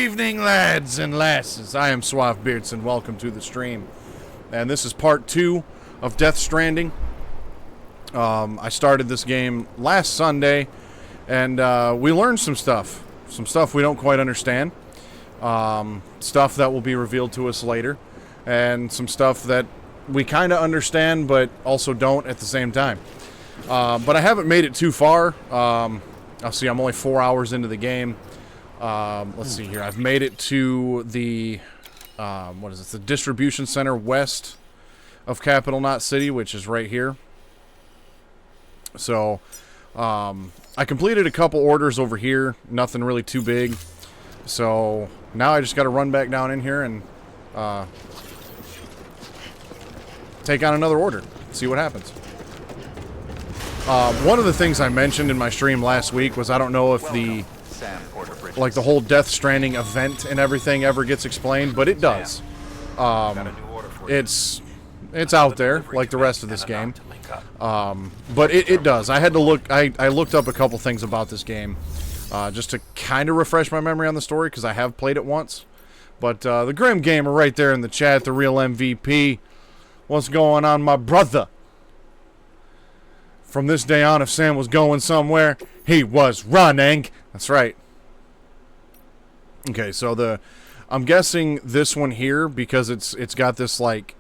evening, lads and lasses. I am Suave Beardson. Welcome to the stream. And this is part 2 of Death Stranding. I started this game last Sunday, and we learned some stuff. Some stuff we don't quite understand. Stuff that will be revealed to us later. And some stuff that we kind of understand, but also don't at the same time. But I haven't made it too far. I'll see, I'm only 4 hours into the game. Let's see here. I've made it to the, what is this? The distribution center west of Capital Knot City, which is right here. So, I completed a couple orders over here. Nothing really too big. So, now I just got to run back down in here and, take on another order. See what happens. One of the things I mentioned in my stream last week was I don't know if the whole Death Stranding event and everything ever gets explained, but it does. It's out there like the rest of this game. But it does. I had to look. I looked up a couple things about this game just to kind of refresh my memory on the story because I have played it once. But the Grim Gamer right there in the chat, the real MVP. What's going on, my brother? From this day on, if Sam was going somewhere, he was running. That's right. Okay, so I'm guessing this one here, because it's got this like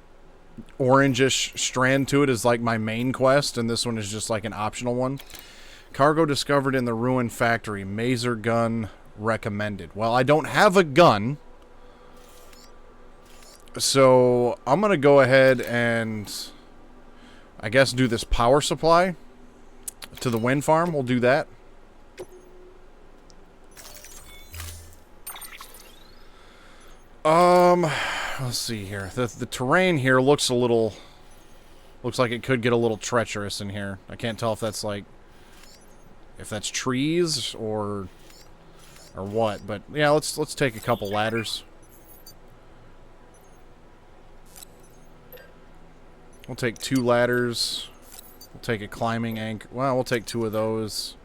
orangish strand to it, is like my main quest, and this one is just like an optional one. Cargo discovered in the ruined factory. Maser gun recommended. Well, I don't have a gun, so I'm gonna go ahead and I guess do this power supply to the wind farm. We'll do that. Let's see here. The terrain here looks like it could get a little treacherous in here. I can't tell if that's trees or what, but yeah, let's take a couple ladders. We'll take 2 ladders. We'll take a climbing anchor. Well, we'll take 2 of those.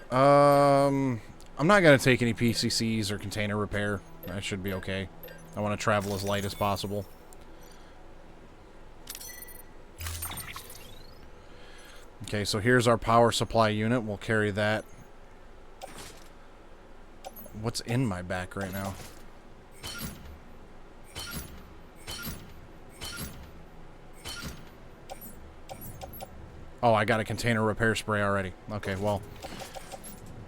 I'm not going to take any PCCs or container repair. That should be okay. I want to travel as light as possible. Okay, so here's our power supply unit. We'll carry that. What's in my back right now? Oh, I got a container repair spray already. Okay, well,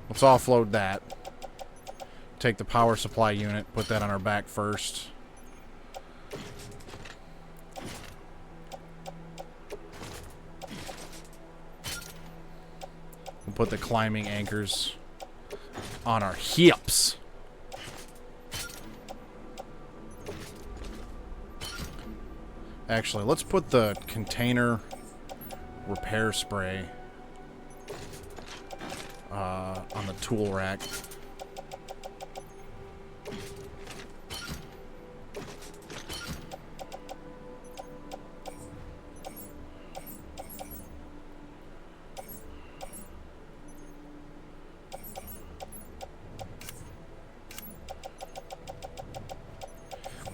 let's offload that. Take the power supply unit, put that on our back first. We'll put the climbing anchors on our hips. Actually, let's put the container repair spray on the tool rack.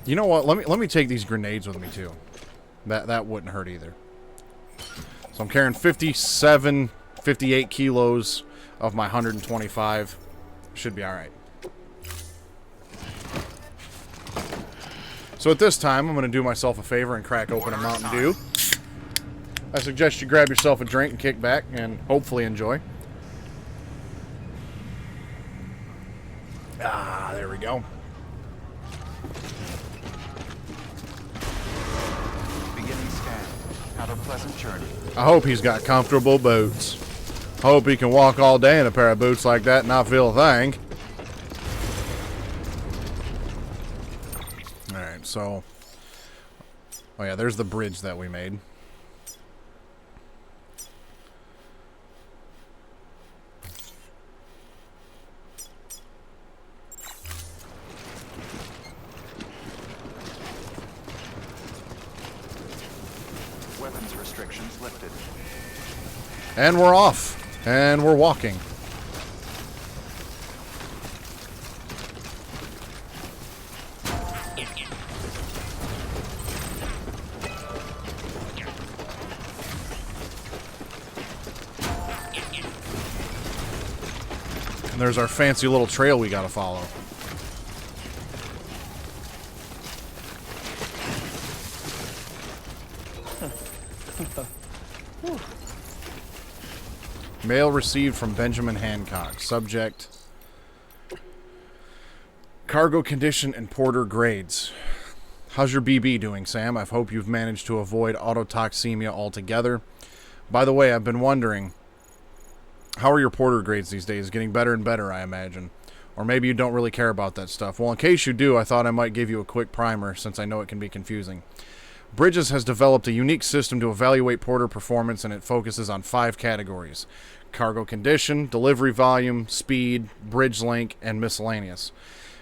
You know what? Let me take these grenades with me too. That wouldn't hurt either. So I'm carrying 58 kilos of my 125. Should be alright. So at this time, I'm going to do myself a favor and crack open a Mountain Dew. I suggest you grab yourself a drink and kick back and hopefully enjoy. Ah, there we go. Beginning scan. Have a pleasant journey. I hope he's got comfortable boots. Hope he can walk all day in a pair of boots like that and not feel a thing. Alright, so... Oh yeah, there's the bridge that we made. Weapons restrictions lifted. And we're off. And we're walking. And there's our fancy little trail we gotta follow. Mail received from Benjamin Hancock. Subject: cargo condition and porter grades. How's your BB doing, Sam? I hope you've managed to avoid autotoxemia altogether. By the way, I've been wondering, how are your porter grades these days? Getting better and better, I imagine. Or maybe you don't really care about that stuff. Well, in case you do, I thought I might give you a quick primer, since I know it can be confusing. Bridges has developed a unique system to evaluate porter performance, and it focuses on 5 categories: cargo condition, delivery volume, speed, bridge length, and miscellaneous.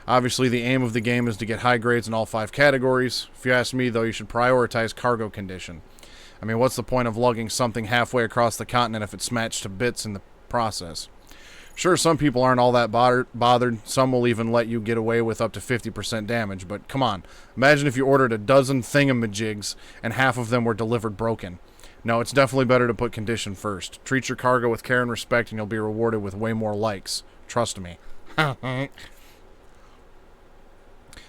Obviously, the aim of the game is to get high grades in all 5 categories. If you ask me, though, you should prioritize cargo condition. I mean, what's the point of lugging something halfway across the continent if it's smashed to bits in the process? Sure, some people aren't all that bothered. Some will even let you get away with up to 50% damage. But come on, imagine if you ordered a dozen thingamajigs and half of them were delivered broken. No, it's definitely better to put condition first. Treat your cargo with care and respect, and you'll be rewarded with way more likes. Trust me.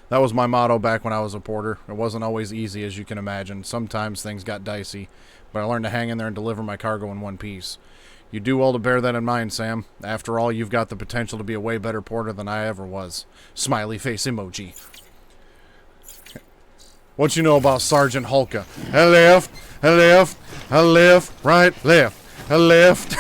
That was my motto back when I was a porter. It wasn't always easy, as you can imagine. Sometimes things got dicey, but I learned to hang in there and deliver my cargo in one piece. You do well to bear that in mind, Sam. After all, you've got the potential to be a way better porter than I ever was. Smiley face emoji. What you know about Sergeant Hulka? A left, right, left, a left.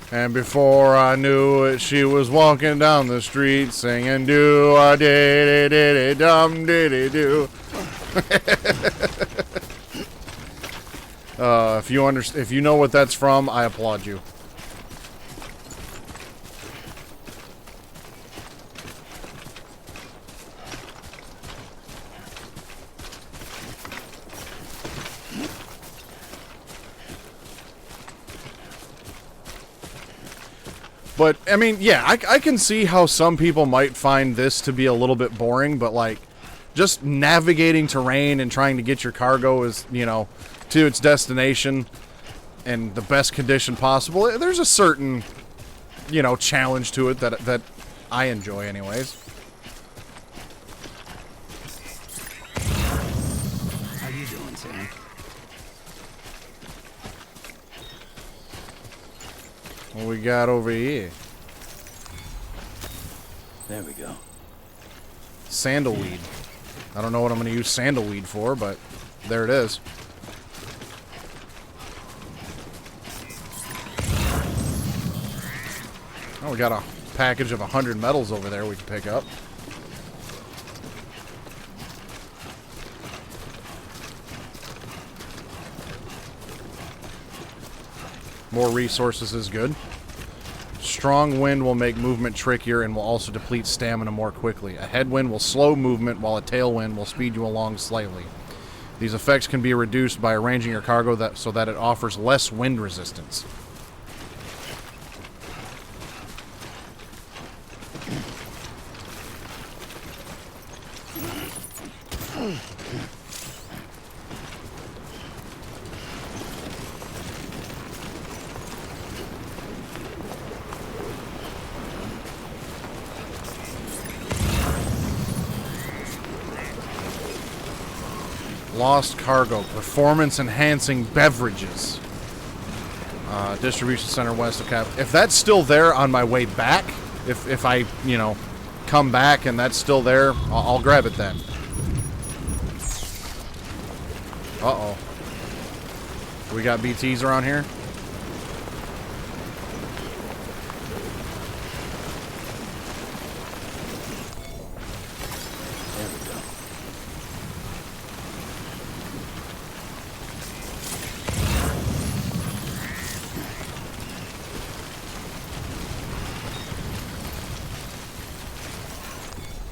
And before I knew it, she was walking down the street singing do-a-dee-dee-dee-dum-dee-dee-do. If you know what that's from, I applaud you. But, I mean, yeah, I can see how some people might find this to be a little bit boring, but, like, just navigating terrain and trying to get your cargo is, you know, to its destination in the best condition possible. There's a certain, you know, challenge to it that I enjoy anyways. How you doing, Sam? What we got over here? There we go. Sandalweed. I don't know what I'm going to use sandalweed for, but there it is. Oh, we got a package of 100 medals over there we can pick up. More resources is good. Strong wind will make movement trickier and will also deplete stamina more quickly. A headwind will slow movement, while a tailwind will speed you along slightly. These effects can be reduced by arranging your cargo so that it offers less wind resistance. Lost cargo. Performance-enhancing beverages. Distribution center west of Cap. If that's still there on my way back, if I, you know, come back and that's still there, I'll grab it then. Uh-oh. We got BTs around here?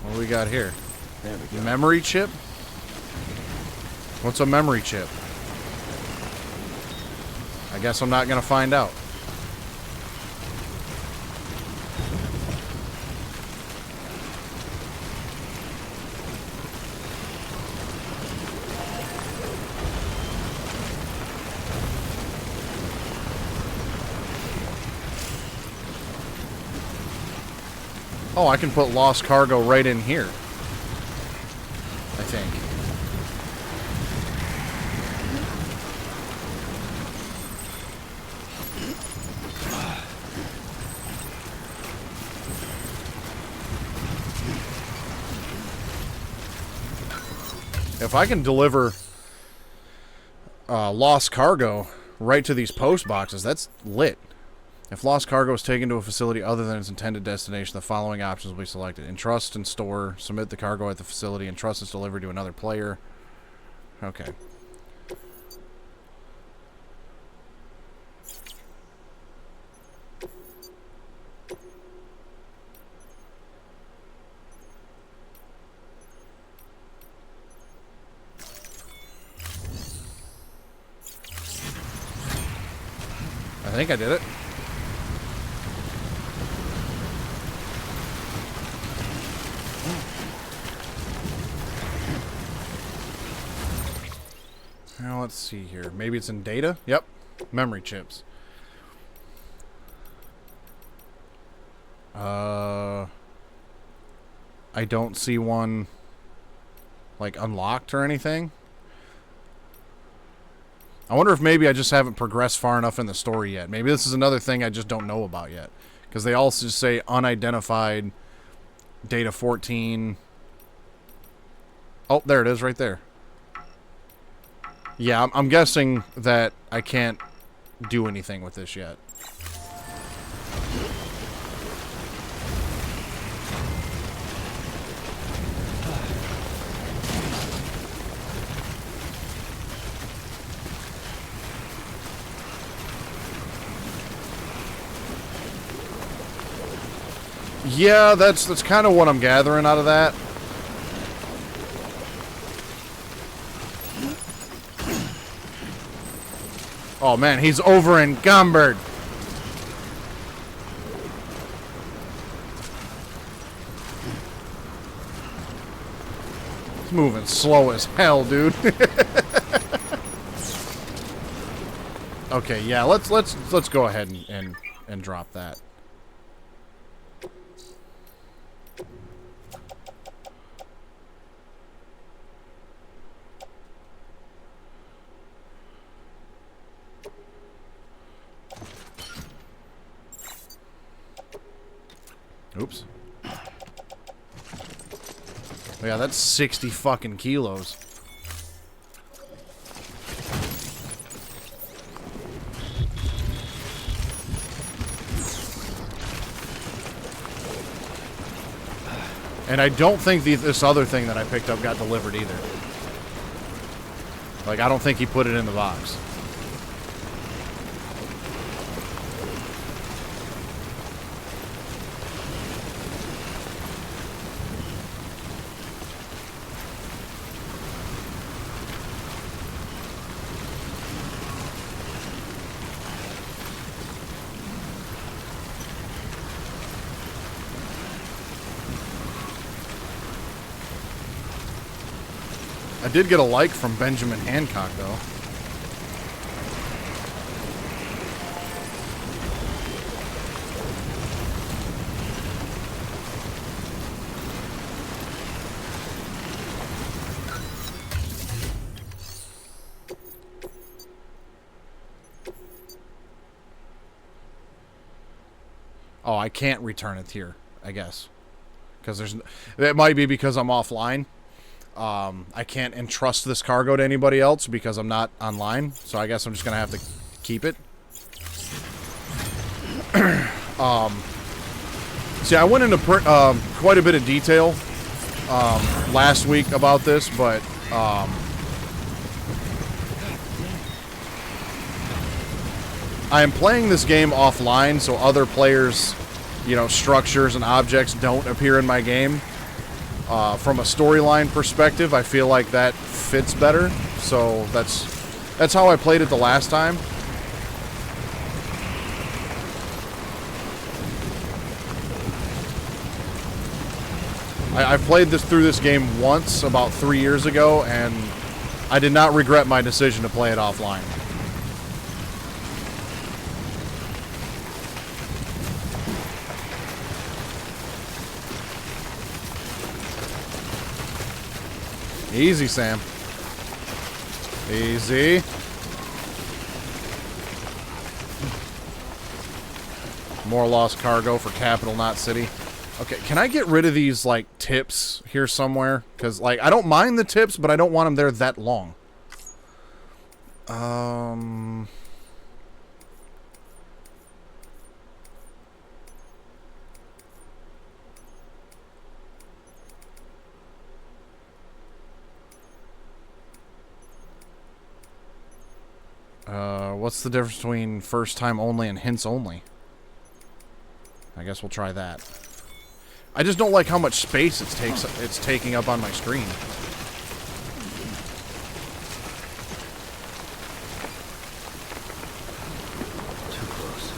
What do we got here? There we go. Memory chip? What's a memory chip? I guess I'm not gonna find out. Oh, I can put lost cargo right in here. I think. If I can deliver lost cargo right to these post boxes, that's lit. If lost cargo is taken to a facility other than its intended destination, the following options will be selected. Entrust and store. Submit the cargo at the facility. Entrust is delivered to another player. Okay. I think I did it. Now let's see here. Maybe it's in data? Yep. Memory chips. I don't see one like unlocked or anything. I wonder if maybe I just haven't progressed far enough in the story yet. Maybe this is another thing I just don't know about yet. Because they all just say unidentified data 14. Oh, there it is right there. Yeah, I'm guessing that I can't do anything with this yet. Yeah, that's kind of what I'm gathering out of that. Oh man, he's over encumbered. He's moving slow as hell, dude. Okay, yeah, let's go ahead and drop that. Oops. Oh, yeah, that's 60 fucking kilos. And I don't think this other thing that I picked up got delivered either. Like, I don't think he put it in the box. I did get a like from Benjamin Hancock, though. Oh, I can't return it here, I guess. Because it might be because I'm offline. I can't entrust this cargo to anybody else because I'm not online, so I guess I'm just gonna have to keep it. See, I went into quite a bit of detail last week about this, but I am playing this game offline, so other players, you know, structures and objects don't appear in my game. From a storyline perspective, I feel like that fits better. So that's how I played it the last time. I've played through this game once about 3 years ago, and I did not regret my decision to play it offline. Easy, Sam. Easy. More lost cargo for capital, not city. Okay, can I get rid of these, like, tips here somewhere? Because, like, I don't mind the tips, but I don't want them there that long. What's the difference between first time only and hints only? I guess we'll try that. I just don't like how much space it's taking up on my screen. Too close.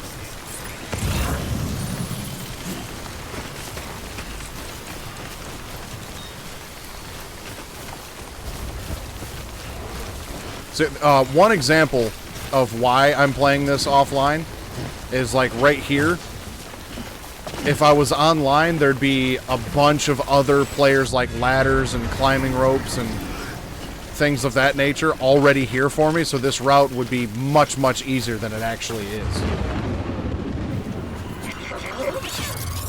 So, one example of why I'm playing this offline is like right here. If I was online, there'd be a bunch of other players like ladders and climbing ropes and things of that nature already here for me, so this route would be much, much easier than it actually is.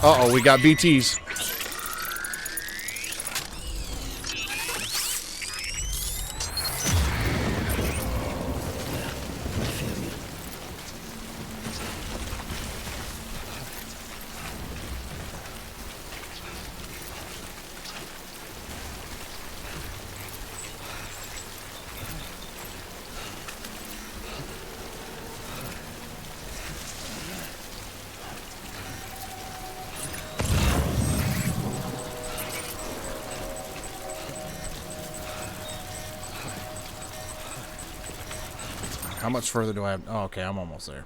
Uh-oh, we got BTs. How much further do I have? Oh, okay, I'm almost there.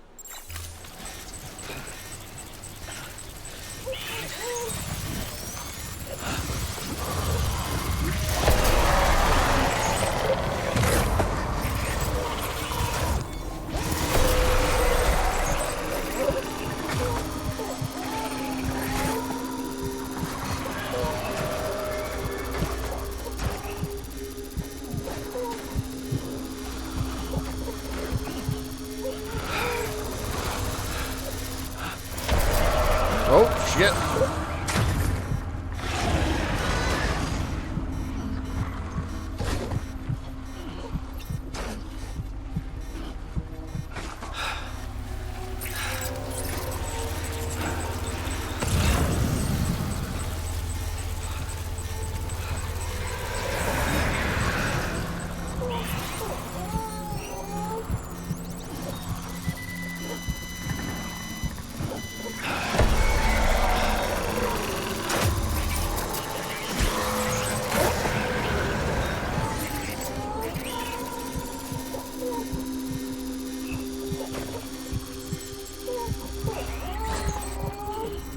Oh, shit.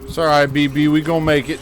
It's alright, BB, we gonna make it.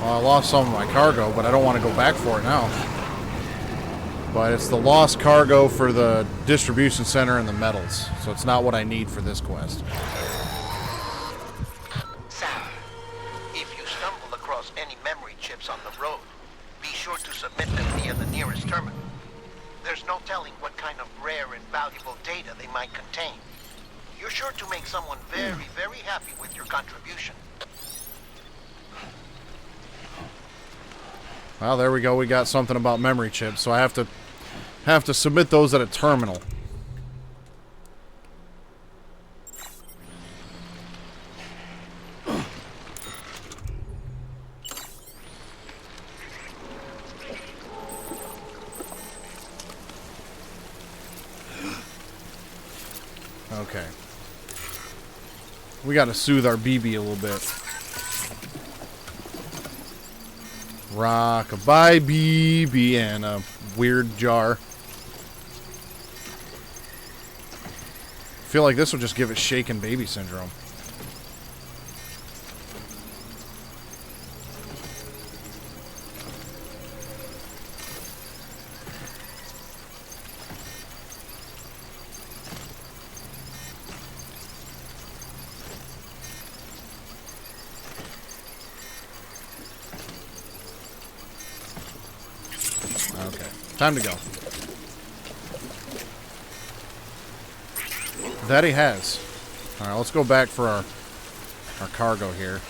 Well, I lost some of my cargo, but I don't want to go back for it now. But it's the lost cargo for the distribution center and the metals. So it's not what I need for this quest. Sam, if you stumble across any memory chips on the road, be sure to submit them via the nearest terminal. There's no telling what kind of rare and valuable data they might contain. You're sure to make someone very, very happy with your contribution. Well, there we go. We got something about memory chips, so I have to submit those at a terminal. Okay. We got to soothe our BB a little bit. Rock-a-bye BB in a weird jar. Feel like this will just give it shaken baby syndrome. Okay, time to go. That he has. Alright, let's go back for our cargo here.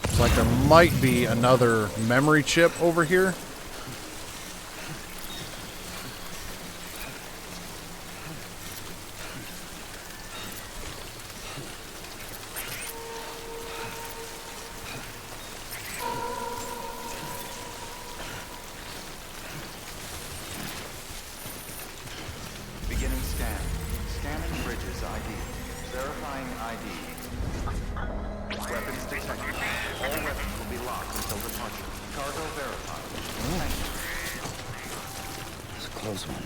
Looks like there might be another memory chip over here. Beginning scan. Scanning bridges ID. Verifying ID. Weapons detected. All weapons will be locked until departure. Cargo verified. Thank you. It's a close one.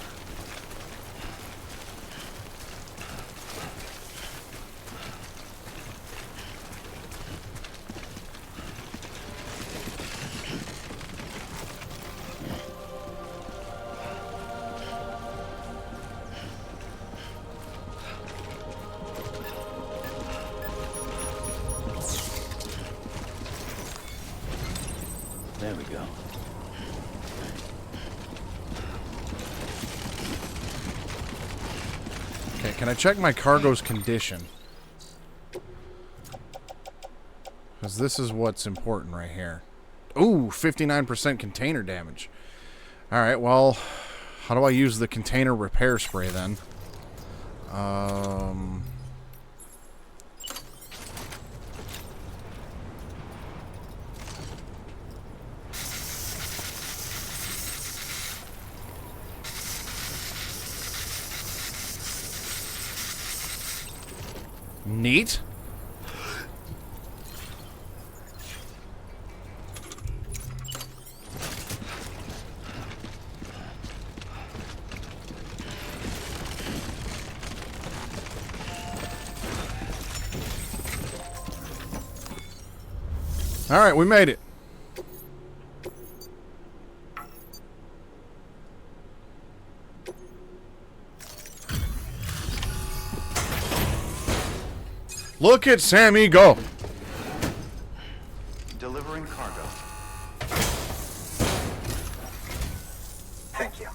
There we go. Okay, can I check my cargo's condition? Because this is what's important right here. Ooh, 59% container damage. Alright, well, how do I use the container repair spray then? Neat. All right, we made it. Look at Sammy go. Delivering cargo. Thank you.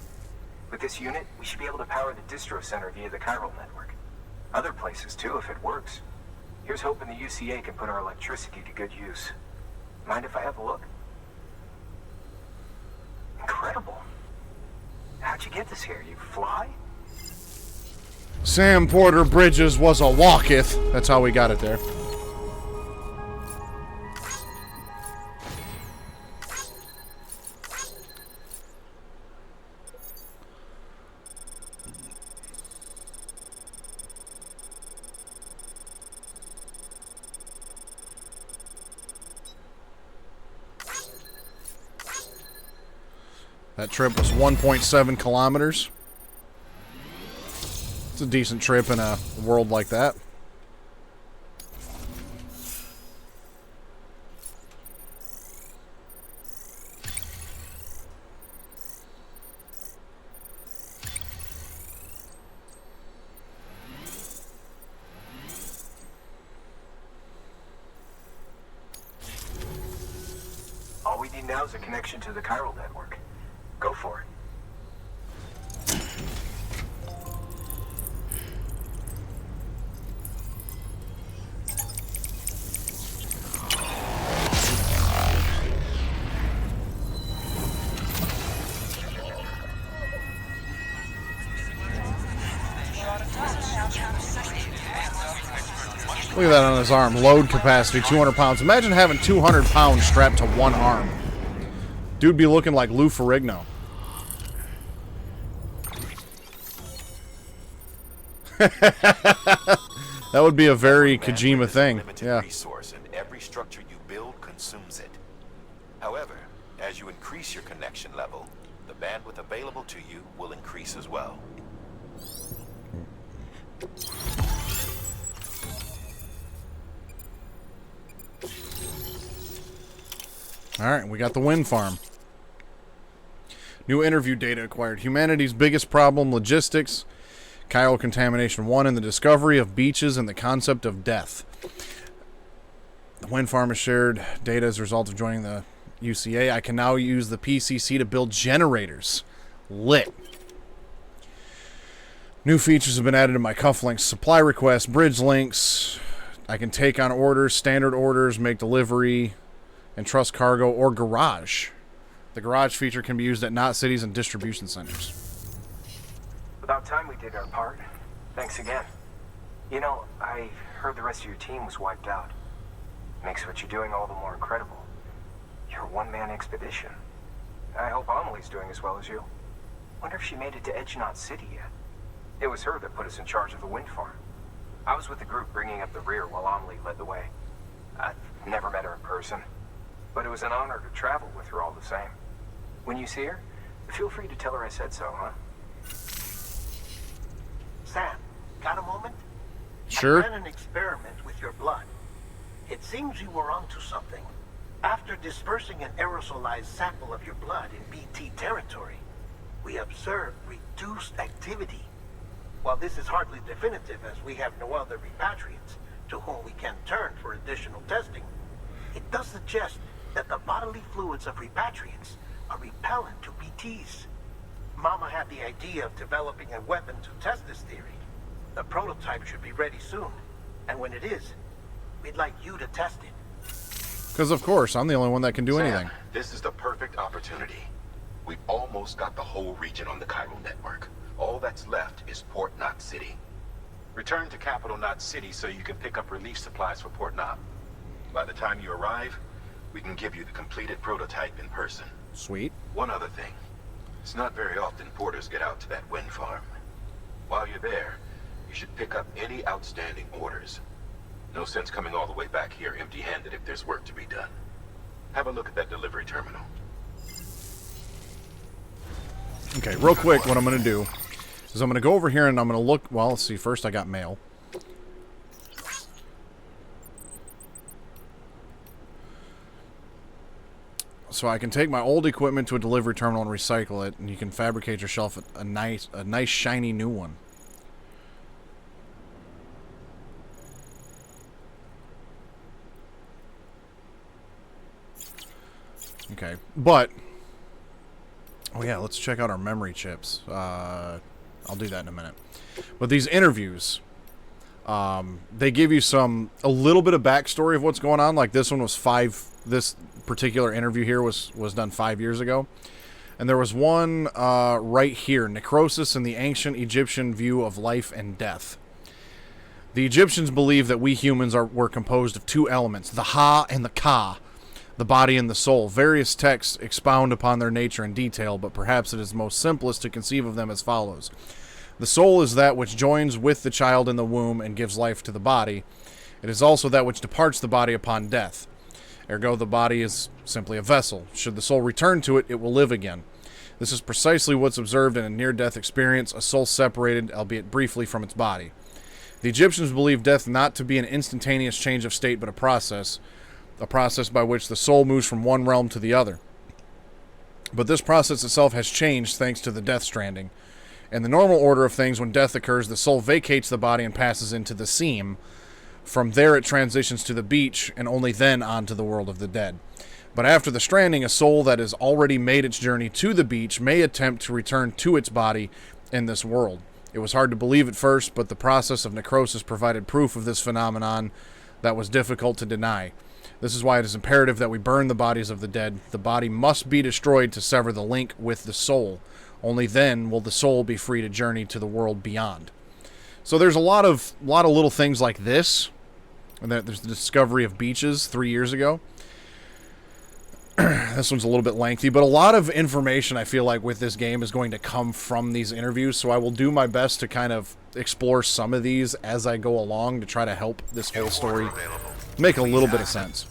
With this unit, we should be able to power the distro center via the chiral network. Other places too, if it works. Here's hoping the UCA can put our electricity to good use. Mind if I have a look? Incredible. How'd you get this here? You fly? Sam Porter Bridges was a walketh. That's how we got it there. That trip was 1.7 kilometers. It's a decent trip in a world like that. All we need now is a connection to the chiral network. Go for it. Look at that on his arm. Load capacity, 200 pounds. Imagine having 200 pounds strapped to one arm. Dude be looking like Lou Ferrigno. That would be a very Kojima thing. Yeah. Resource, and every structure you build consumes it. However, as you increase your connection level, the bandwidth available to you will increase as well. Alright, we got the wind farm. New interview data acquired. Humanity's biggest problem, logistics, chiral contamination 1, and the discovery of beaches and the concept of death. The wind farm has shared data as a result of joining the UCA. I can now use the PCC to build generators. Lit. New features have been added to my cufflinks. Supply requests, bridge links. I can take on orders, standard orders, make delivery, and trust cargo or garage. The garage feature can be used at not cities and distribution centers. About time we did our part. Thanks again. You know, I heard the rest of your team was wiped out. Makes what you're doing all the more incredible. You're a one-man expedition. I hope Amelie's doing as well as you. Wonder if she made it to Edgenot City yet. It was her that put us in charge of the wind farm. I was with the group bringing up the rear while Amelie led the way. I've never met her in person, but it was an honor to travel with her all the same. When you see her, feel free to tell her I said so, huh? Sam, got a moment? Sure. I ran an experiment with your blood. It seems you were onto something. After dispersing an aerosolized sample of your blood in BT territory, we observed reduced activity. While this is hardly definitive, as we have no other repatriates to whom we can turn for additional testing, it does suggest that the bodily fluids of repatriates are repellent to BTs. Mama had the idea of developing a weapon to test this theory. The prototype should be ready soon, and when it is, we'd like you to test it. Because, of course, I'm the only one that can do Sam, anything. This is the perfect opportunity. We've almost got the whole region on the chiral network. All that's left is Port Knot City. Return to Capital Knot City so you can pick up relief supplies for Port Knot. By the time you arrive, we can give you the completed prototype in person. Sweet. One other thing. It's not very often porters get out to that wind farm. While you're there, you should pick up any outstanding orders. No sense coming all the way back here empty-handed if there's work to be done. Have a look at that delivery terminal. Okay, real quick, what I'm going to do is I'm going to go over here and I'm going to look. Well, let's see. First, I got mail. So I can take my old equipment to a delivery terminal and recycle it, and you can fabricate yourself a nice shiny new one. Okay, but oh yeah, let's check out our memory chips. I'll do that in a minute. But these interviews, they give you a little bit of backstory of what's going on. Like this one was this particular interview here was done 5 years ago. And there was one right here, Necrosis and the Ancient Egyptian View of Life and Death. The Egyptians believed that we humans were composed of two elements, the Ha and the Ka, the body and the soul. Various texts expound upon their nature in detail, but perhaps it is most simplest to conceive of them as follows. The soul is that which joins with the child in the womb and gives life to the body. It is also that which departs the body upon death. Ergo, the body is simply a vessel. Should the soul return to it, it will live again. This is precisely what's observed in a near-death experience, a soul separated, albeit briefly, from its body. The Egyptians believed death not to be an instantaneous change of state, but a process by which the soul moves from one realm to the other. But this process itself has changed thanks to the Death Stranding. In the normal order of things, when death occurs, the soul vacates the body and passes into the seam. From there, it transitions to the beach, and only then onto the world of the dead. But after the stranding, a soul that has already made its journey to the beach may attempt to return to its body in this world. It was hard to believe at first, but the process of necrosis provided proof of this phenomenon that was difficult to deny. This is why it is imperative that we burn the bodies of the dead. The body must be destroyed to sever the link with the soul. Only then will the soul be free to journey to the world beyond. So there's a lot of little things like this. And there's the discovery of beaches 3 years ago. This one's a little bit lengthy, but a lot of information I feel like with this game is going to come from these interviews, so I will do my best to kind of explore some of these as I go along to try to help this whole story make a little bit of sense.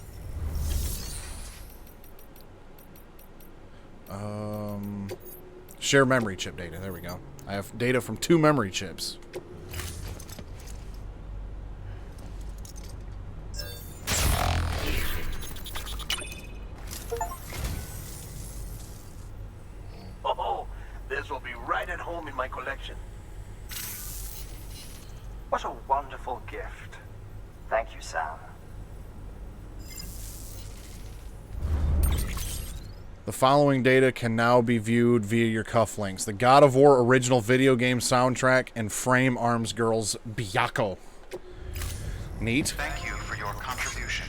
Share memory chip data. There we go. I have data from 2 memory chips. Oh, this will be right at home in my collection. What a wonderful gift. Thank you, Sam. The following data can now be viewed via your cufflinks. The God of War original video game soundtrack and Frame Arms Girls Byaku. Neat. Thank you for your contribution.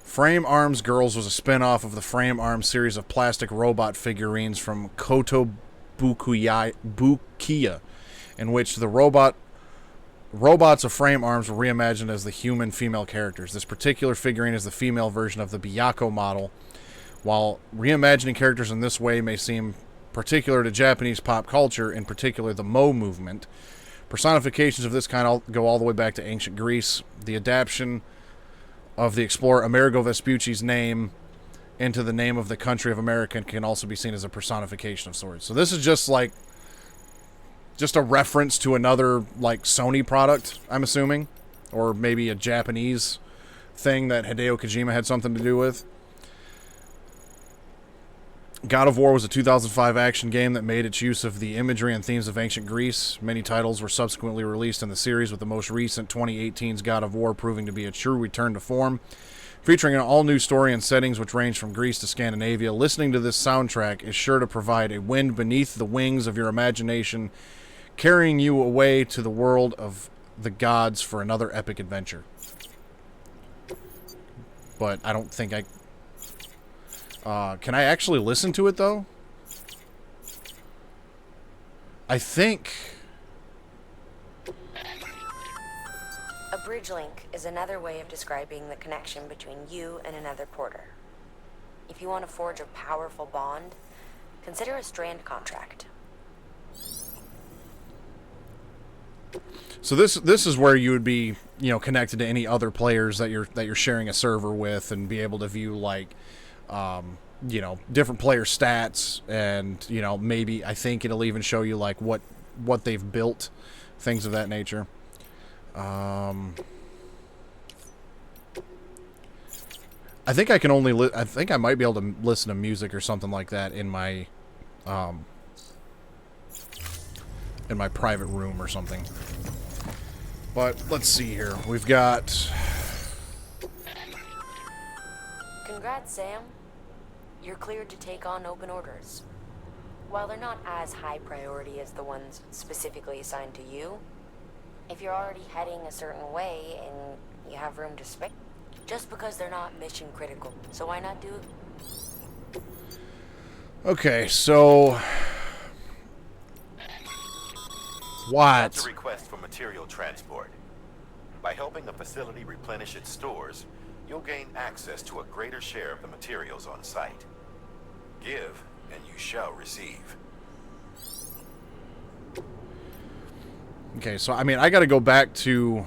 Frame Arms Girls was a spin-off of the Frame Arms series of plastic robot figurines from Bukiya, in which the robots of Frame Arms were reimagined as the human female characters. This particular figurine is the female version of the Byaku model. While reimagining characters in this way may seem particular to Japanese pop culture, in particular the Mo movement, personifications of this kind go all the way back to ancient Greece. The adaptation of the explorer Amerigo Vespucci's name into the name of the country of America can also be seen as a personification of sorts. So this is just a reference to another like Sony product, I'm assuming, or maybe a Japanese thing that Hideo Kojima had something to do with. God of War was a 2005 action game that made its use of the imagery and themes of ancient Greece. Many titles were subsequently released in the series, with the most recent 2018's God of War proving to be a true return to form. Featuring an all-new story and settings which range from Greece to Scandinavia, listening to this soundtrack is sure to provide a wind beneath the wings of your imagination, carrying you away to the world of the gods for another epic adventure. But I don't think I... can I actually listen to it, though? I think... A bridge link is another way of describing the connection between you and another porter. If you want to forge a powerful bond, consider a strand contract. So this is where you would be, connected to any other players that you're sharing a server with, and be able to view like, different player stats, and maybe I think it'll even show you like what they've built, things of that nature. I think I can only I think I might be able to listen to music or something like that in my private room or something. But let's see here. We've got... Congrats, Sam. You're cleared to take on open orders. While they're not as high priority as the ones specifically assigned to you, if you're already heading a certain way and you have room to spare, just because they're not mission critical, so why not do it? Okay, so... What? That's a request for material transport. By helping a facility replenish its stores, you'll gain access to a greater share of the materials on site. Give, and you shall receive. Okay, so I mean, I gotta go back to...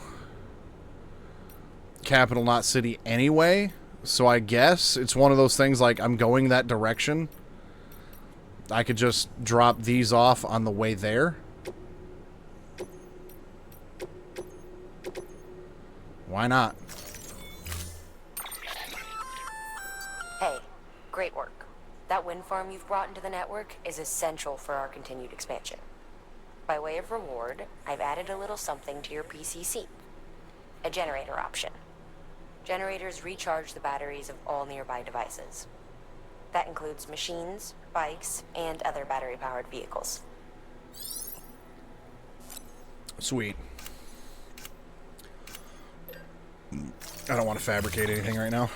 capital, not city anyway. So I guess it's one of those things like I'm going that direction. I could just drop these off on the way there. Why not? Hey, great work. That wind farm you've brought into the network is essential for our continued expansion. By way of reward, I've added a little something to your PCC. A generator option. Generators recharge the batteries of all nearby devices. That includes machines, bikes, and other battery-powered vehicles. Sweet. I don't want to fabricate anything right now.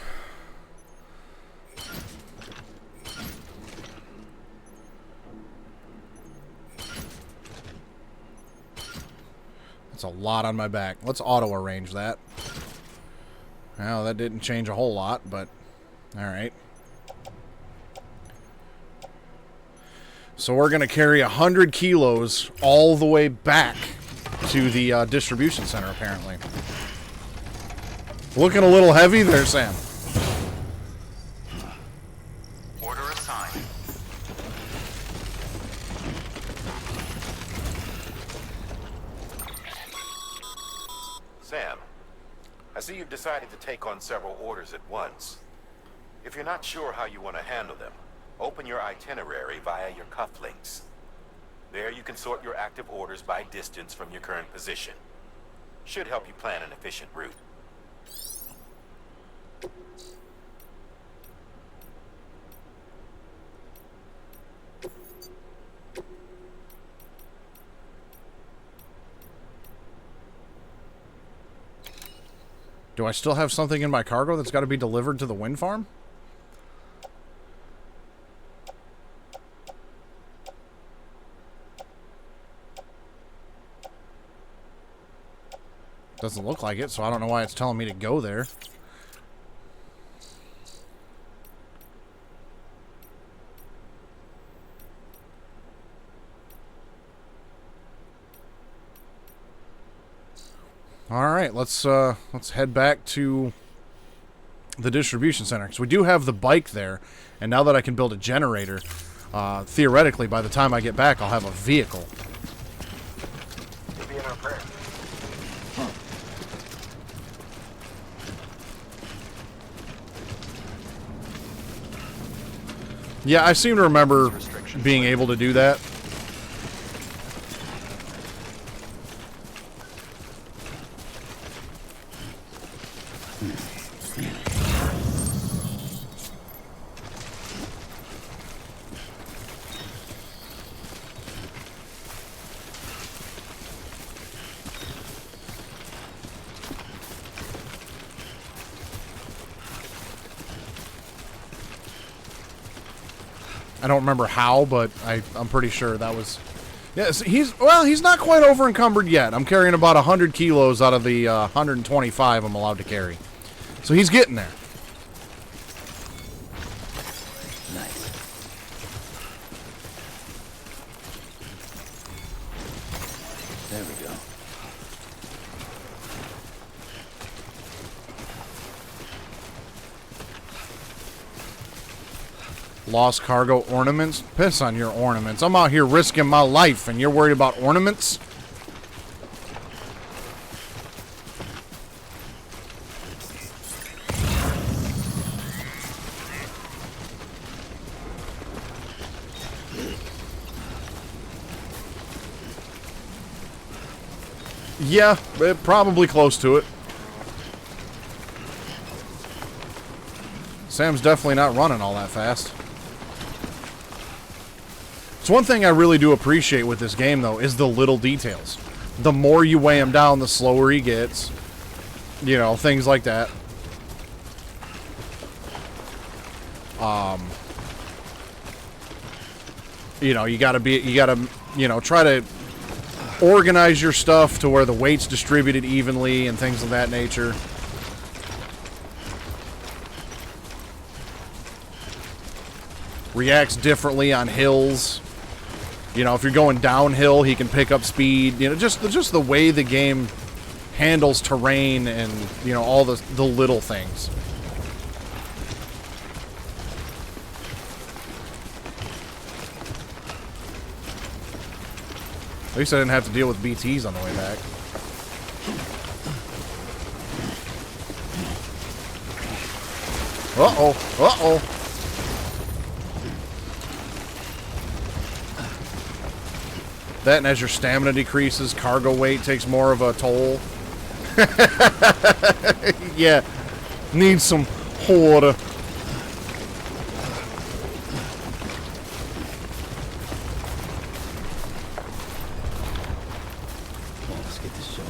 That's a lot on my back. Let's auto-arrange that. Well, that didn't change a whole lot, but alright. So we're going to carry 100 kilos all the way back to the distribution center, apparently. Looking a little heavy there, Sam. Order assigned. Sam, I see you've decided to take on several orders at once. If you're not sure how you want to handle them, open your itinerary via your cufflinks. There you can sort your active orders by distance from your current position. Should help you plan an efficient route. Do I still have something in my cargo that's got to be delivered to the wind farm? Doesn't look like it, so I don't know why it's telling me to go there. Alright, let's head back to the distribution center. Because we do have the bike there, and now that I can build a generator, theoretically, by the time I get back, I'll have a vehicle. You'll be in our prayer. Yeah, I seem to remember being able to do that. I don't remember how, but I'm pretty sure that was... Yes, he's not quite over encumbered yet. I'm carrying about 100 kilos out of the 125 I'm allowed to carry. So he's getting there. Nice. There we go. Lost cargo ornaments? Piss on your ornaments. I'm out here risking my life, and you're worried about ornaments? Yeah, probably close to it. Sam's definitely not running all that fast. It's one thing I really do appreciate with this game, though, is the little details. The more you weigh him down, the slower he gets. You know, things like that. You know, you gotta, you know, try to organize your stuff to where the weight's distributed evenly and things of that nature. Reacts differently on hills. You know, if you're going downhill, he can pick up speed. You know, just the way the game handles terrain and, you know, all the little things. At least I didn't have to deal with BTs on the way back. Uh-oh. Uh-oh. That, and as your stamina decreases, cargo weight takes more of a toll. Yeah. Need some water. Come on, let's get this show on.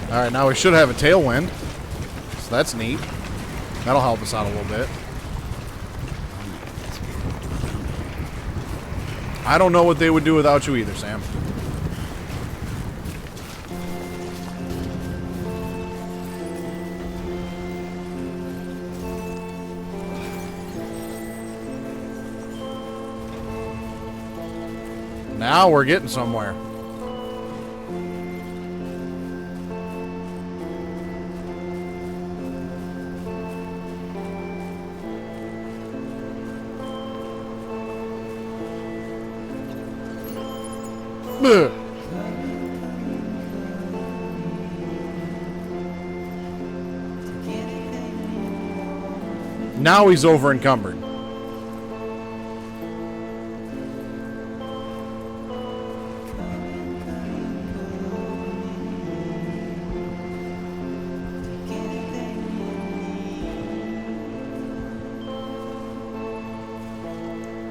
Alright, now we should have a tailwind. So that's neat. That'll help us out a little bit. I don't know what they would do without you either, Sam. Now we're getting somewhere. Bleh. Now he's over encumbered.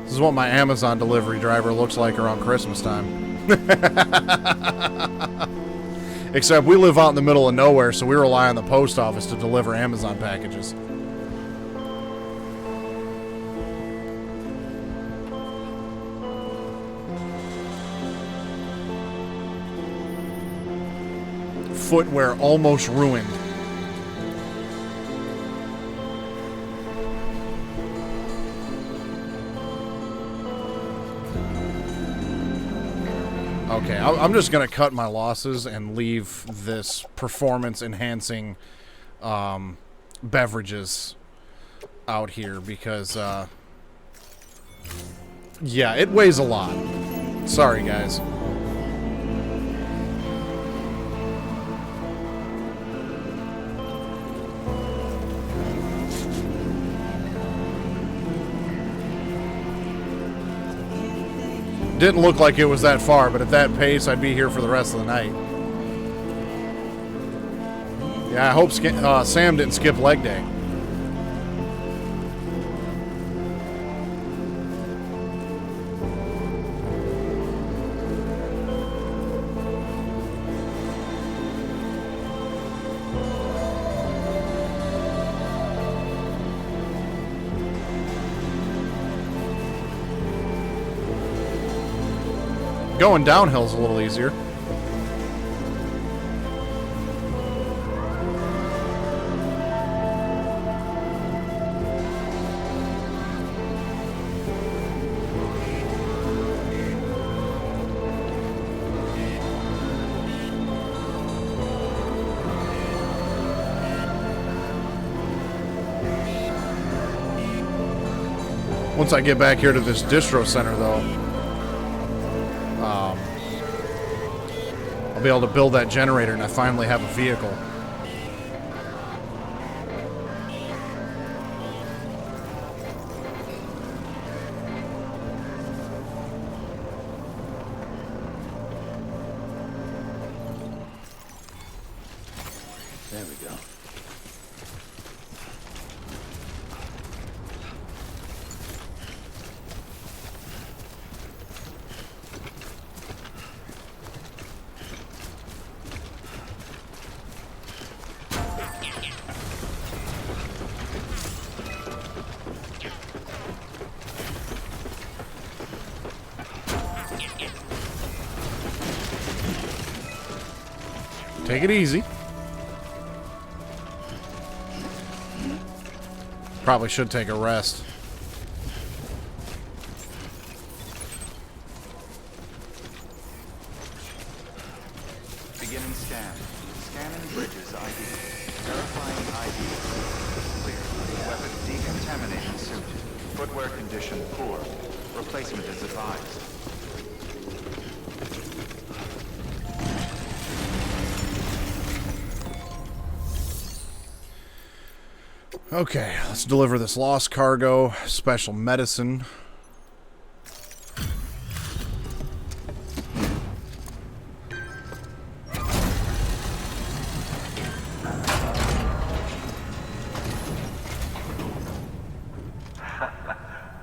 This is what my Amazon delivery driver looks like around Christmas time. Except we live out in the middle of nowhere, so we rely on the post office to deliver Amazon packages. Footwear almost ruined. Okay, I'm just going to cut my losses and leave this performance-enhancing beverages out here because, yeah, it weighs a lot. Sorry, guys. Didn't look like it was that far, but at that pace, I'd be here for the rest of the night. Yeah, I hope Sam didn't skip leg day. Going downhill's a little easier. Once I get back here to this distro center, though, I'll be able to build that generator and I finally have a vehicle. There we go. Take it easy. Probably should take a rest. Beginning scan. Scanning bridges ID. Verifying ID. Clear. Weapon decontaminating suit. Footwear condition poor. Replacement is advised. Okay, let's deliver this lost cargo, special medicine.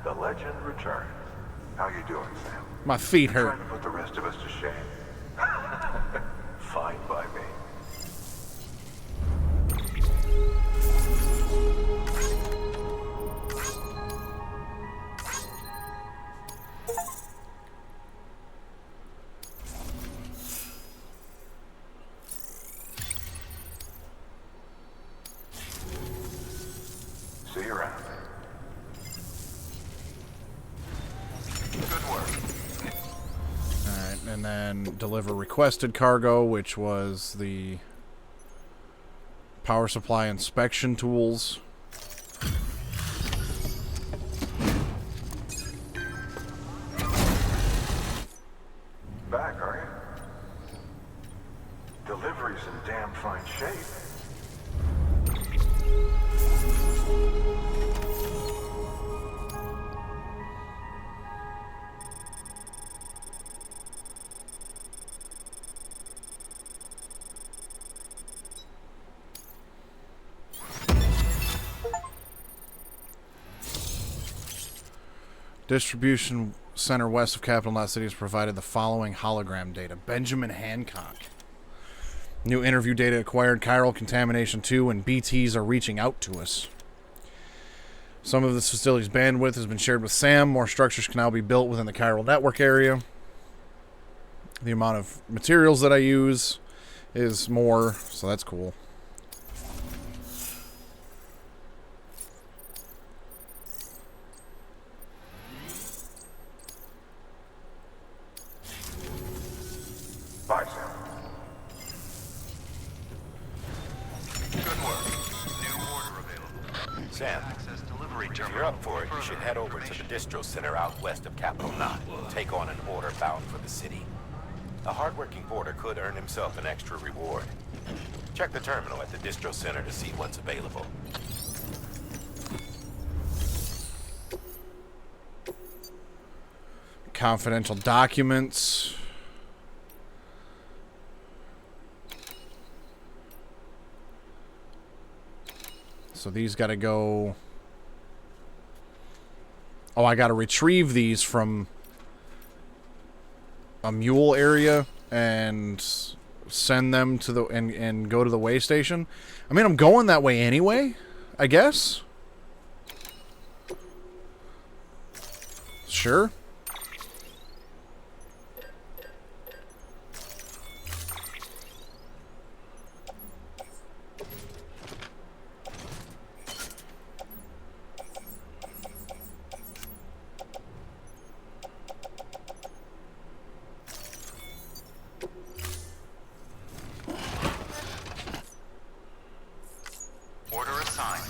The legend returns. How you doing, Sam? My feet hurt. Trying to put the rest of us to shame. Fine by me. See you around. Good work. Alright, and then deliver requested cargo, which was the power supply inspection tools. Back, are you? Delivery's in damn fine shape. Distribution center west of Capital Knot City has provided the following hologram data. Benjamin Hancock. New interview data acquired. Chiral Contamination 2 and BTs are reaching out to us. Some of this facility's bandwidth has been shared with Sam. More structures can now be built within the chiral network area. The amount of materials that I use is more, so that's cool. Bye, Sam. Good work. New order available. Sam, Access delivery if you're terminal. up for it, you should head over to the distro center out west of Capital Knot and take on an order bound for the city. A hardworking porter could earn himself an extra reward. Check the terminal at the distro center to see what's available. Confidential documents. So these got to go... Oh, I got to retrieve these from a mule area and send them to the... and go to the way station. I mean, I'm going that way anyway, I guess. Sure. Order assigned.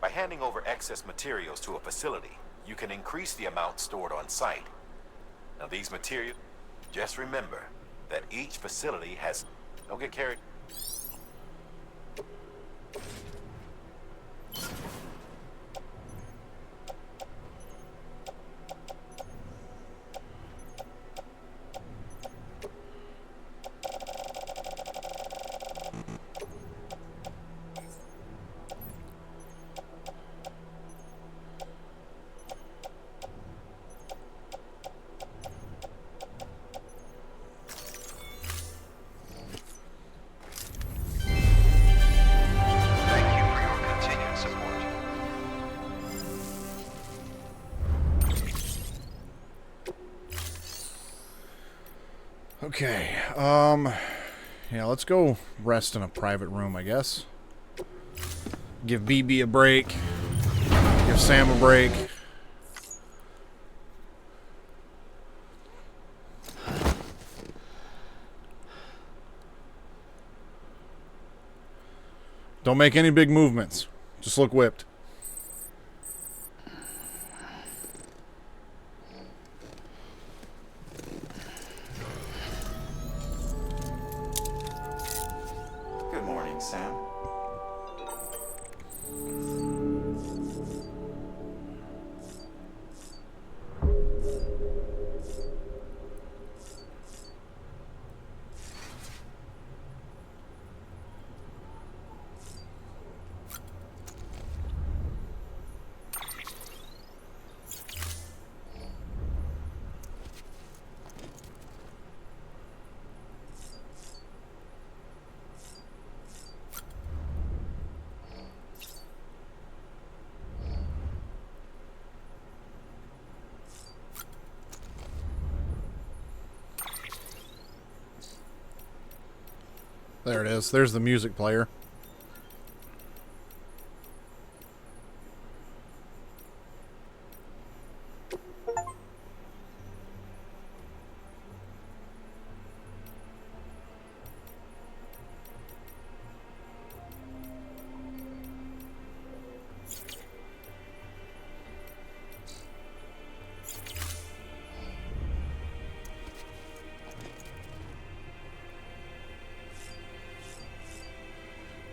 By handing over excess materials to a facility, you can increase the amount stored on site. Now these materials, just remember that each facility has... Don't get carried... Okay. Yeah, let's go rest in a private room, I guess. Give BB a break. Give Sam a break. Don't make any big movements. Just look whipped. Good morning, Sam. There it is. There's the music player.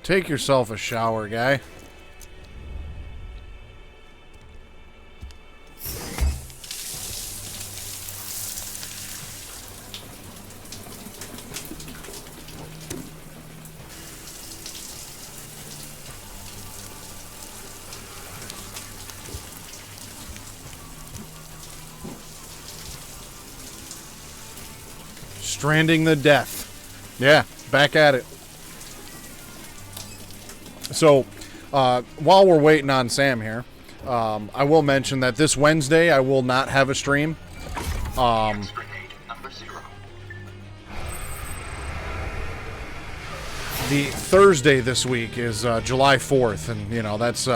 Take yourself a shower, guy. Stranding the Death. Yeah, back at it. So, while we're waiting on Sam here, I will mention that this Wednesday I will not have a stream. The Thursday this week is July 4th, and, you know, that's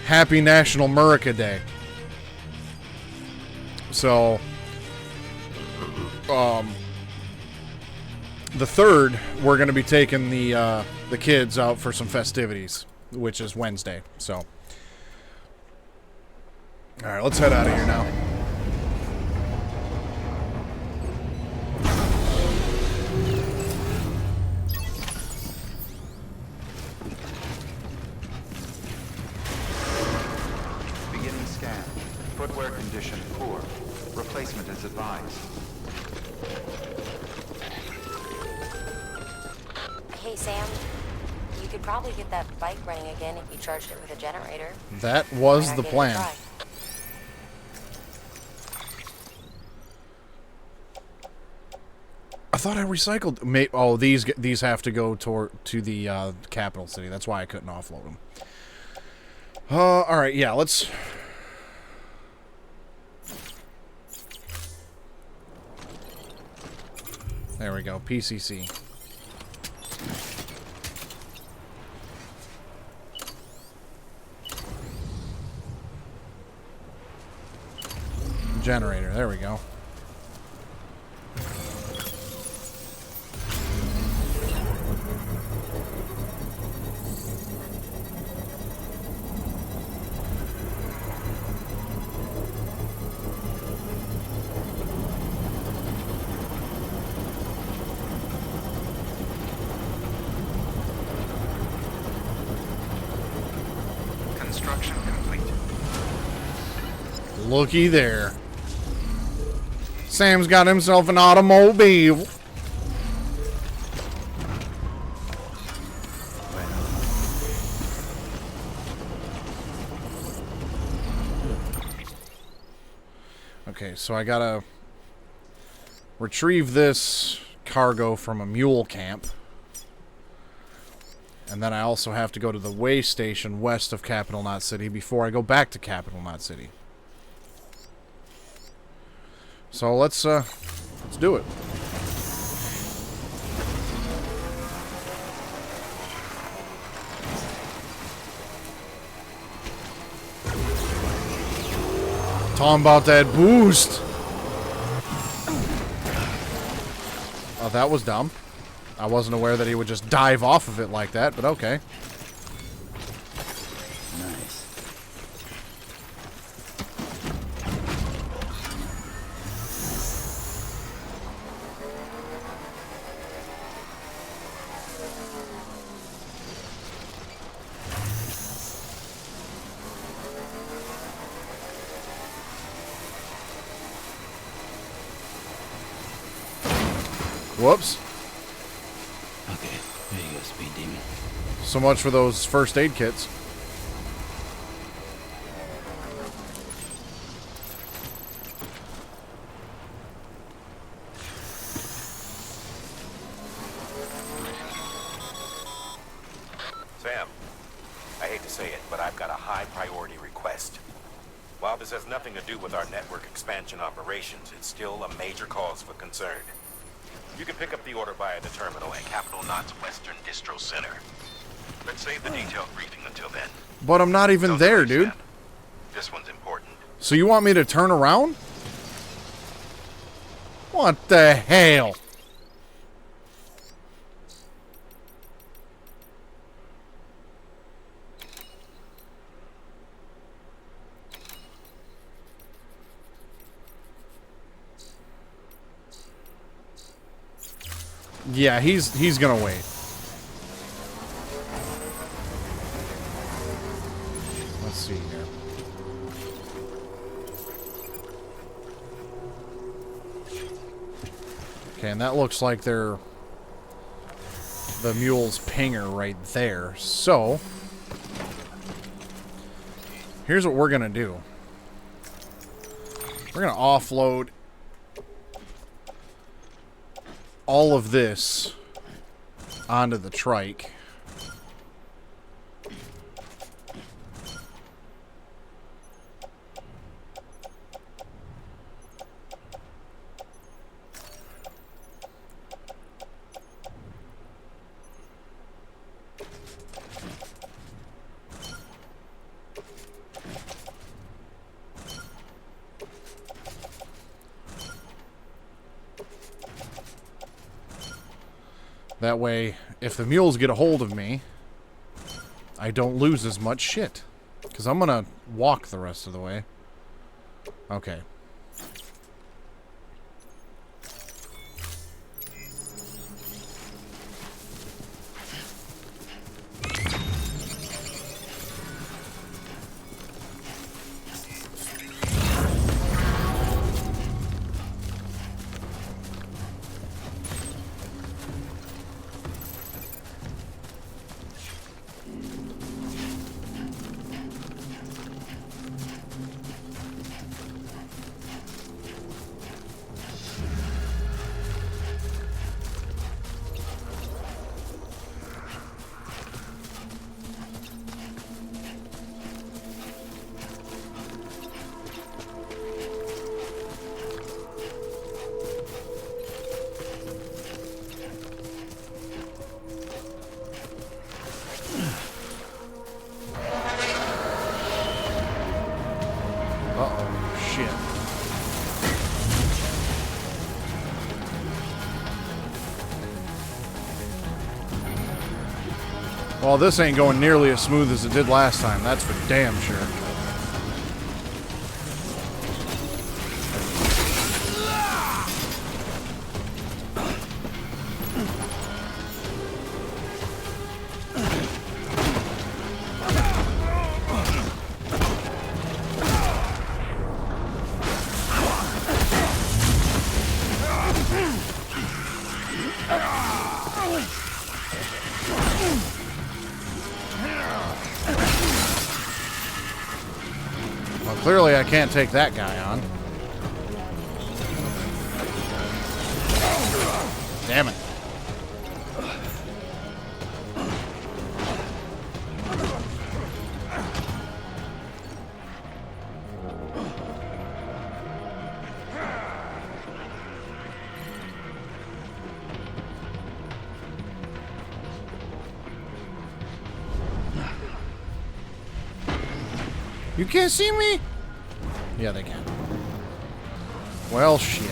Happy National Murica Day. So, the 3rd, we're going to be taking the kids out for some festivities, which is Wednesday. So, all right, let's head out of here now. Beginning scan. Footwear condition poor. Replacement is advised. Hey, Sam. You could probably get that bike running again if you charged it with a generator. That was Why not the give it a plan. try? I thought I recycled. Oh, these have to go to the capital city. That's why I couldn't offload them. All right, yeah, let's. There we go. PCC. Generator. There we go. Construction complete. Looky there. Sam's got himself an automobile. Okay, so I gotta retrieve this cargo from a mule camp. And then I also have to go to the way station west of Capital Knot City before I go back to Capital Knot City. So let's do it. Talking about that boost. Oh, that was dumb. I wasn't aware that he would just dive off of it like that, but okay. Nice. Whoops. Okay, there you go, Speed Demon. So much for those first aid kits. Sam, I hate to say it, but I've got a high priority request. While this has nothing to do with our network expansion operations, it's still a major cause for concern. You can pick up the order via the terminal at Capital Knot's Western Distro Center. Let's save the detailed briefing until then. But I'm not even there, dude. This one's important. So you want me to turn around? What the hell? Yeah, he's gonna wait. Let's see here. Okay, and that looks like they're the mule's pinger right there. So here's what we're gonna do. We're gonna offload all of this onto the trike. That way, if the mules get a hold of me, I don't lose as much shit. Because I'm going to walk the rest of the way. Okay. Well, this ain't going nearly as smooth as it did last time. That's for damn sure. Clearly, I can't take that guy on. Damn it. You can't see me? Yeah, they can. Well, shit.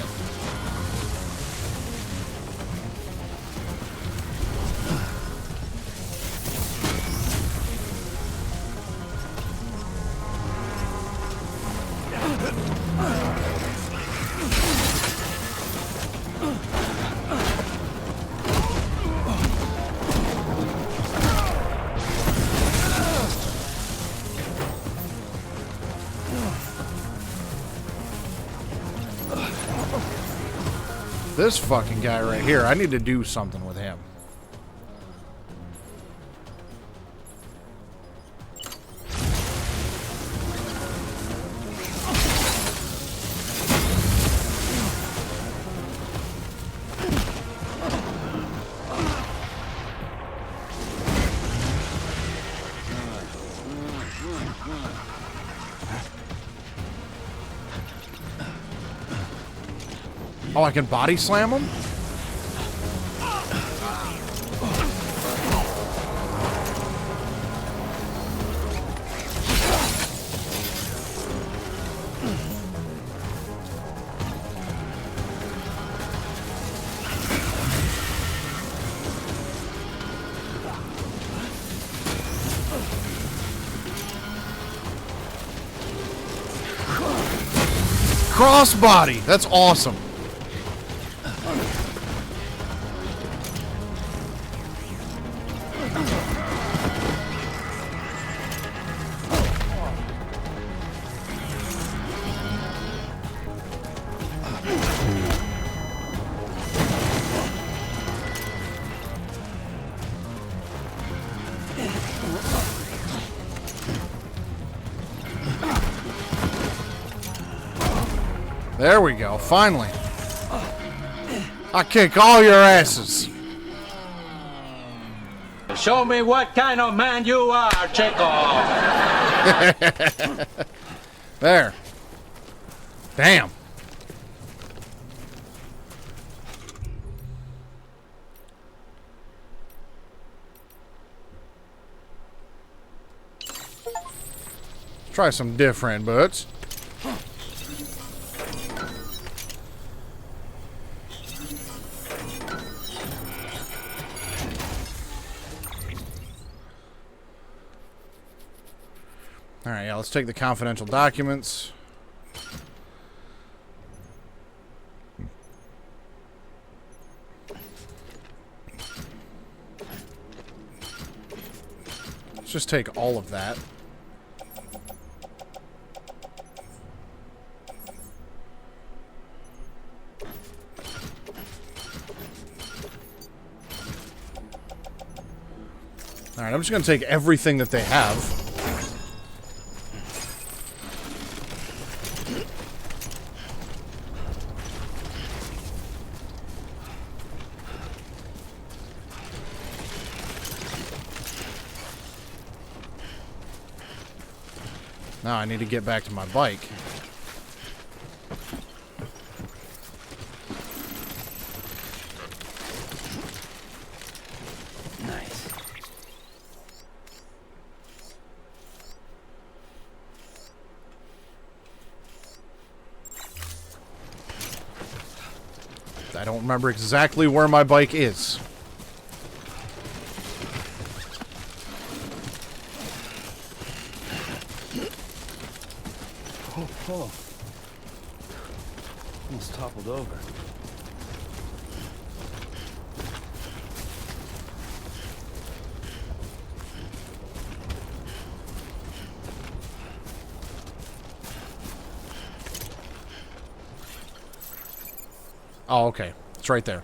This fucking guy right here, I need to do something with him. Oh, I can body slam him? Crossbody! That's awesome. There we go, finally. I kick all your asses. Show me what kind of man you are, Chekhov. There. Damn. Try some different butts. Alright, yeah, let's take the confidential documents. Let's just take all of that. Alright, I'm just going to take everything that they have. Now I need to get back to my bike. Nice. I don't remember exactly where my bike is. Oh. Almost toppled over. Oh, okay. It's right there.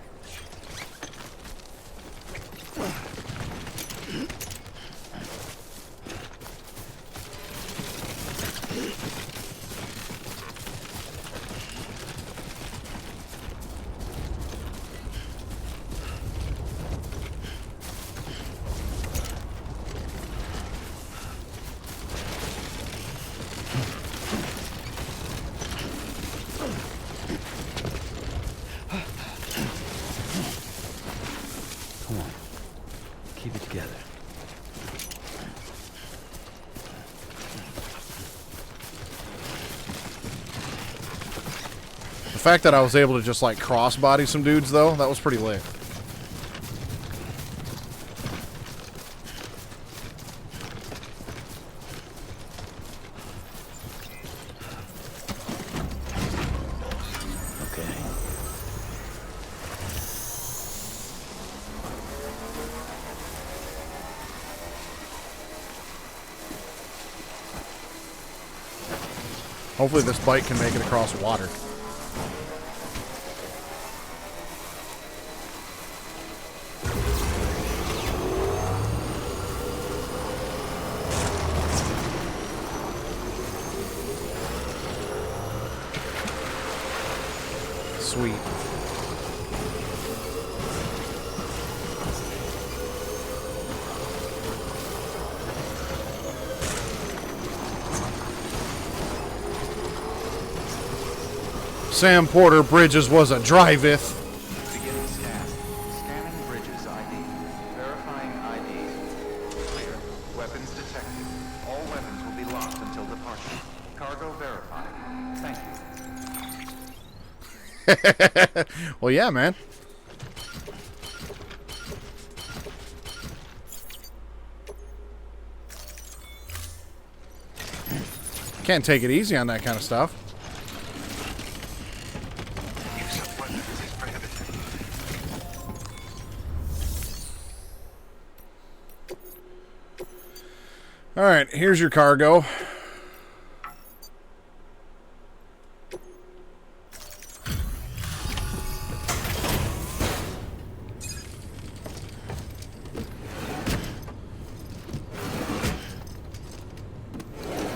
Come on. Keep it together. fact that I was able to just, like, crossbody some dudes, though, that was pretty lit. Hopefully this bike can make it across water. Sweet. Sam Porter Bridges was a driveth. Beginning scan. Scanning Bridges ID. Verifying ID. Clear. Weapons detected. All weapons will be locked until departure. Cargo verified. Thank you. Well, yeah, man. Can't take it easy on that kind of stuff. All right, here's your cargo.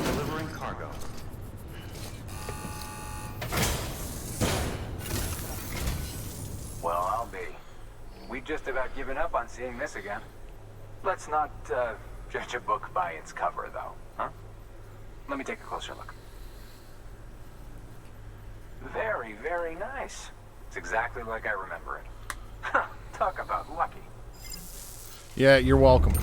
Delivering cargo. Well, I'll be. We've just about given up on seeing this again. Let's not, judge a book by its cover, though, huh? Let me take a closer look. Very, very nice. It's exactly like I remember it. Talk about lucky. Yeah, you're welcome.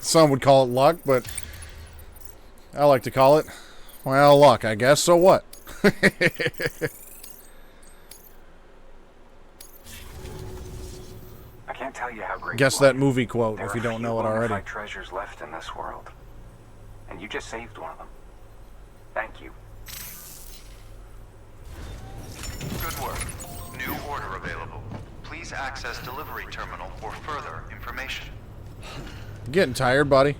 Some would call it luck, but I like to call it, well, luck, I guess. So what? I can't tell you how great. Guess that movie quote if you don't know it already. There are treasures left in this world, and you just saved one of them. Thank you. Good work. New order available. Please access delivery terminal for further information. Getting tired, buddy.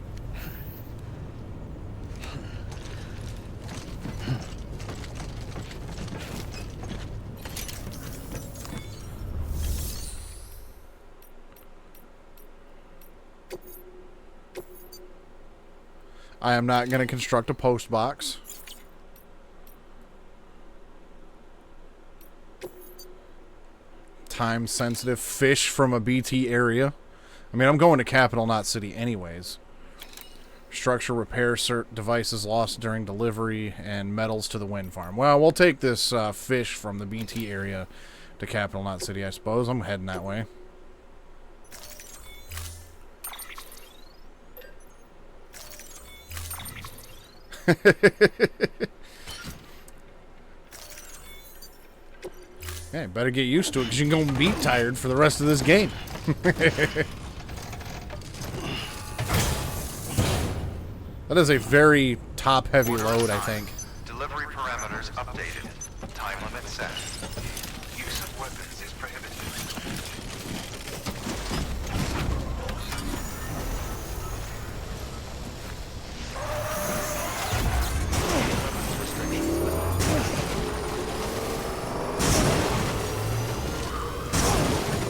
I am not going to construct a post box. Time-sensitive fish from a BT area. I mean, I'm going to Capital, not City anyways. Structure repair devices lost during delivery and metals to the wind farm. Well, we'll take this fish from the BT area to Capital, not City, I suppose. I'm heading that way. Hey, better get used to it because you're going to be tired for the rest of this game. That is a very top-heavy load, I think. Delivery parameters updated. Time limit set. Use of weapons is prohibited.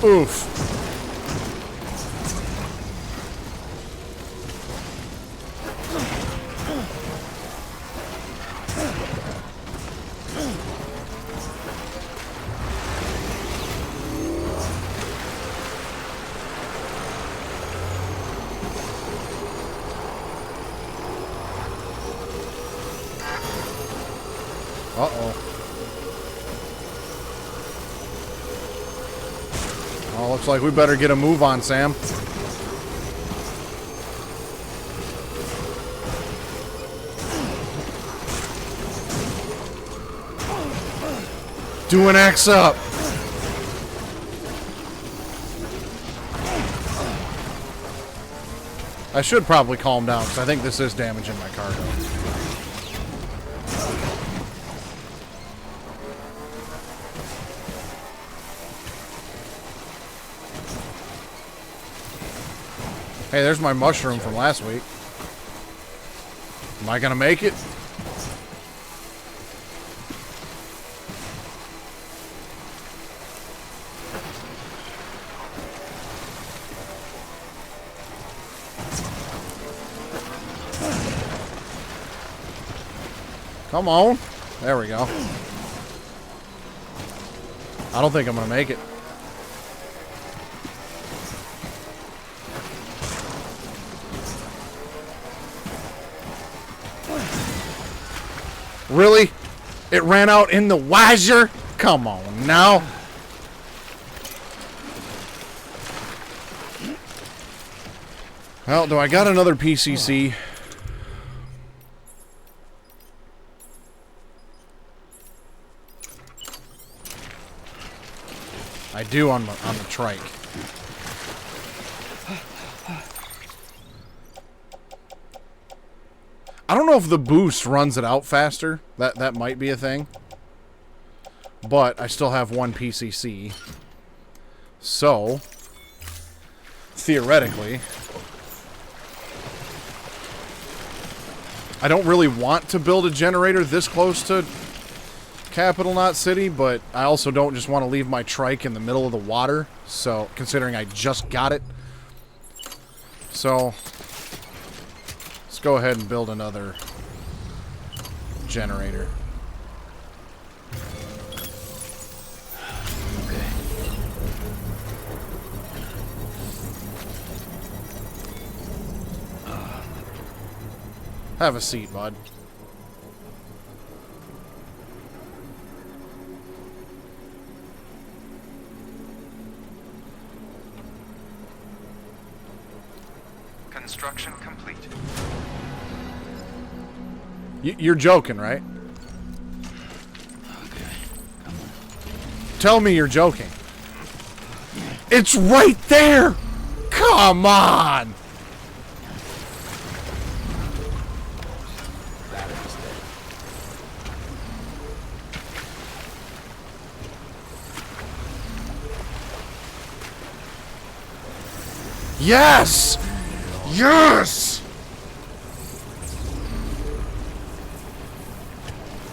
Oof. Uh-oh. Oh, looks like we better get a move on, Sam. Do an X up. I should probably calm down, because I think this is damaging my cargo. Hey, there's my mushroom from last week. Am I gonna make it? Come on. There we go. I don't think I'm gonna make it. Really? It ran out in the washer? Come on now. Well, do I got another PCC? I do on the trike. I don't know if the boost runs it out faster. That might be a thing. But I still have one PCC. So, theoretically, I don't really want to build a generator this close to Capital Knot City, but I also don't just want to leave my trike in the middle of the water. So, considering I just got it. So, let's go ahead and build another generator. Okay. Have a seat, bud. Construction complete. You're joking, right? Okay. Come on. Tell me you're joking. It's right there! Come on! Battery's dead. Yes! Yes!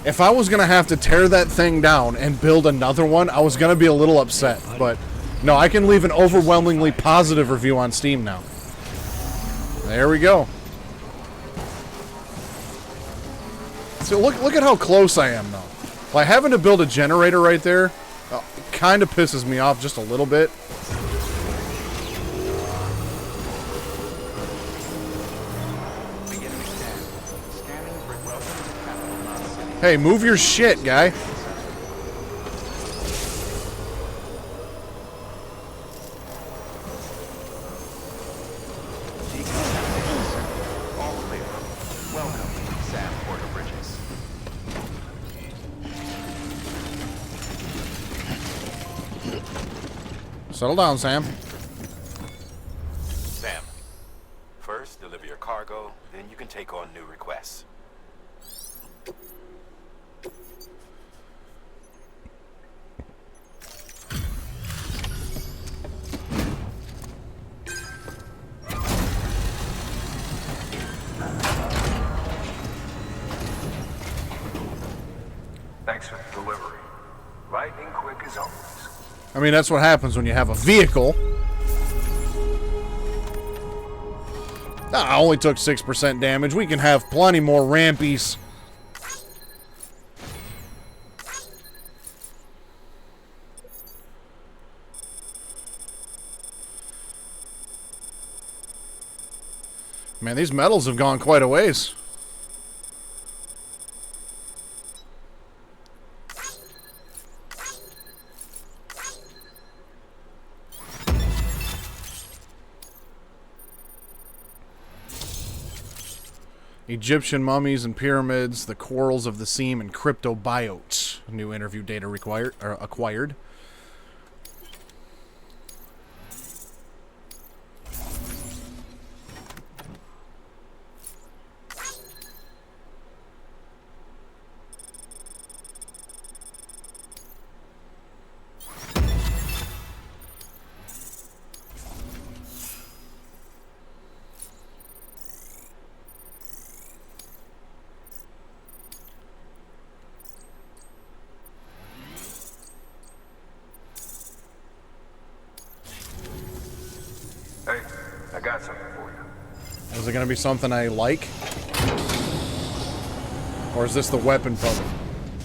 If I was gonna have to tear that thing down and build another one, I was gonna be a little upset. But no, I can leave an overwhelmingly positive review on Steam now. There we go. So look at how close I am now. Like having to build a generator right there kind of pisses me off just a little bit. Hey, move your shit, guy. All clear. Welcome, Sam Porter Bridges. Settle down, Sam. Sam, first deliver your cargo, then you can take on new requests. Thanks for the delivery. Lightning quick as always. I mean, that's what happens when you have a vehicle. Ah, I only took 6% damage. We can have plenty more rampies. Man, these medals have gone quite a ways. Egyptian mummies and pyramids, the corals of the seam, and cryptobiotes. New interview data acquired. Hey, I got something for you. Is it going to be something I like? Or is this the weapon puzzle?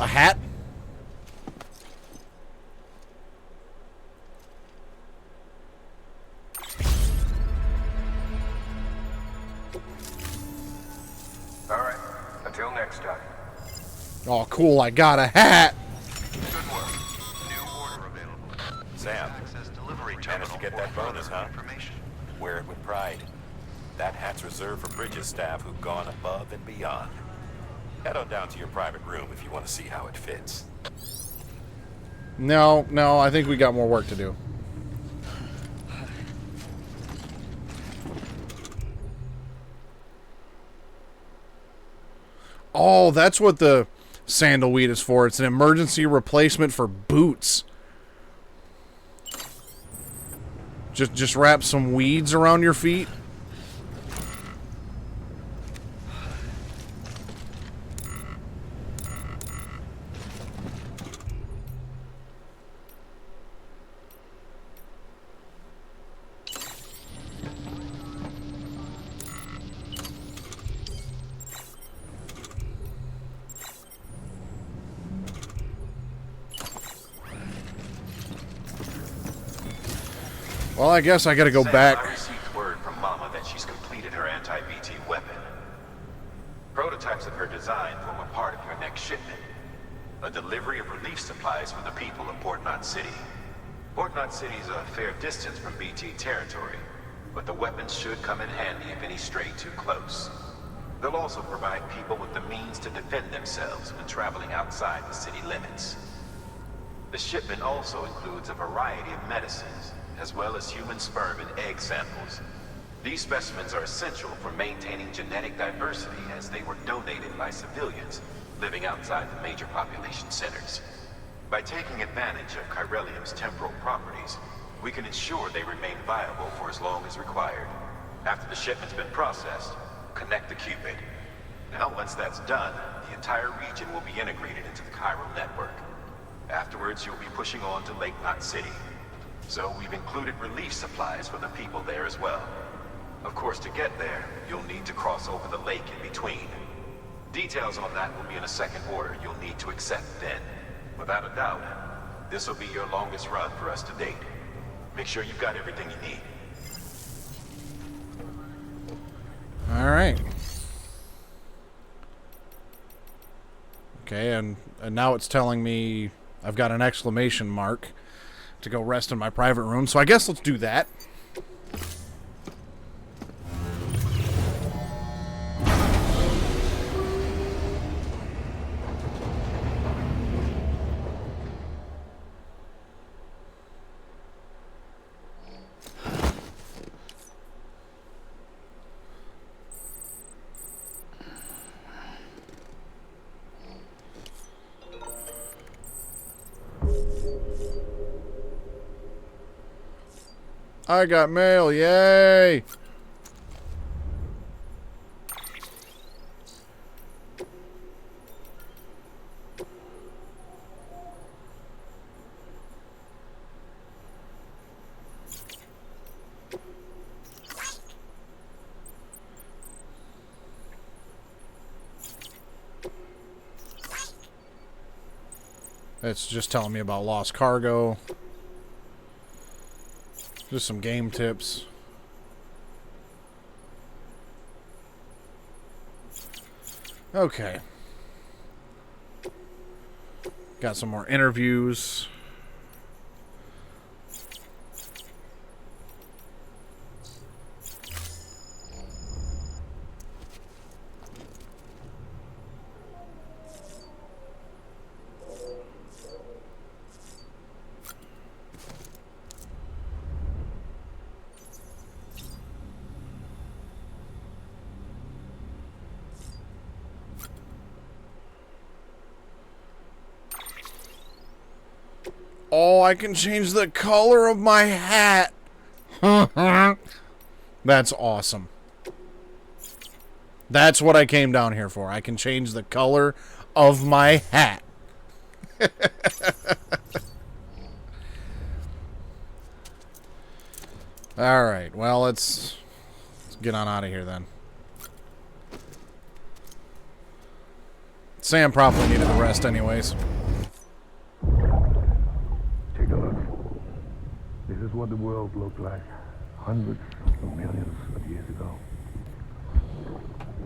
A hat? Alright, until next time. Oh, cool, I got a hat! Good work. New order available. Sam, Access delivery managed terminal to get for that bonus, further huh? information. Wear it with pride. That hat's reserved for Bridges staff who've gone above and beyond. Head on down to your private room if you want to see how it fits. No, I think we got more work to do. Oh, that's what the sandalweed is for. It's an emergency replacement for boots. Just wrap some weeds around your feet. Well, I guess I gotta go Sam, back. I received word from Mama that she's completed her anti-BT weapon. Prototypes of her design form a part of your next shipment. A delivery of relief supplies for the people of Port Knot City. Port Knot City is a fair distance from BT territory, but the weapons should come in handy if any stray too close. They'll also provide people with the means to defend themselves when traveling outside the city limits. The shipment also includes a variety of medicines, as well as human sperm and egg samples. These specimens are essential for maintaining genetic diversity as they were donated by civilians living outside the major population centers. By taking advantage of chiralium's temporal properties, we can ensure they remain viable for as long as required. After the shipment's been processed, connect the Cupid. Now, once that's done, the entire region will be integrated into the chiral network. Afterwards, you'll be pushing on to Lake Knot City. So we've included relief supplies for the people there as well. Of course, to get there, you'll need to cross over the lake in between. Details on that will be in a second order you'll need to accept then. Without a doubt, this will be your longest run for us to date. Make sure you've got everything you need. Alright. Okay, and now it's telling me I've got an exclamation mark to go rest in my private room, so I guess let's do that. I got mail, yay! It's just telling me about lost cargo. Just some game tips. Okay. Got some more interviews. Oh, I can change the color of my hat. That's awesome. That's what I came down here for. I can change the color of my hat. Alright, well, let's get on out of here then. Sam probably needed a rest anyways. Take a look. This is what the world looked like hundreds of millions of years ago.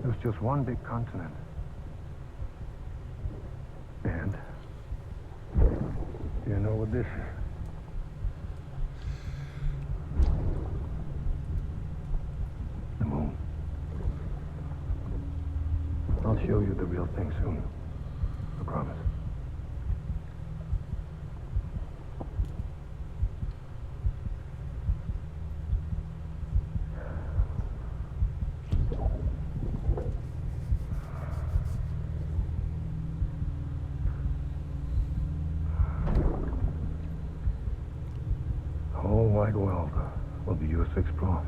It was just one big continent. And do you know what this is? The moon. I'll show you the real thing soon. I promise. The whole wide world will be yours to explore.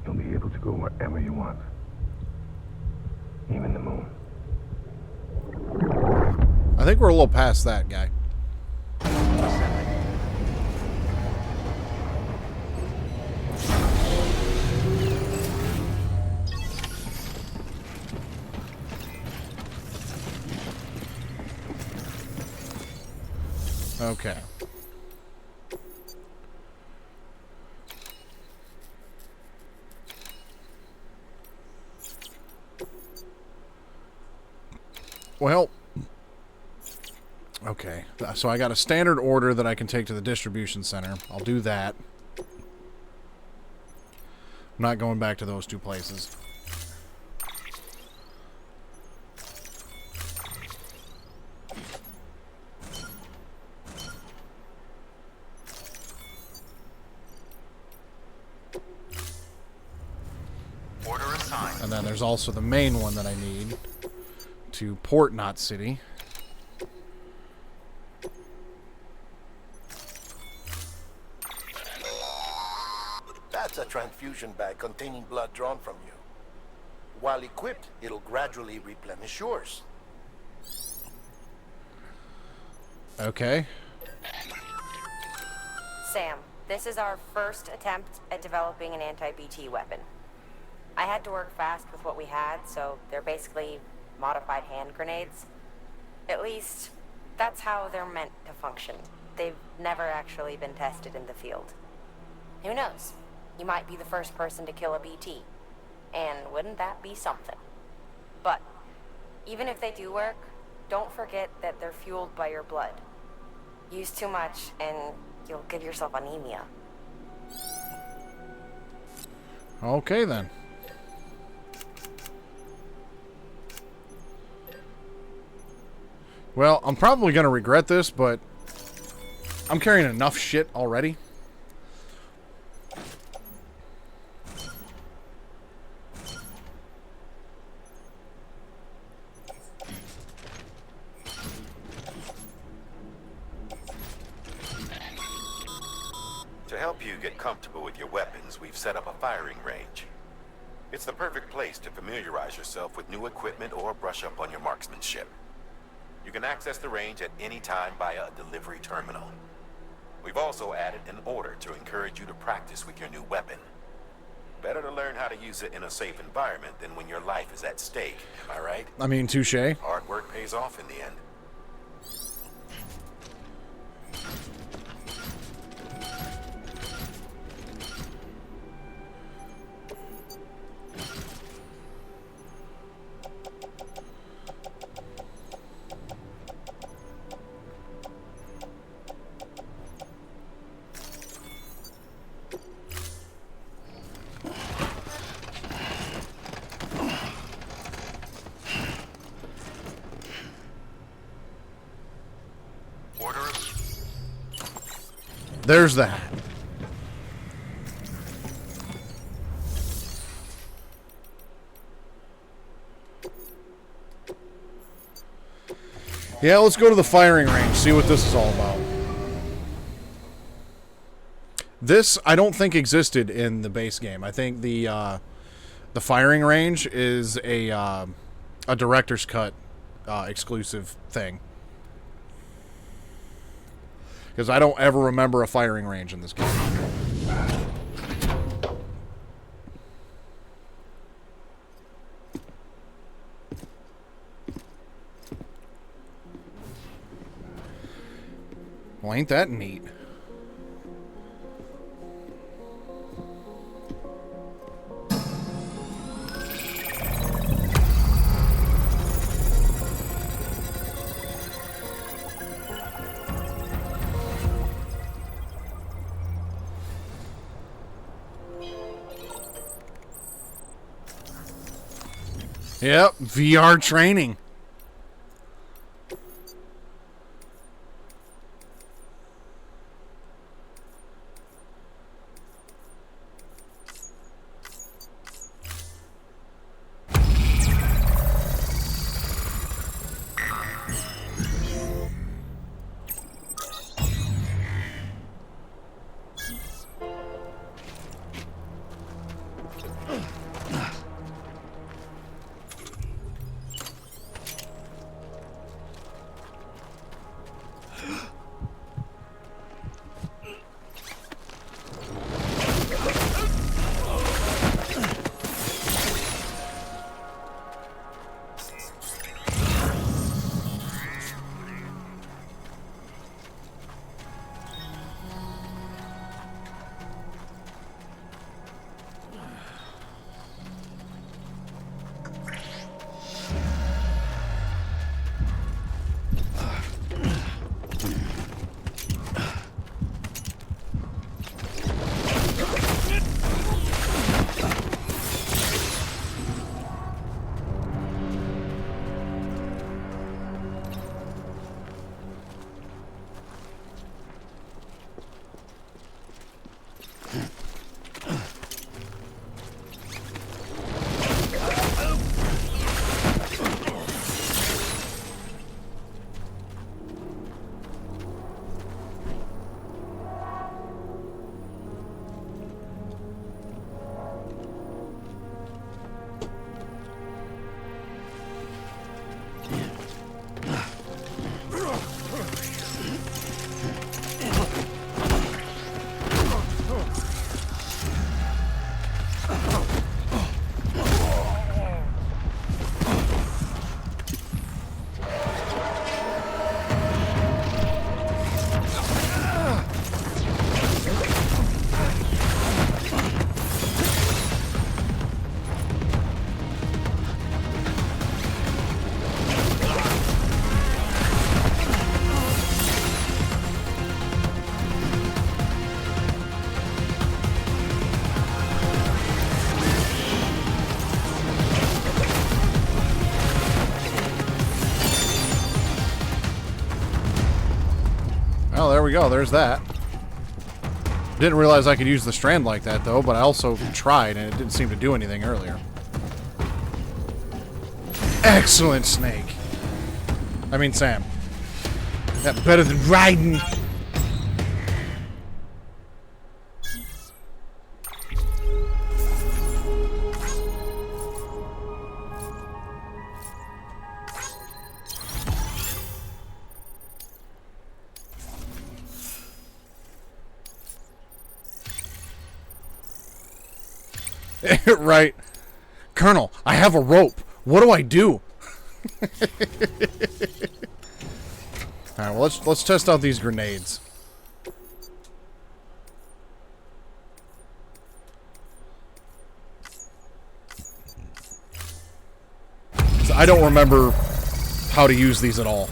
You'll be able to go wherever you want. Even the moon. I think we're a little past that, guy. Okay. Well, okay, so I got a standard order that I can take to the distribution center. I'll do that. I'm not going back to those two places. Order assigned. And then there's also the main one that I need to Port Knot City. That's a transfusion bag containing blood drawn from you. While equipped, it'll gradually replenish yours. Okay. Sam, this is our first attempt at developing an anti-BT weapon. I had to work fast with what we had, so they're basically modified hand grenades. At least, that's how they're meant to function. They've never actually been tested in the field. Who knows? You might be the first person to kill a BT. And wouldn't that be something? But, even if they do work, don't forget that they're fueled by your blood. Use too much, and you'll give yourself anemia. Okay, then. Well, I'm probably going to regret this, but I'm carrying enough shit already. To help you get comfortable with your weapons, we've set up a firing range. It's the perfect place to familiarize yourself with new equipment or brush up on your marksmanship. You can access the range at any time via a delivery terminal. We've also added an order to encourage you to practice with your new weapon. Better to learn how to use it in a safe environment than when your life is at stake, am I right? I mean, touche. Hard work pays off in the end. There's that. Yeah, let's go to the firing range, see what this is all about. This, I don't think existed in the base game. I think the firing range is a director's cut exclusive thing. Because I don't ever remember a firing range in this game. Well, ain't that neat? Yep, VR training. Oh, there we go. There's that. Didn't realize I could use the strand like that, though, but I also tried, and it didn't seem to do anything earlier. Excellent, Snake. I mean, Sam. That better than riding. Right. Colonel, I have a rope. What do I do? Alright, well, let's test out these grenades. So I don't remember how to use these at all.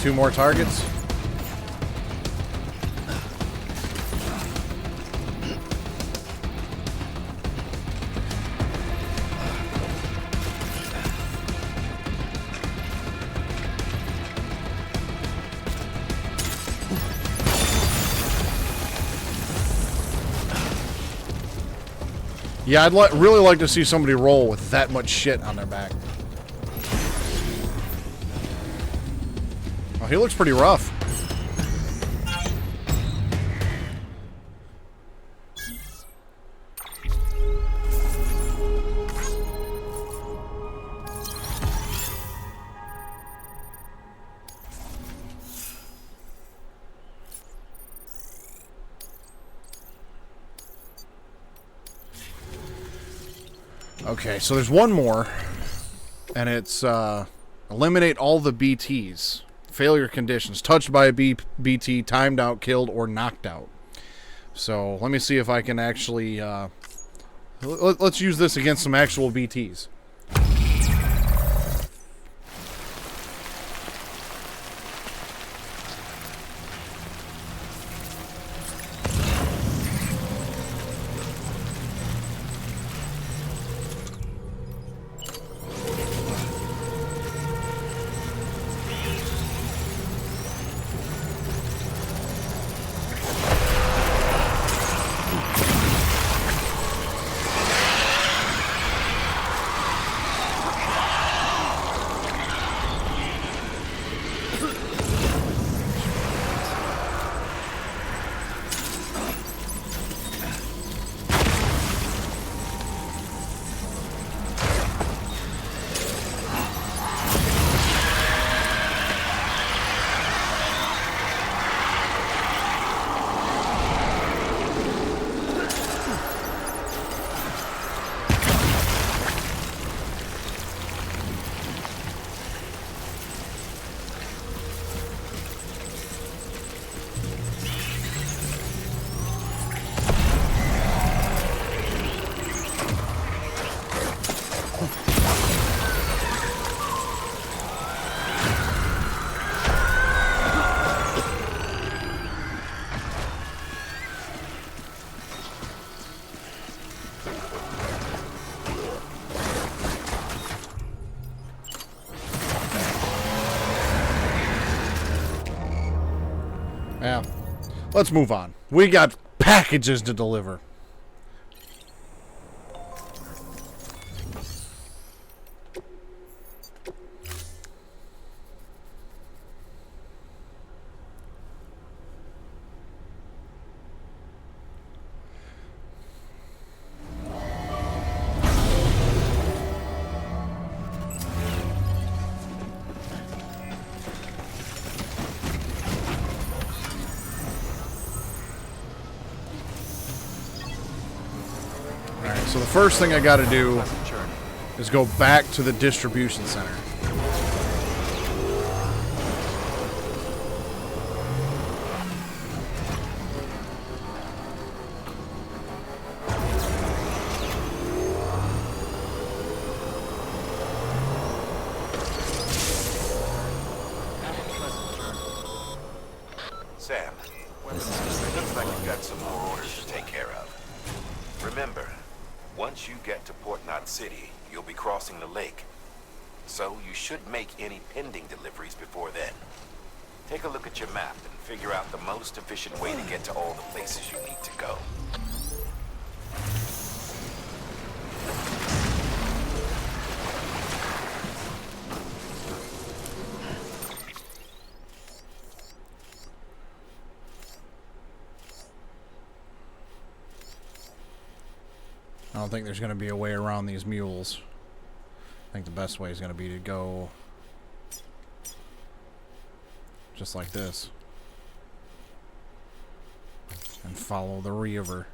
Two more targets. Yeah, I'd really like to see somebody roll with that much shit on their back. Oh, he looks pretty rough. Okay, so there's one more, and it's eliminate all the BTs. Failure conditions. Touched by a BT, timed out, killed, or knocked out. So let me see if I can actually... let's use this against some actual BTs. Yeah. Let's move on. We got packages to deliver. So the first thing I got to do is go back to the distribution center. Sam, it looks like you've got some more orders to take care of. Remember, once you get to Port Knot City, you'll be crossing the lake. so you should make any pending deliveries before then. Take a look at your map and figure out the most efficient way to get to all the places you need to go. I don't think there's going to be a way around these mules. I think the best way is going to be to go just like this and follow the river.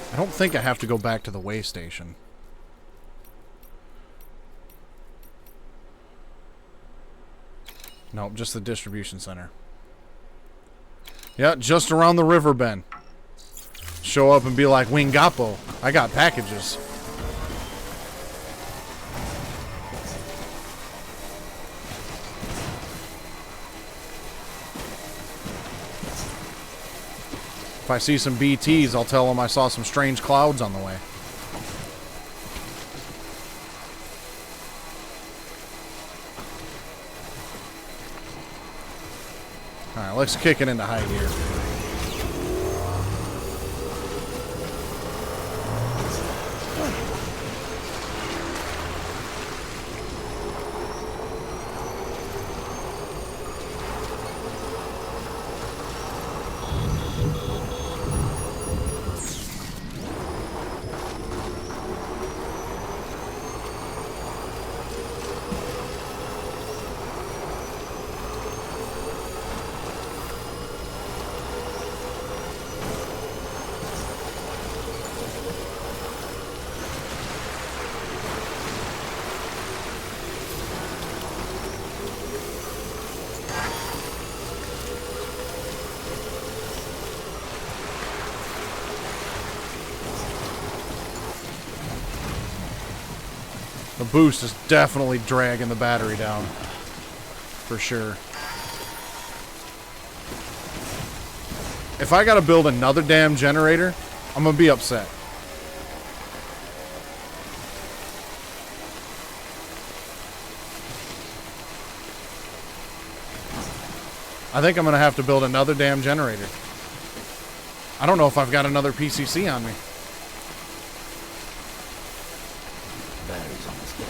I don't think I have to go back to the way station. Nope, just the distribution center. Yeah, just around the river bend. Show up and be like, Wingapo, I got packages. If I see some BTs, I'll tell them I saw some strange clouds on the way. Alright, let's kick it into high gear. The boost is definitely dragging the battery down. For sure. If I gotta build another damn generator, I'm gonna be upset. I think I'm gonna have to build another damn generator. I don't know if I've got another PCC on me. Battery's almost dead.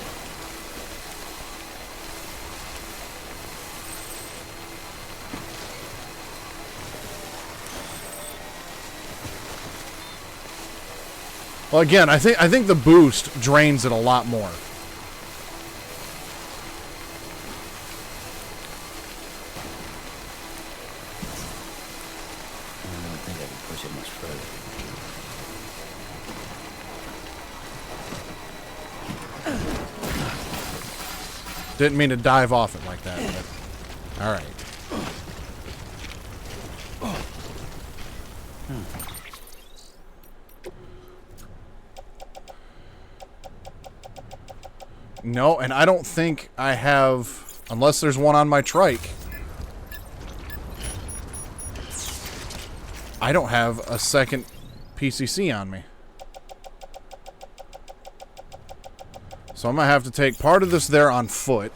Well, again, I think the boost drains it a lot more. I don't think I can push it much further. Didn't mean to dive off it like that, but all right. No, and I don't think I have, unless there's one on my trike. I don't have a second PCC on me. So I'm going to have to take part of this there on foot.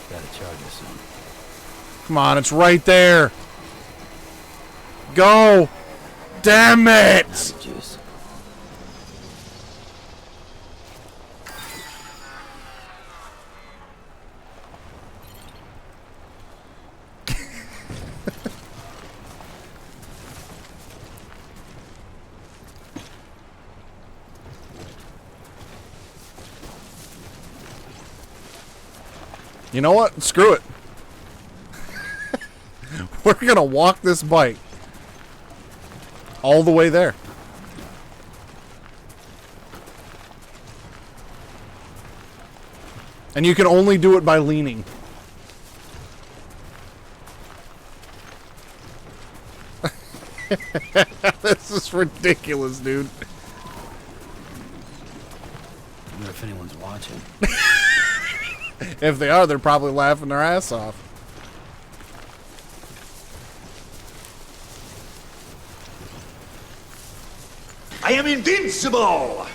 Gotta charge this soon. Come on, it's right there. Go! Damn it! Juice. You know what? Screw it. We're gonna walk this bike all the way there. And you can only do it by leaning. This is ridiculous, dude. I wonder if anyone's watching. If they are, they're probably laughing their ass off. I am invincible!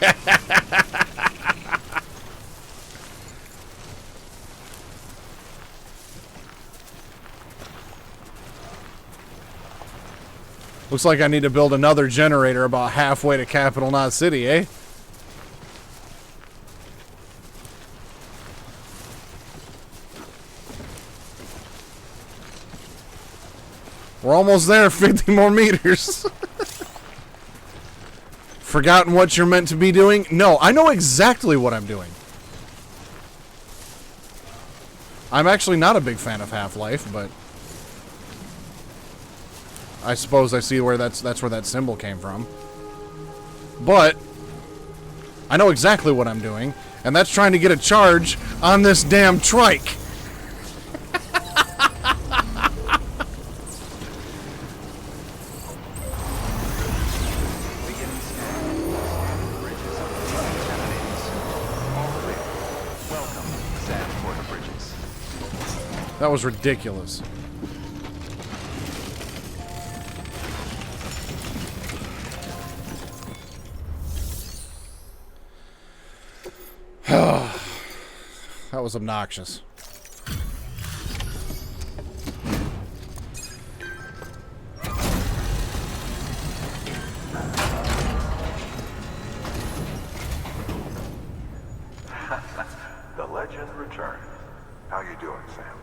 Looks like I need to build another generator about halfway to Capital Knot City, eh? We're almost there, 50 more meters. Forgotten what you're meant to be doing? No, I know exactly what I'm doing. I'm actually not a big fan of Half-Life, but I suppose I see where that's where that symbol came from. But I know exactly what I'm doing, and that's trying to get a charge on this damn trike. That was ridiculous. That was obnoxious. The legend returns. How you doing, Sam?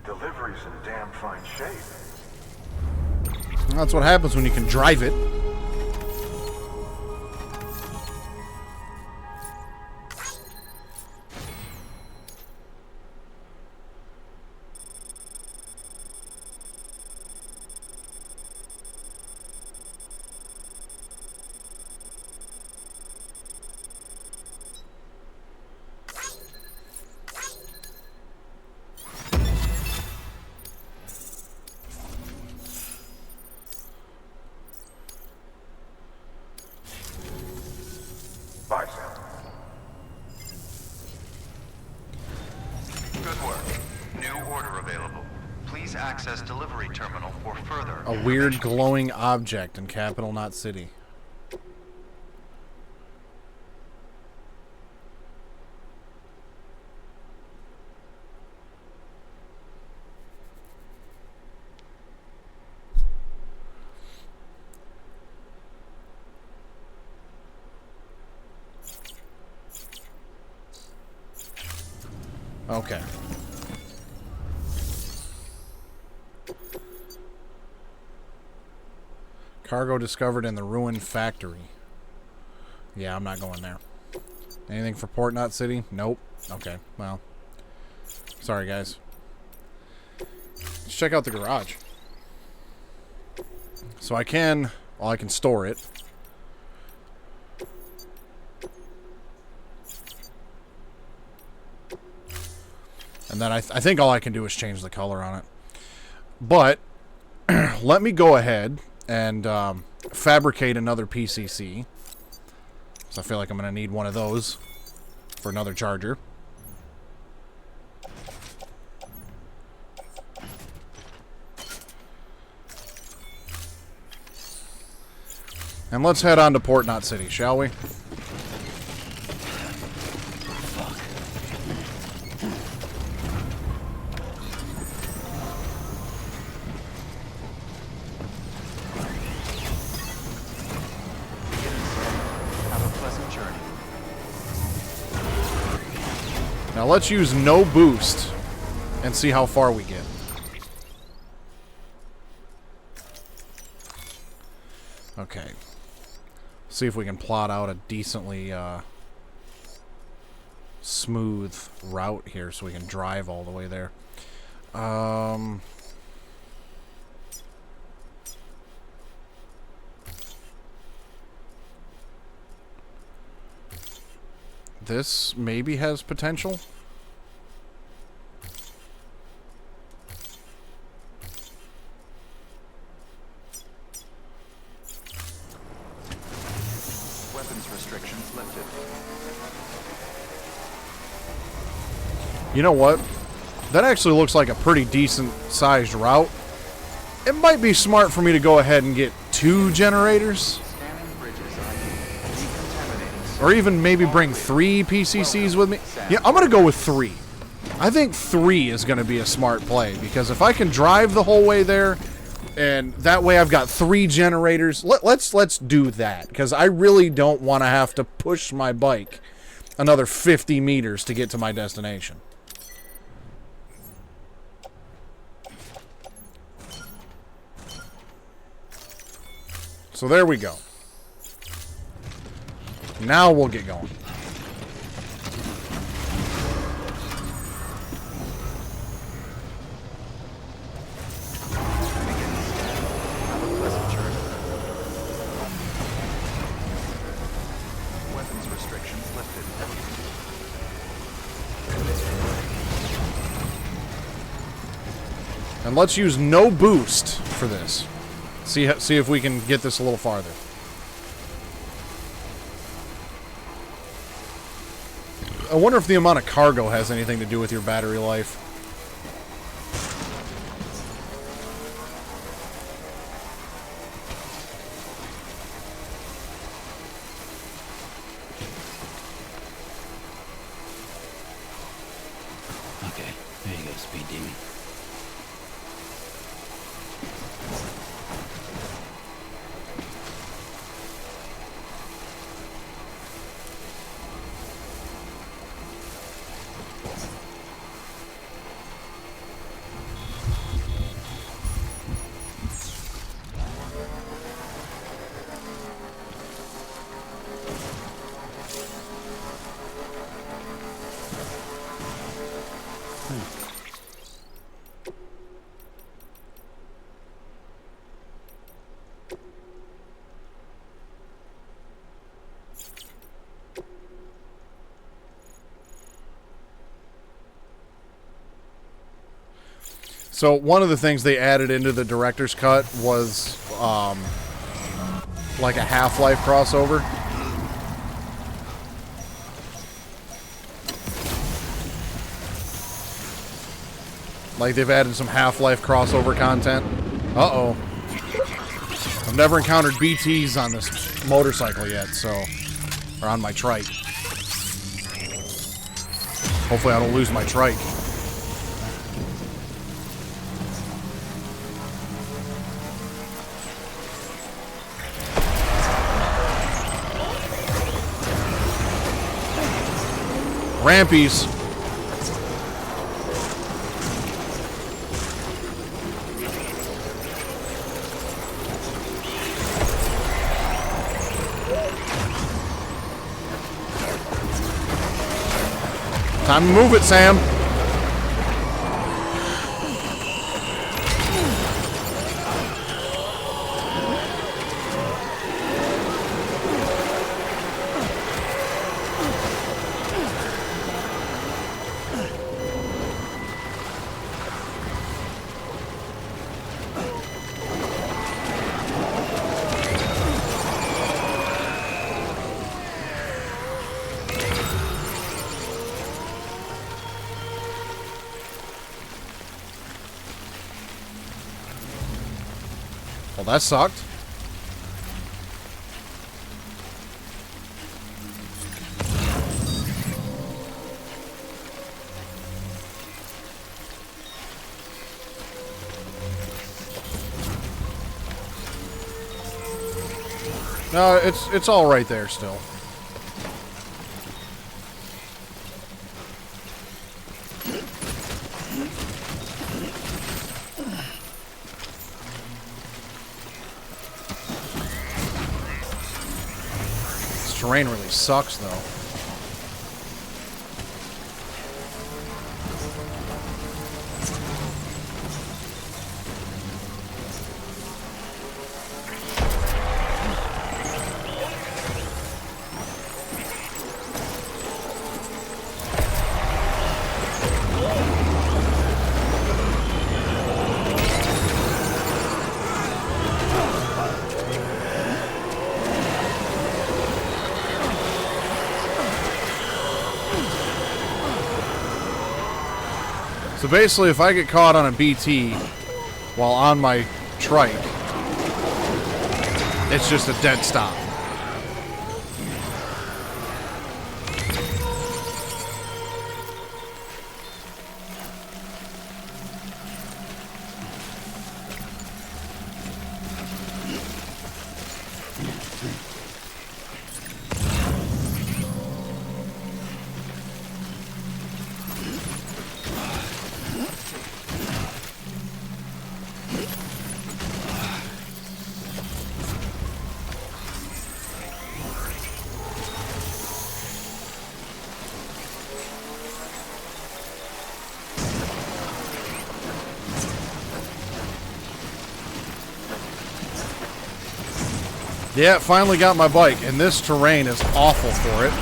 Delivery's in damn fine shape. That's what happens when you can drive it. Bye, Sam. Good work. New order available. Please access delivery terminal for further. A weird glowing object in Capital Knot City. Okay. Cargo discovered in the ruined factory. Yeah, I'm not going there. Anything for Port Knot City? Nope. Okay, well. Sorry, guys. Let's check out the garage. So I can store it. And then I think all I can do is change the color on it. But let me go ahead and fabricate another PCC. So I feel like I'm going to need one of those for another charger. And let's head on to Port Knot City, shall we? Now let's use no boost and see how far we get. Okay. see if we can plot out a decently smooth route here so we can drive all the way there. This maybe has potential. Weapons restrictions lifted. You know what? That actually looks like a pretty decent sized route. It might be smart for me to go ahead and get 2 generators. Or even maybe bring 3 PCCs with me. Yeah, I'm going to go with 3. I think 3 is going to be a smart play, because if I can drive the whole way there, and that way I've got 3 generators, let's do that, because I really don't want to have to push my bike another 50 meters to get to my destination. So there we go. Now we'll get going. Weapons restrictions lifted. And let's use no boost for this. See if we can get this a little farther. I wonder if the amount of cargo has anything to do with your battery life. Okay, there you go, Speed Demon. So one of the things they added into the director's cut was like a Half-Life crossover. Like they've added some Half-Life crossover content. Uh-oh. I've never encountered BTs on this motorcycle yet, so... Or on my trike. Hopefully I don't lose my trike. Rampies. Time to move it, Sam. Well, that sucked. No, it's all right there still. This terrain really sucks, though. So basically, if I get caught on a BT while on my trike, it's just a dead stop. Yeah, finally got my bike, and this terrain is awful for it.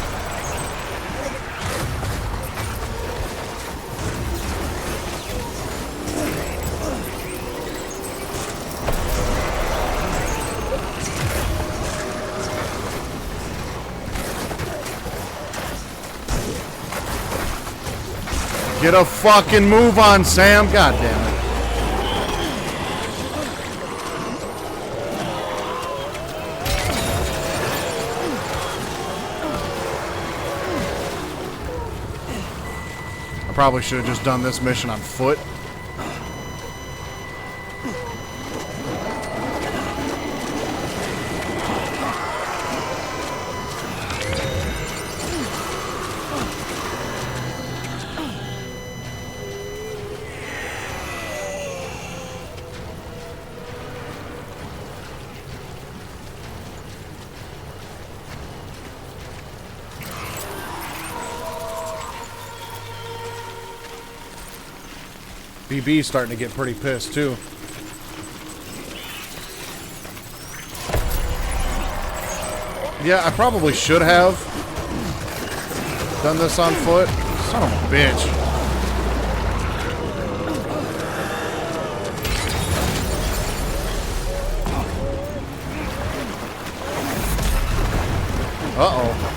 Get a fucking move on, Sam. God damn it. Probably should have just done this mission on foot. BB's starting to get pretty pissed, too. Yeah, I probably should have done this on foot. Son of a bitch. Uh-oh.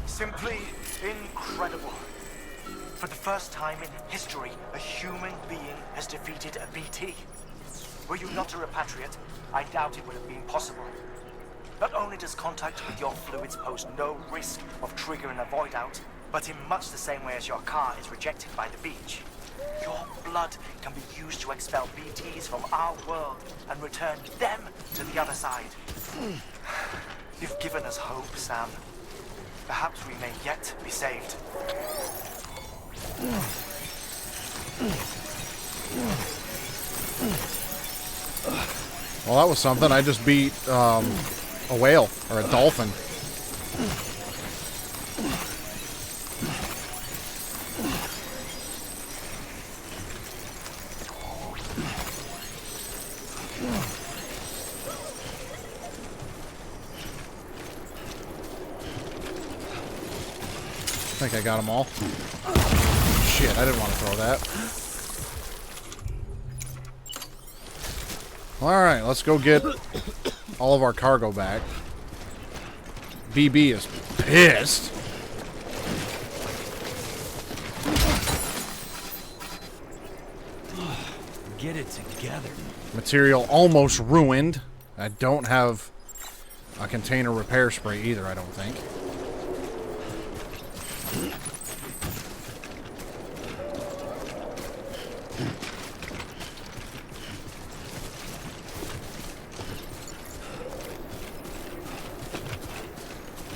Simply incredible. For the first time in history, a human being has defeated a BT. Were you not a repatriate, I doubt it would have been possible. Not only does contact with your fluids pose no risk of triggering a void out, but in much the same way as your car is rejected by the beach, your blood can be used to expel BTs from our world and return them to the other side. You've given us hope, Sam. Perhaps we may yet be saved. Well, that was something. I just beat a whale or a dolphin. I think I got them all. Shit, I didn't want to throw that. Alright, let's go get all of our cargo back. BB is pissed. Get it together. Material almost ruined. I don't have a container repair spray either, I don't think.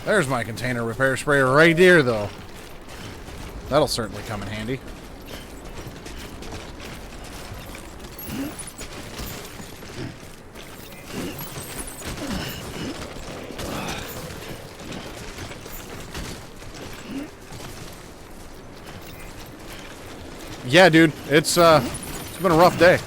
There's my container repair sprayer right there, though. That'll certainly come in handy. Yeah, dude, it's been a rough day.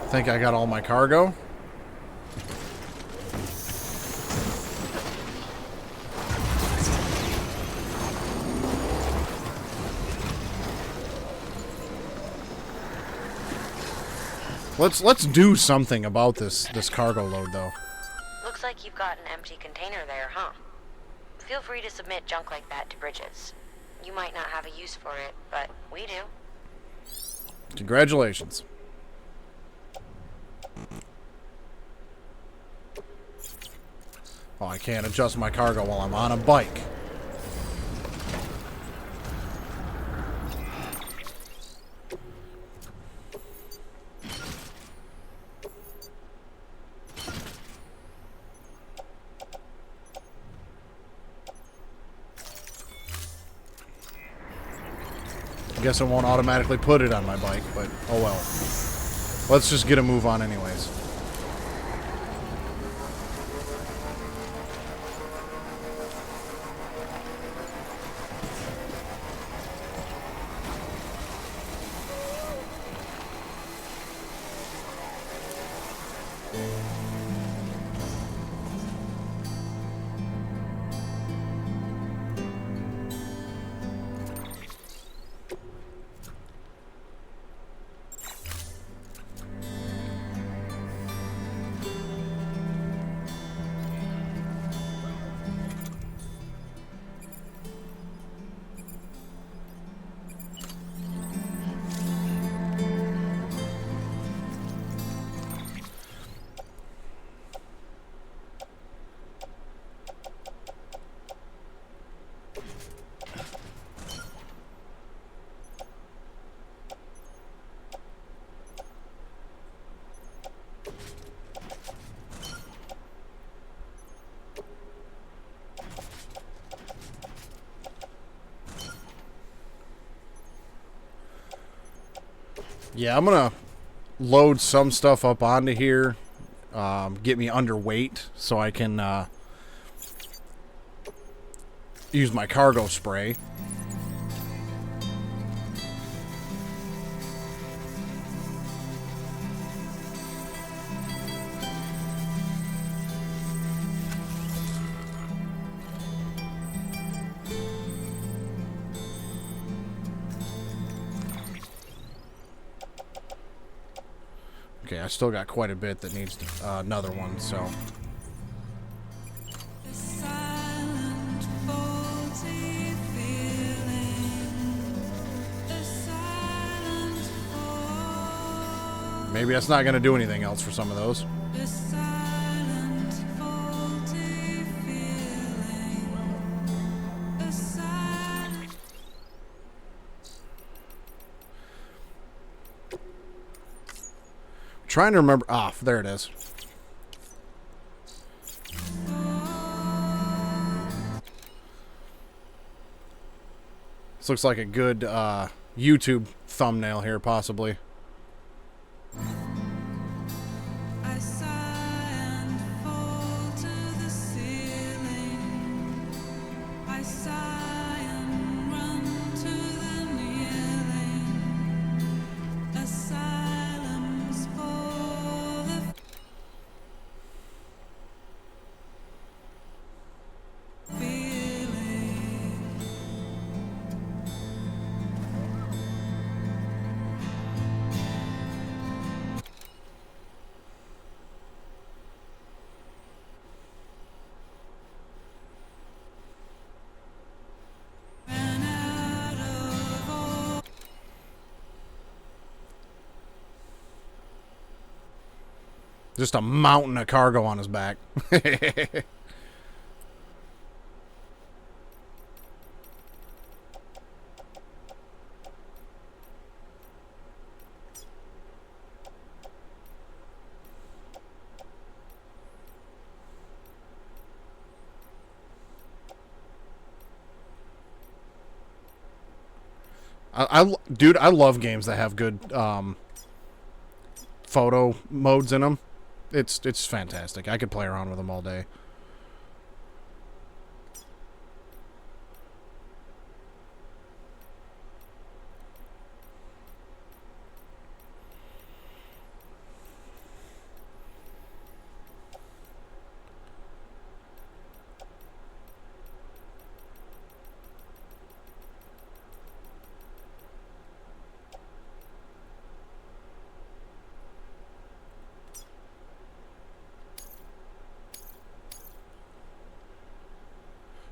I think I got all my cargo. Let's do something about this cargo load, though. Looks like you've got an empty container there, huh? Feel free to submit junk like that to Bridges. You might not have a use for it, but we do. Congratulations. Oh, I can't adjust my cargo while I'm on a bike. I guess it won't automatically put it on my bike, but oh well. Let's just get a move on anyways. Yeah, I'm gonna load some stuff up onto here, get me underweight so I can use my cargo spray. Okay, I still got quite a bit that needs another one, so. Maybe that's not going to do anything else for some of those. Trying to remember. Ah, there it is. This looks like a good YouTube thumbnail here, possibly. I sigh and fall to the ceiling. I sigh and run to the kneeling. Asylums for the feeling. Ran out of all. Just a mountain of cargo on his back. Dude, I love games that have good photo modes in them. It's fantastic. I could play around with them all day.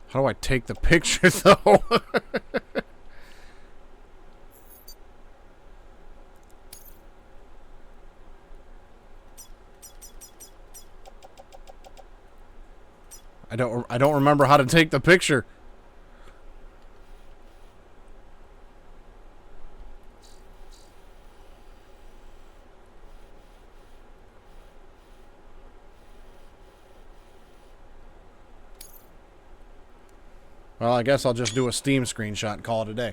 How do I take the picture, though? I don't remember how to take the picture. Well, I guess I'll just do a Steam screenshot and call it a day.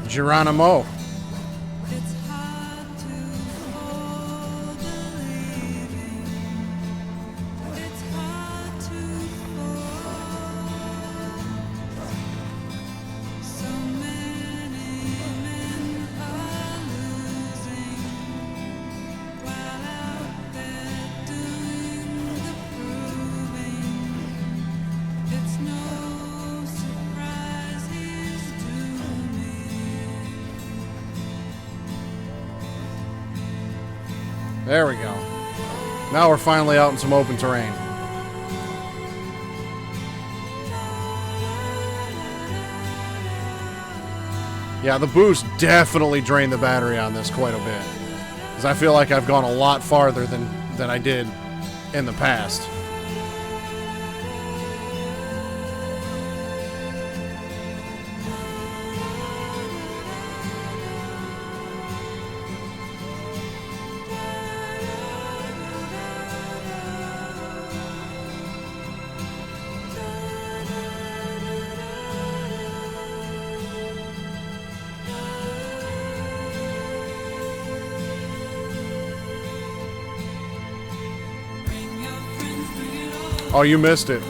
Geronimo. It's hard to fall believing. It's hard to fall. So many men are losing while out there doing the proving. It's no surprise he's dooming. There we go. Now we're finally out in some open terrain. Yeah, the boost definitely drained the battery on this quite a bit. Because I feel like I've gone a lot farther than I did in the past. Oh, you missed it.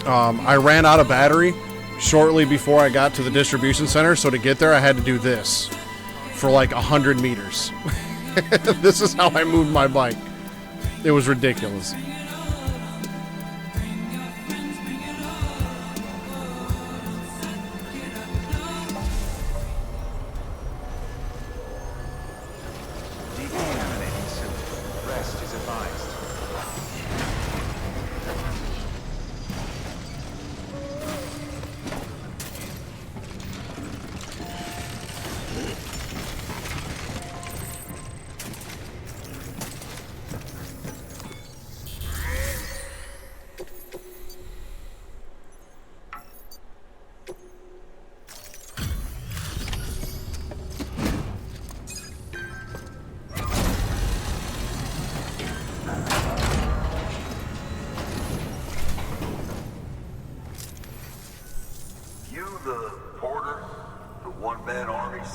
I ran out of battery shortly before I got to the distribution center, so to get there I had to do this for like 100 meters. This is how I moved my bike. It was ridiculous. Decontaminating suit. Rest is advised.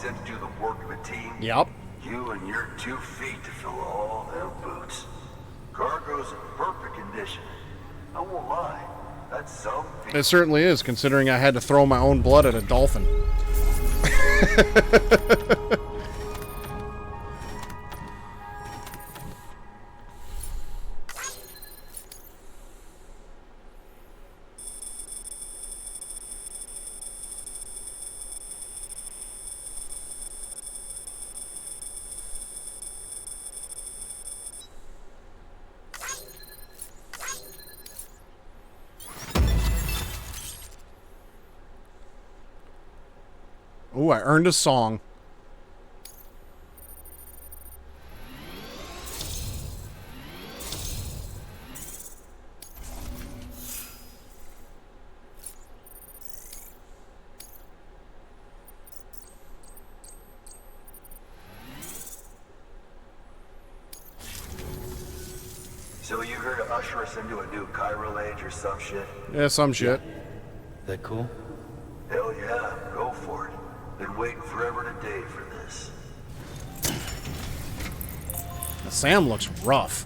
said to do the work of a team? Yep. You and your 2 feet to fill all them boots. Cargo's in perfect condition. I won't lie. That's some feat. It certainly is, considering I had to throw my own blood at a dolphin. Ooh, I earned a song. So you here to usher us into a new chiral age or some shit? Yeah, some shit. That cool? Hell yeah, go for it. Been waiting forever and a day for this. Sam looks rough.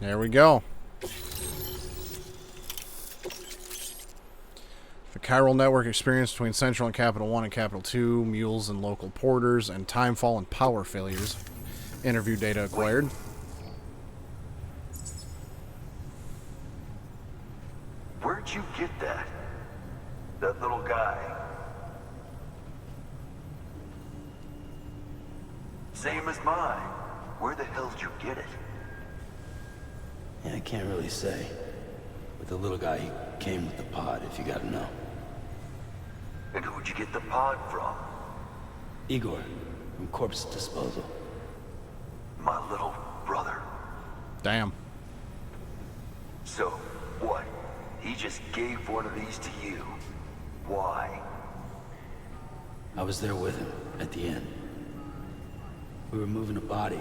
There we go. The chiral network experience between Central and Capital 1 and Capital 2, mules and local porters, and timefall and power failures. Interview data acquired. Where'd you get that? That little guy? Same as mine. Where the hell did you get it? Yeah, I can't really say. With the little guy, he came with the pod, if you gotta know. And who'd you get the pod from? Igor, from Corpse Disposal. My little brother. Damn. So, what? He just gave one of these to you. Why? I was there with him, at the end. We were moving a body.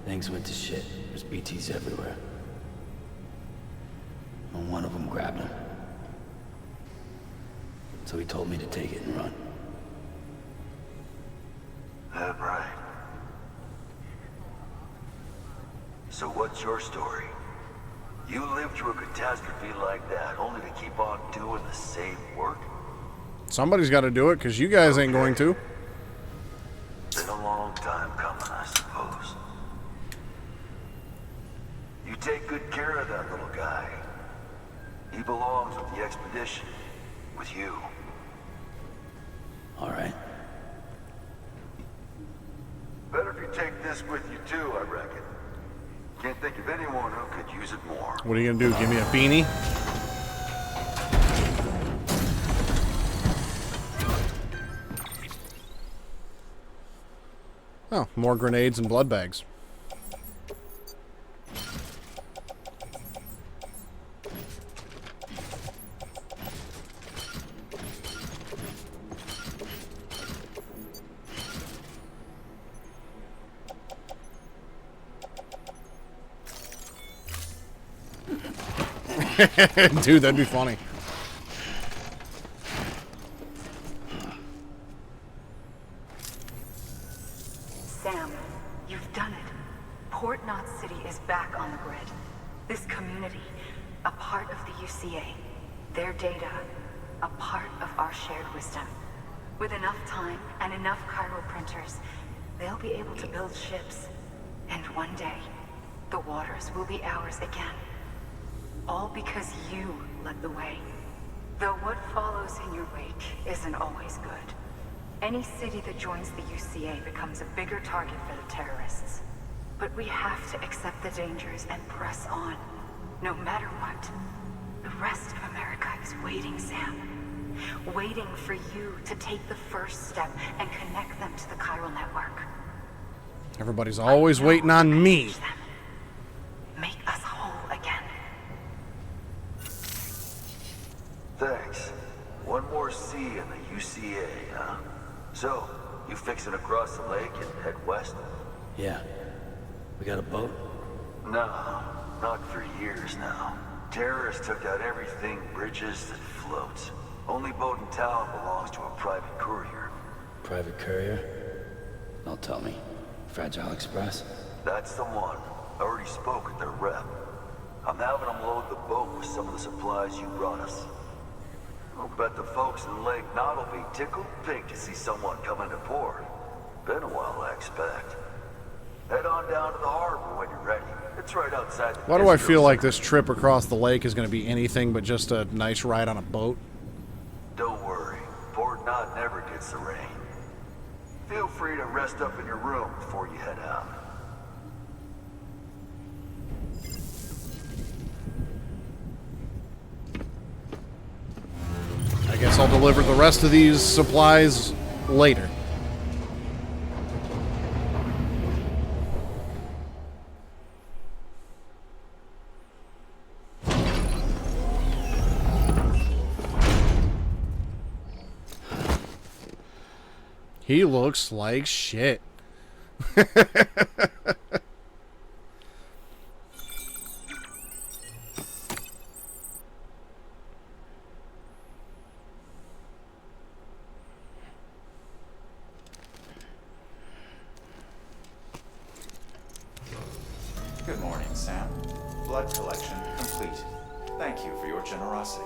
Things went to shit. There's BTs everywhere. And one of them grabbed him. So he told me to take it and run. That right. So what's your story? You lived through a catastrophe like that, only to keep on doing the same work? Somebody's got to do it, because you guys ain't going to. Been a long time coming, I suppose. You take good care of that little guy. He belongs with the expedition. With you. All right. Better if you take this with you too, I reckon. Can't think of anyone who could use it more. What are you going to do? Give me a beanie? Oh, more grenades and blood bags. Dude, that'd be funny. Sam, you've done it. Port Knot City is back on the grid. This community, a part of the UCA. Their data, a part of our shared wisdom. With enough time and enough chiral printers, they'll be able to build ships. And one day, the waters will be ours again. All because you led the way. Though what follows in your wake isn't always good. Any city that joins the UCA becomes a bigger target for the terrorists. But we have to accept the dangers and press on. No matter what. The rest of America is waiting, Sam. waiting for you to take the first step and connect them to the chiral network. Everybody's always waiting on me. Make us whole again. Thanks. One more C in the UCA, huh? So, you fixing to cross the lake and head west? Yeah. We got a boat? No, not for years now. Terrorists took out everything bridges that floats. Only boat in town belongs to a private courier. Private courier? Don't tell me. Fragile Express? That's the one. I already spoke with their rep. I'm having them load the boat with some of the supplies you brought us. I'll bet the folks in Lake Knot will be tickled pink to see someone come into port. Been a while, I expect. Head on down to the harbor when you're ready. It's right outside the Why do I distro feel like center. this trip across the lake is going to be anything but just a nice ride on a boat? Don't worry. Port Knot never gets the rain. Feel free to rest up in your room before you head out. I guess I'll deliver the rest of these supplies later. He looks like shit. Good morning, Sam. Blood collection complete. Thank you for your generosity.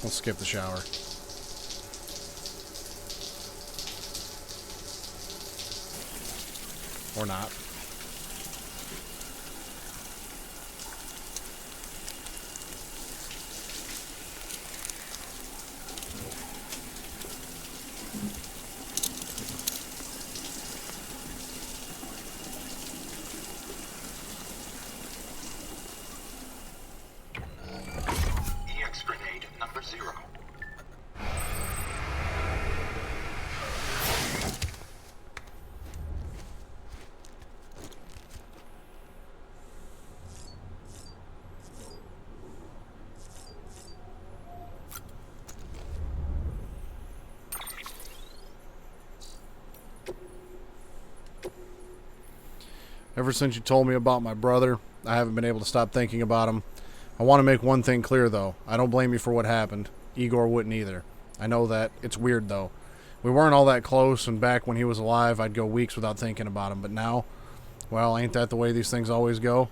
Let's skip the shower. Or not. EX grenade number 0. Ever since you told me about my brother, I haven't been able to stop thinking about him. I want to make one thing clear, though. I don't blame you for what happened. Igor wouldn't either. I know that. It's weird, though. We weren't all that close, and back when he was alive, I'd go weeks without thinking about him. But now, well, ain't that the way these things always go?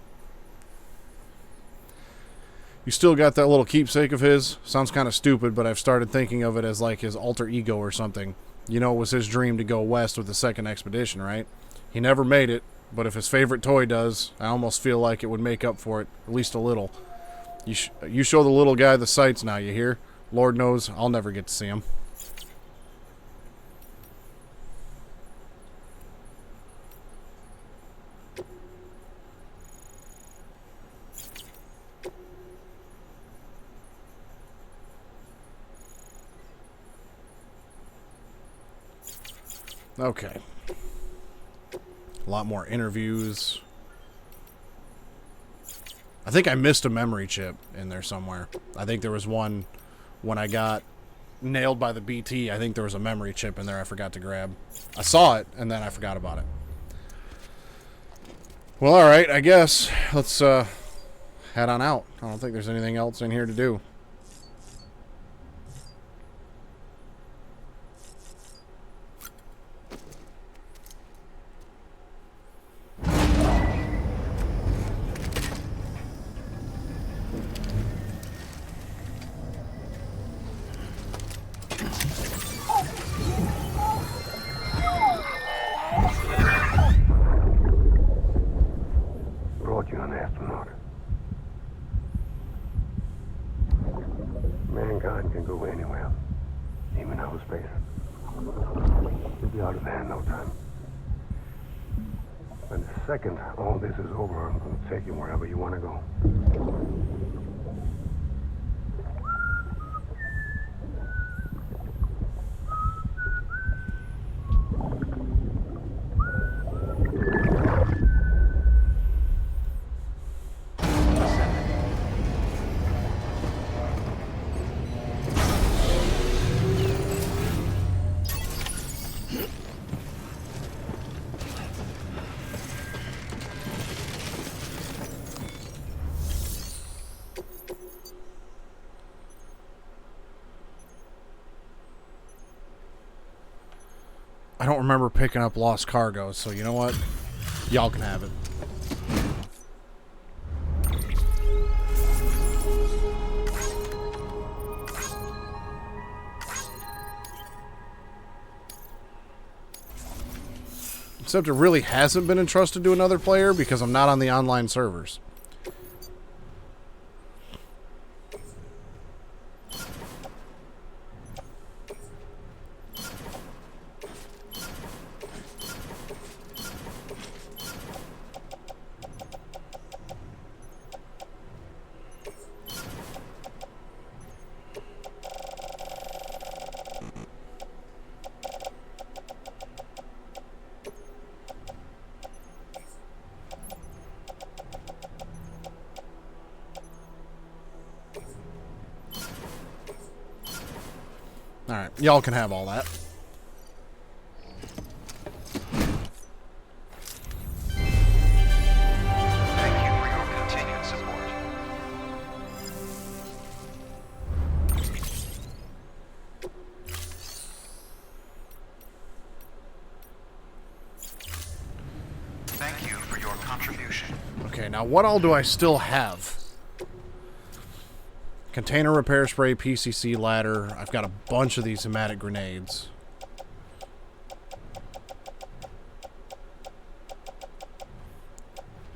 You still got that little keepsake of his? Sounds kind of stupid, but I've started thinking of it as like his alter ego or something. You know, it was his dream to go west with the second expedition, right? He never made it, but if his favorite toy does, I almost feel like it would make up for it, at least a little. You show the little guy the sights now, you hear? Lord knows I'll never get to see him. Okay. A lot more interviews. I think I missed a memory chip in there somewhere. I think there was one when I got nailed by the BT. I think there was a memory chip in there I forgot to grab. I saw it, and then I forgot about it. Well, alright, I guess. Let's head on out. I don't think there's anything else in here to do. Brought you an astronaut. Mankind can go anywhere. even outer space. You'll be out of there in no time. And the second all this is over, I'm going to take you wherever you want to go. I don't remember picking up lost cargo, so you know what? Y'all can have it. Except it really hasn't been entrusted to another player because I'm not on the online servers. Alright, y'all can have all that. Thank you for your continued support. Thank you for your contribution. Okay, now what all do I still have? Container repair spray, PCC ladder. I've got a bunch of these hematic grenades.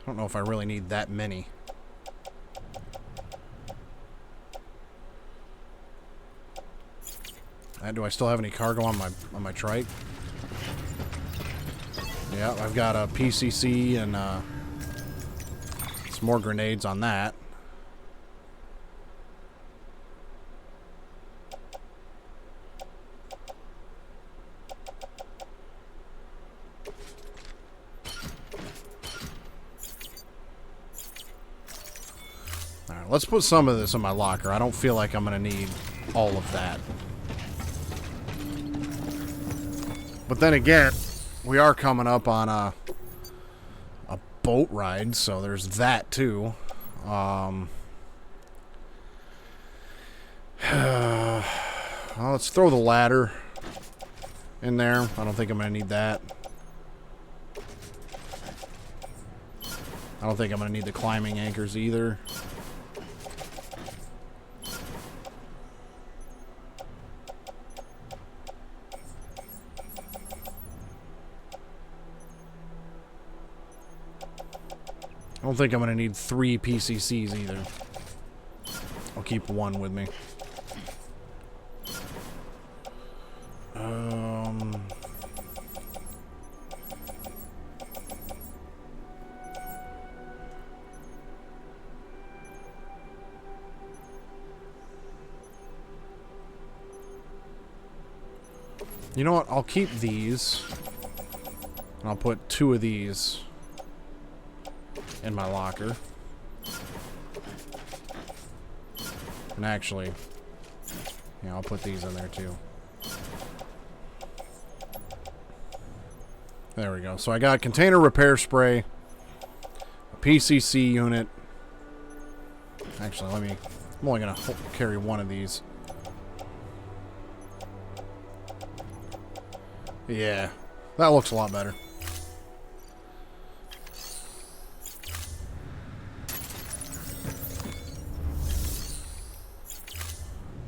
I don't know if I really need that many. Do I still have any cargo on my trike? Yeah, I've got a PCC and some more grenades on that. Alright, let's put some of this in my locker. I don't feel like I'm going to need all of that. But then again, we are coming up on a boat ride, so there's that too. Well, let's throw the ladder in there. I don't think I'm going to need that. I don't think I'm going to need the climbing anchors either. I don't think I'm going to need 3 PCCs either. I'll keep one with me. You know what? I'll keep these. And I'll put 2 of these in my locker. And actually, yeah, I'll put these in there too. There we go. So I got container repair spray, a PCC unit. Actually, I'm only going to carry one of these. Yeah, that looks a lot better.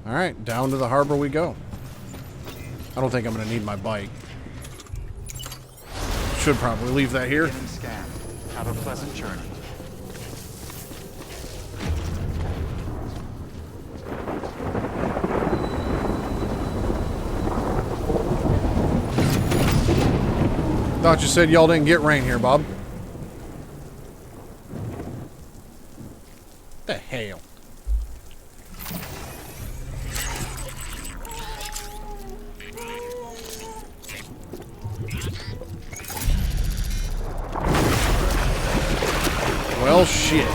Alright, down to the harbor we go. I don't think I'm going to need my bike. Should probably leave that here. Scan. Have a pleasant journey. Thought you said y'all didn't get rain here, Bob. The hell? Well, shit.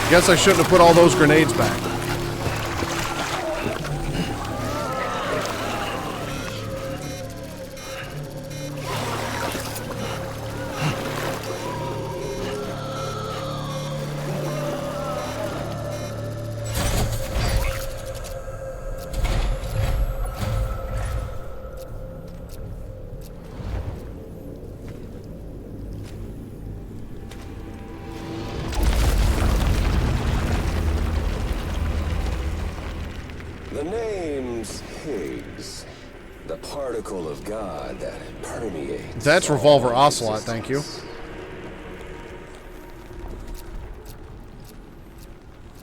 Guess I shouldn't have put all those grenades back. The name's Higgs, the particle of God that permeates. That's Revolver Ocelot, thank you.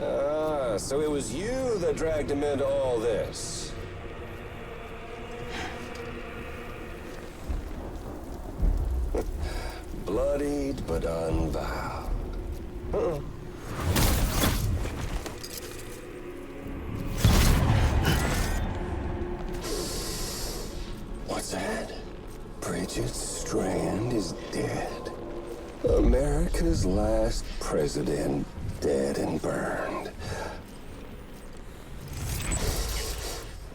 Ah, so it was you that dragged him into all this. Bloodied but unvowed. Huh. What's that? Bridget Strand is dead. America's last president dead and burned.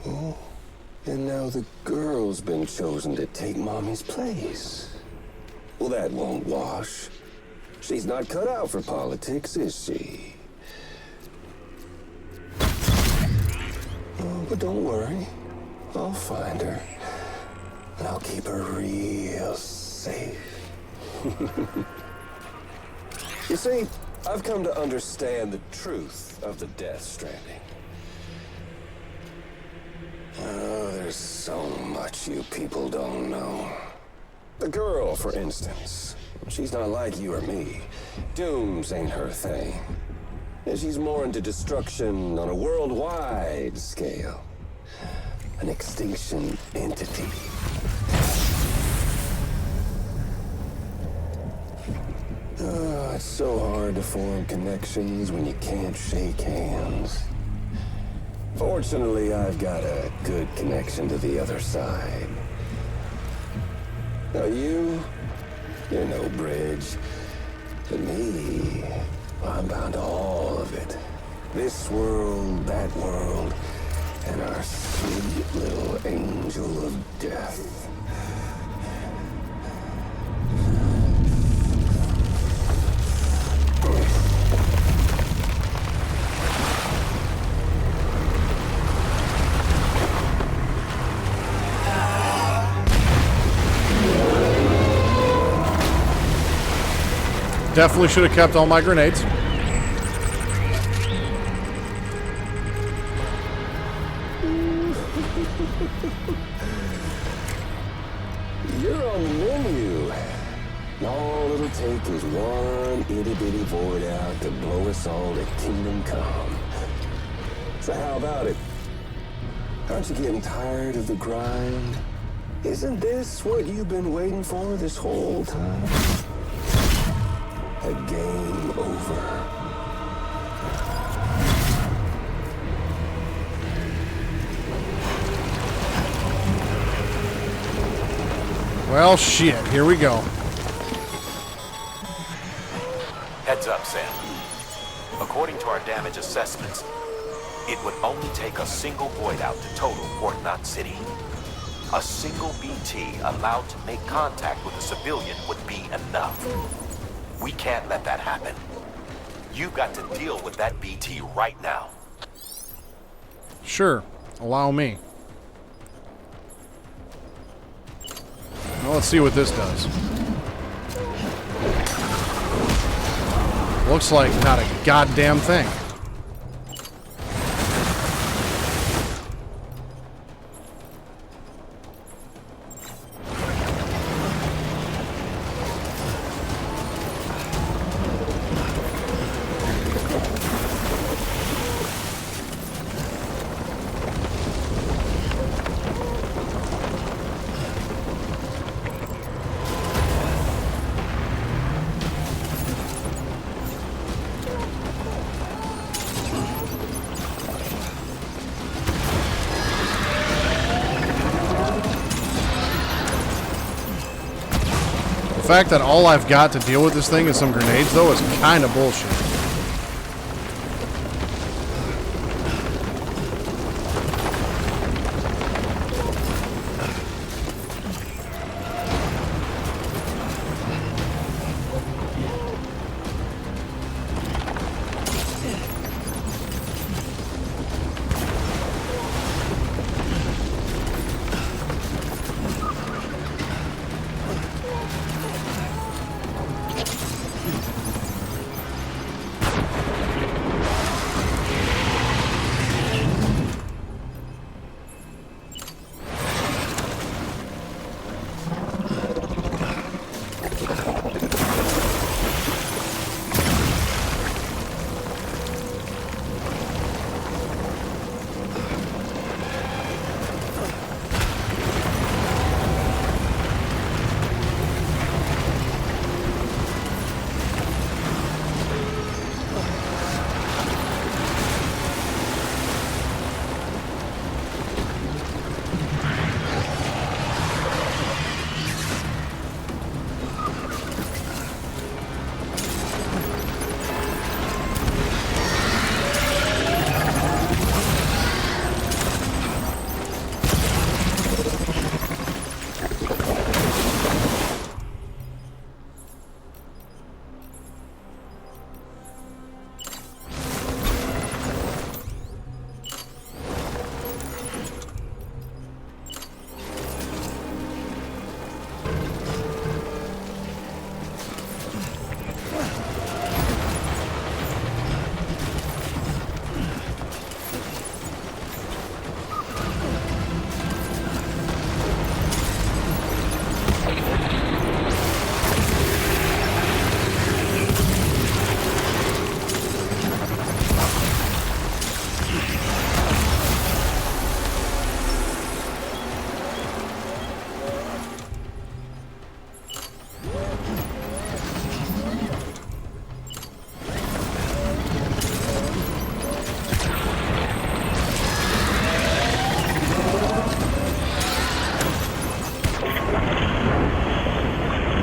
Oh, and now the girl's been chosen to take Mommy's place. Well, that won't wash. She's not cut out for politics, is she? Oh, but don't worry. I'll find her. And I'll keep her real safe. You see, I've come to understand the truth of the Death Stranding. Oh, there's so much you people don't know. The girl, for instance. She's not like you or me. Dooms ain't her thing. And she's more into destruction on a worldwide scale. An extinction entity. Oh, it's so hard to form connections when you can't shake hands. Fortunately, I've got a good connection to the other side. Now you're no bridge. But me, I'm bound to all of it. This world, that world, and our sweet little angel of death. Definitely should have kept all my grenades. You're on the menu. All it'll take is one itty-bitty void out to blow us all to kingdom come. So how about it? Aren't you getting tired of the grind? Isn't this what you've been waiting for this whole time? A game over. Well, shit, here we go. Heads up, Sam. According to our damage assessments, it would only take a single void out to total Port Knot City. A single BT allowed to make contact with a civilian would be enough. We can't let that happen. You've got to deal with that BT right now. Sure, allow me. Now let's see what this does. Looks like not a goddamn thing. fact that all I've got to deal with this thing is some grenades, though, is kind of bullshit.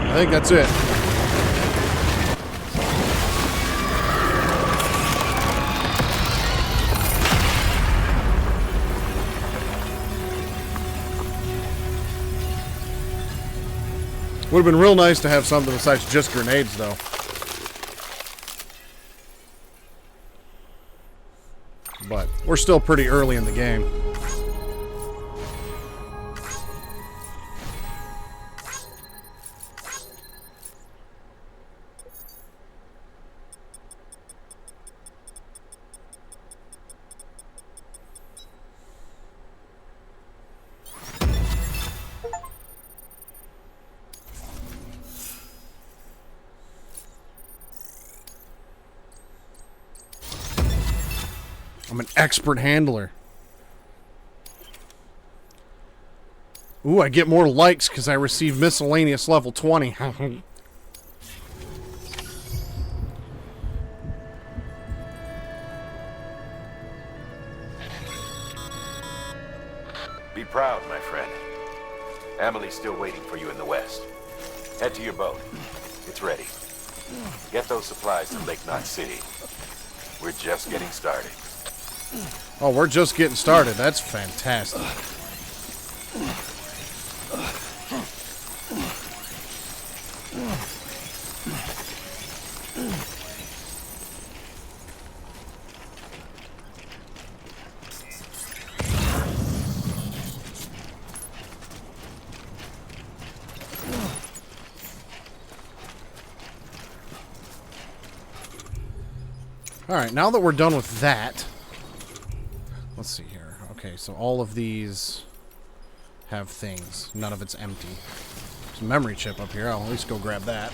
I think that's it. Would have been real nice to have something besides just grenades, though. But we're still pretty early in the game. I'm an expert handler. Ooh, I get more likes because I receive miscellaneous level 20. Be proud, my friend. Emily's still waiting for you in the west. Head to your boat. It's ready. Get those supplies to Lake Knot City. We're just getting started. Oh, we're just getting started. That's fantastic. All right, now that we're done with that, let's see here. Okay, so all of these have things. None of it's empty. There's a memory chip up here. I'll at least go grab that.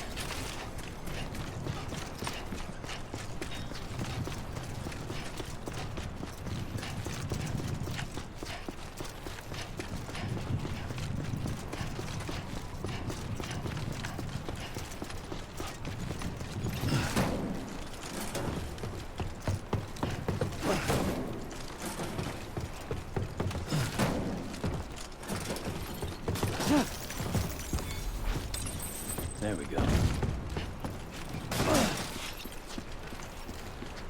There we go.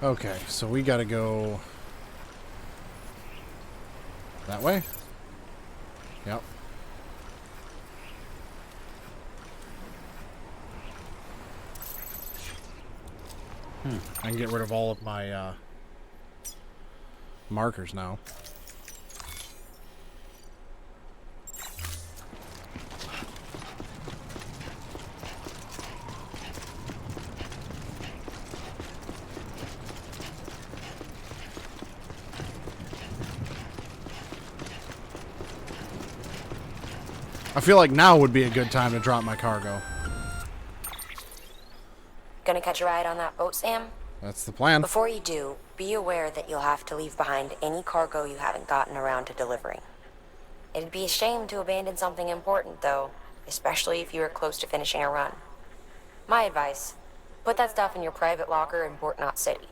Okay, so we gotta go that way? Yep. I can get rid of all of my markers now. I feel like now would be a good time to drop my cargo. Gonna catch a ride on that boat, Sam? That's the plan. Before you do, be aware that you'll have to leave behind any cargo you haven't gotten around to delivering. It'd be a shame to abandon something important, though, especially if you are close to finishing a run. My advice, put that stuff in your private locker in Port Knot City.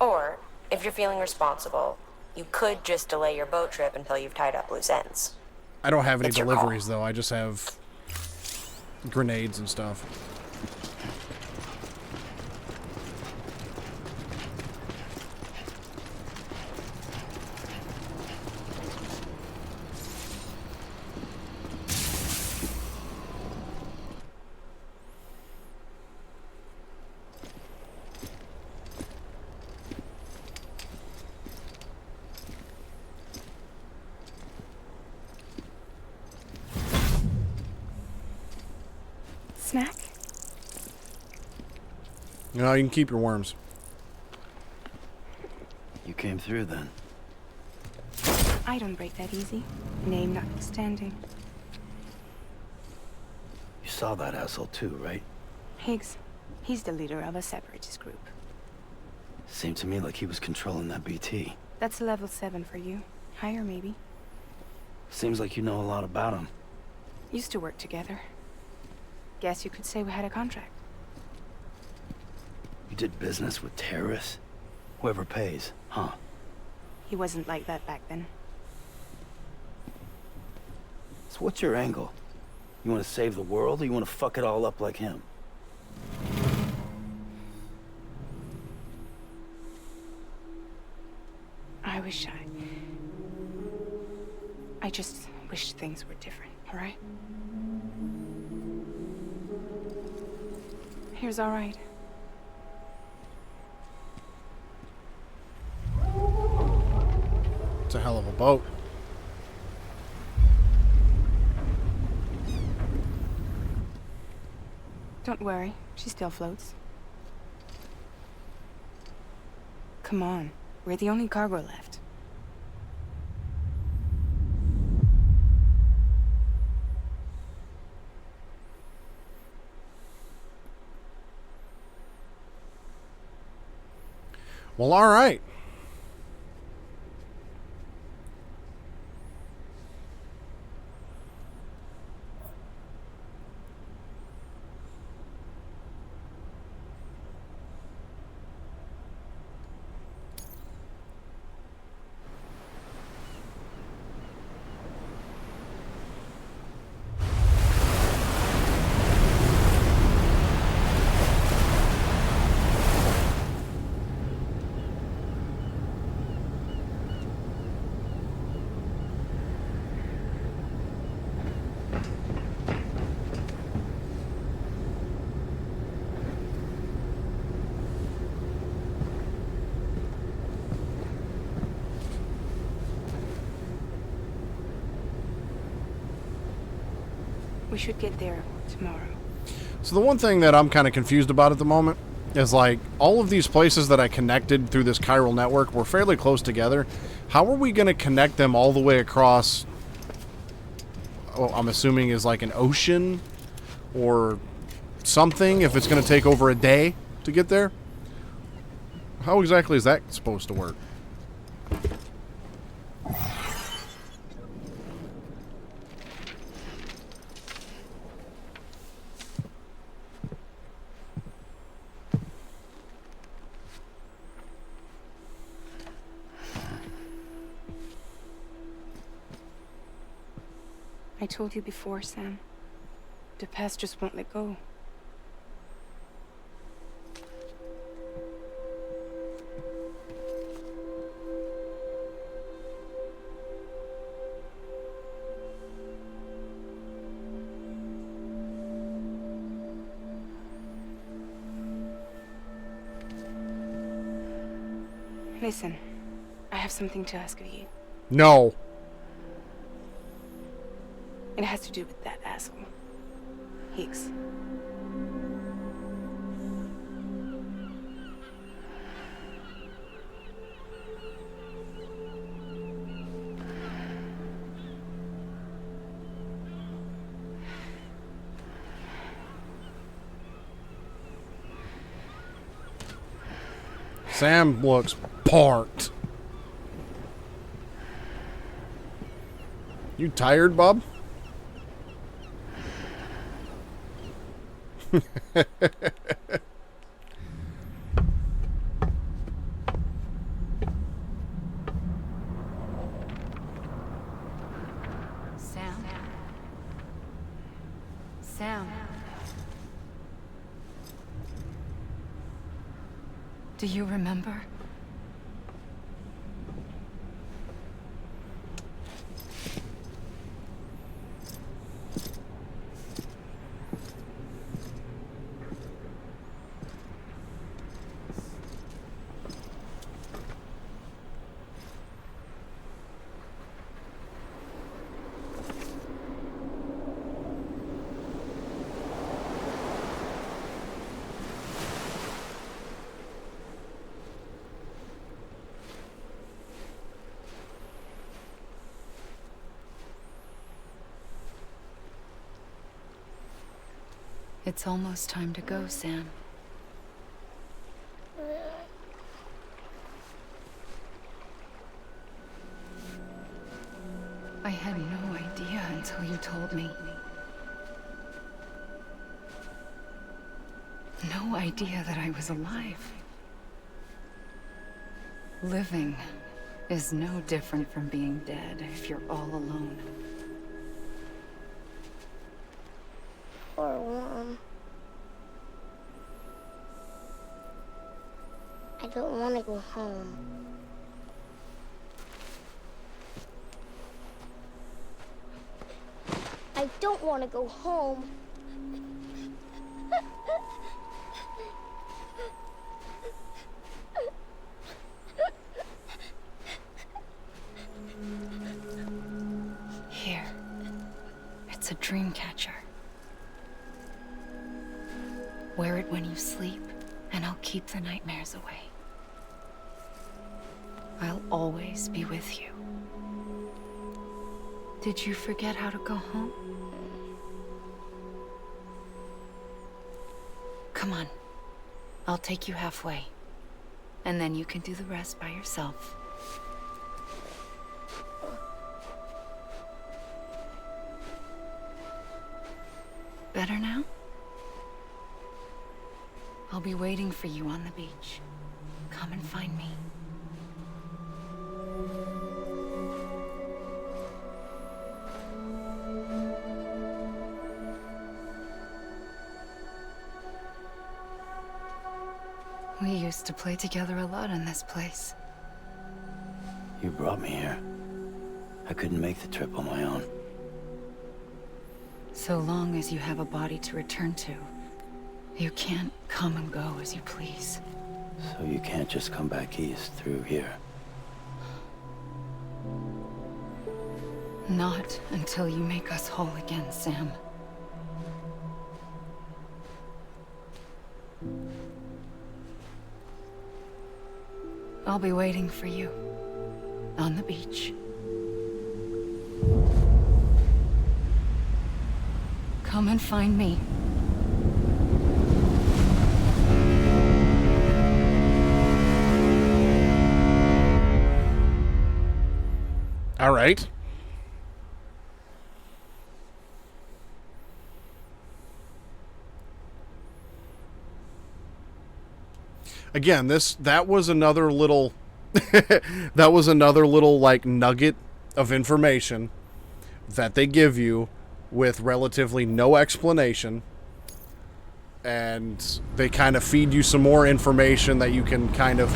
Or, if you're feeling responsible, you could just delay your boat trip until you've tied up loose ends. I don't have any It's your call. deliveries, though. I just have grenades and stuff. Snack? No, you can keep your worms. You came through then. I don't break that easy. Name notwithstanding. You saw that asshole too, right? Higgs. He's the leader of a separatist group. Seemed to me like he was controlling that BT. That's level 7 for you. Higher, maybe. Seems like you know a lot about him. Used to work together. Guess you could say we had a contract. You did business with terrorists? Whoever pays, huh? He wasn't like that back then. So what's your angle? You want to save the world, or you want to fuck it all up like him? I wish I just wish things were different, all right? Here's all right. It's a hell of a boat. Don't worry, she still floats. Come on, we're the only cargo left. Well, all right. We should get there tomorrow. So the one thing that I'm kind of confused about at the moment is, like, all of these places that I connected through this chiral network were fairly close together. How are we going to connect them all the way across, oh, I'm assuming is like an ocean or something, if it's going to take over a day to get there? How exactly is that supposed to work? I told you before, Sam. The past just won't let go. Listen, I have something to ask of you. No. It has to do with that asshole. Higgs. Sam looks parked. You tired, Bob? Sam? Sam? Do you remember? It's almost time to go, Sam. I had no idea until you told me. No idea that I was alive. Living is no different from being dead if you're all alone. Or warm. I don't want to go home. I don't want to go home. Here. It's a dream catcher. Wear it when you sleep, and I'll keep the nightmares away. I'll always be with you. Did you forget how to go home? Come on. I'll take you halfway. And then you can do the rest by yourself. Better now? I'll be waiting for you on the beach. Come and find me. We used to play together a lot in this place. You brought me here. I couldn't make the trip on my own. So long as you have a body to return to, you can't come and go as you please. So you can't just come back east through here? Not until you make us whole again, Sam. I'll be waiting for you on the beach. Come and find me. All right. Again, that was another little that was another little like nugget of information that they give you with relatively no explanation, and they kind of feed you some more information that you can kind of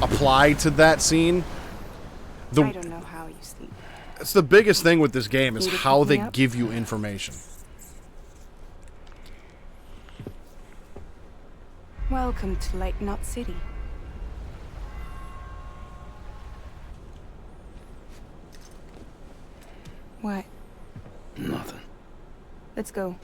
apply to that scene. I don't know how you sleep. It's the biggest thing with this game is Need to how pick me they up? give you information. Welcome to Lake Knot City. What? Nothing. Let's go.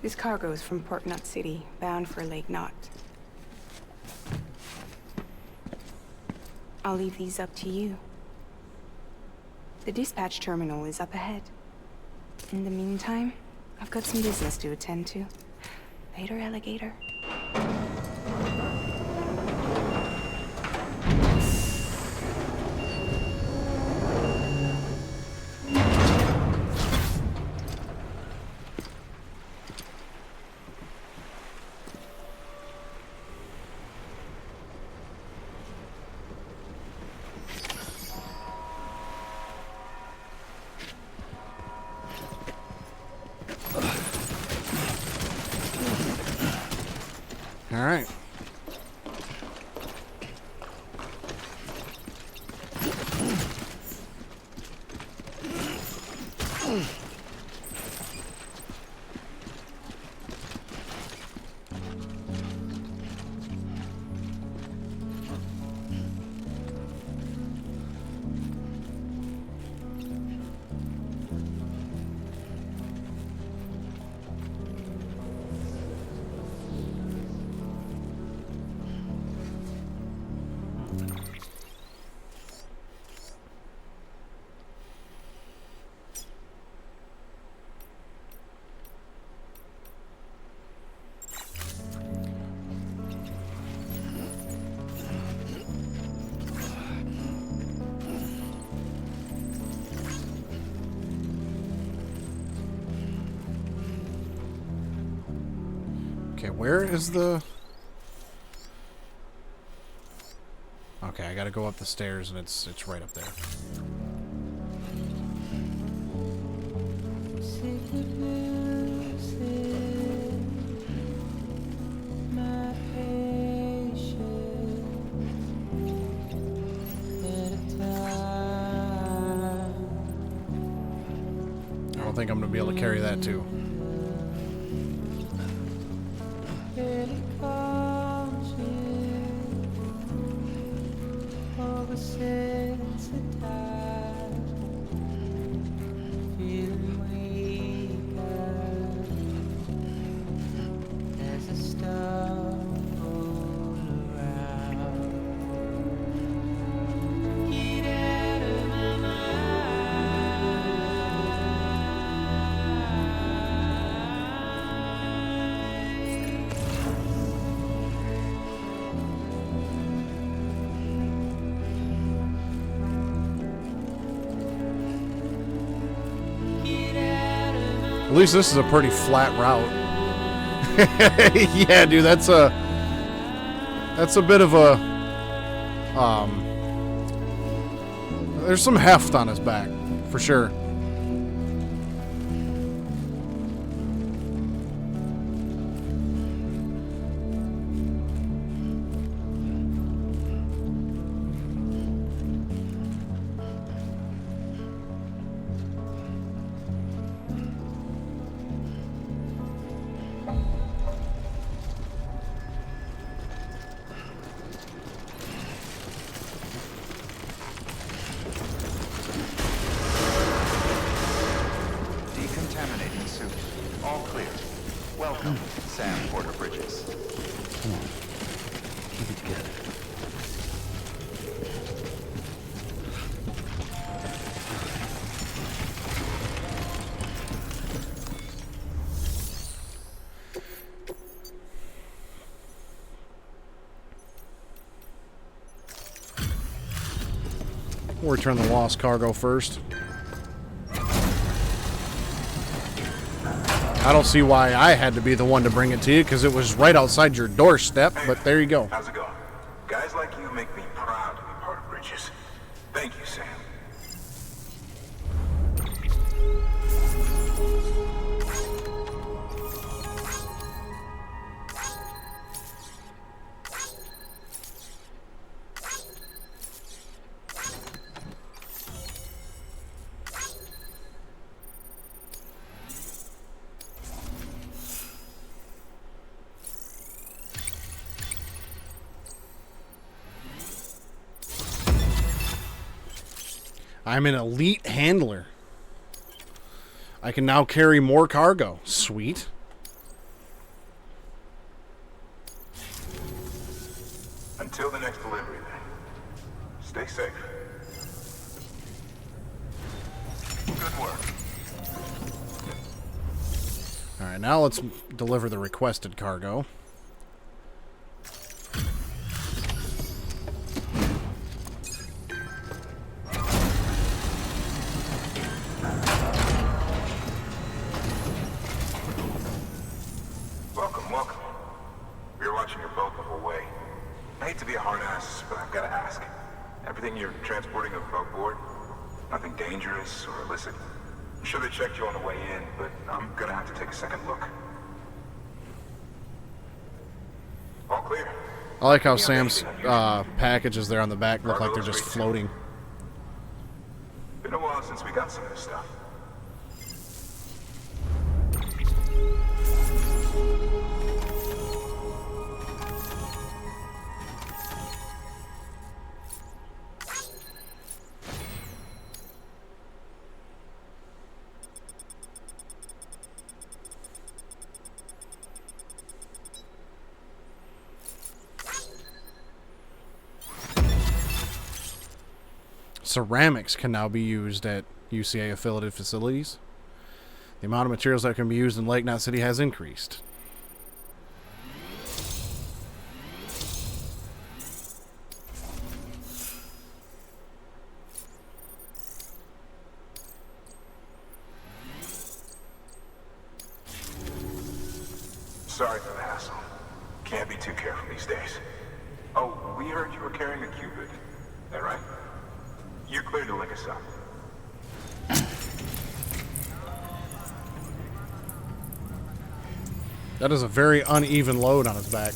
This cargo is from Port Knot City, bound for Lake Knot. I'll leave these up to you. The dispatch terminal is up ahead. In the meantime, I've got some business to attend to. Later, alligator. All right. Okay, where is the... Okay, I gotta go up the stairs and it's right up there. I don't think I'm gonna be able to carry that too. At least this is a pretty flat route. Yeah, dude, that's a bit of a there's some heft on his back, for sure. Decontaminating suit. All clear. Welcome, Sam Porter Bridges. Come on. Keep it together. We'll return the lost cargo first. I don't see why I had to be the one to bring it to you, because it was right outside your doorstep, but there you go. How's it going? Guys like you make me proud to be part of Bridges. Thank you, Sam. I'm an elite handler. I can now carry more cargo. Sweet. Until the next delivery, then. Stay safe. Good work. Alright, now let's deliver the requested cargo. Welcome, welcome. We're watching your boat the whole way. I hate to be a hard ass, but I've got to ask. Everything you're transporting above board? Nothing dangerous or illicit? I'm sure they checked you on the way in, but I'm gonna have to take a second look. All clear. I like how Sam's packages there on the back look like they're just floating. Been a while since we got some of this stuff. Ceramics can now be used at UCA affiliated facilities. The amount of materials that can be used in Lake Knot City has increased. Sorry for the hassle. Can't be too careful these days. Oh, we heard you were carrying a Cupid. Is that right? You're clear to link us up. That is a very uneven load on his back.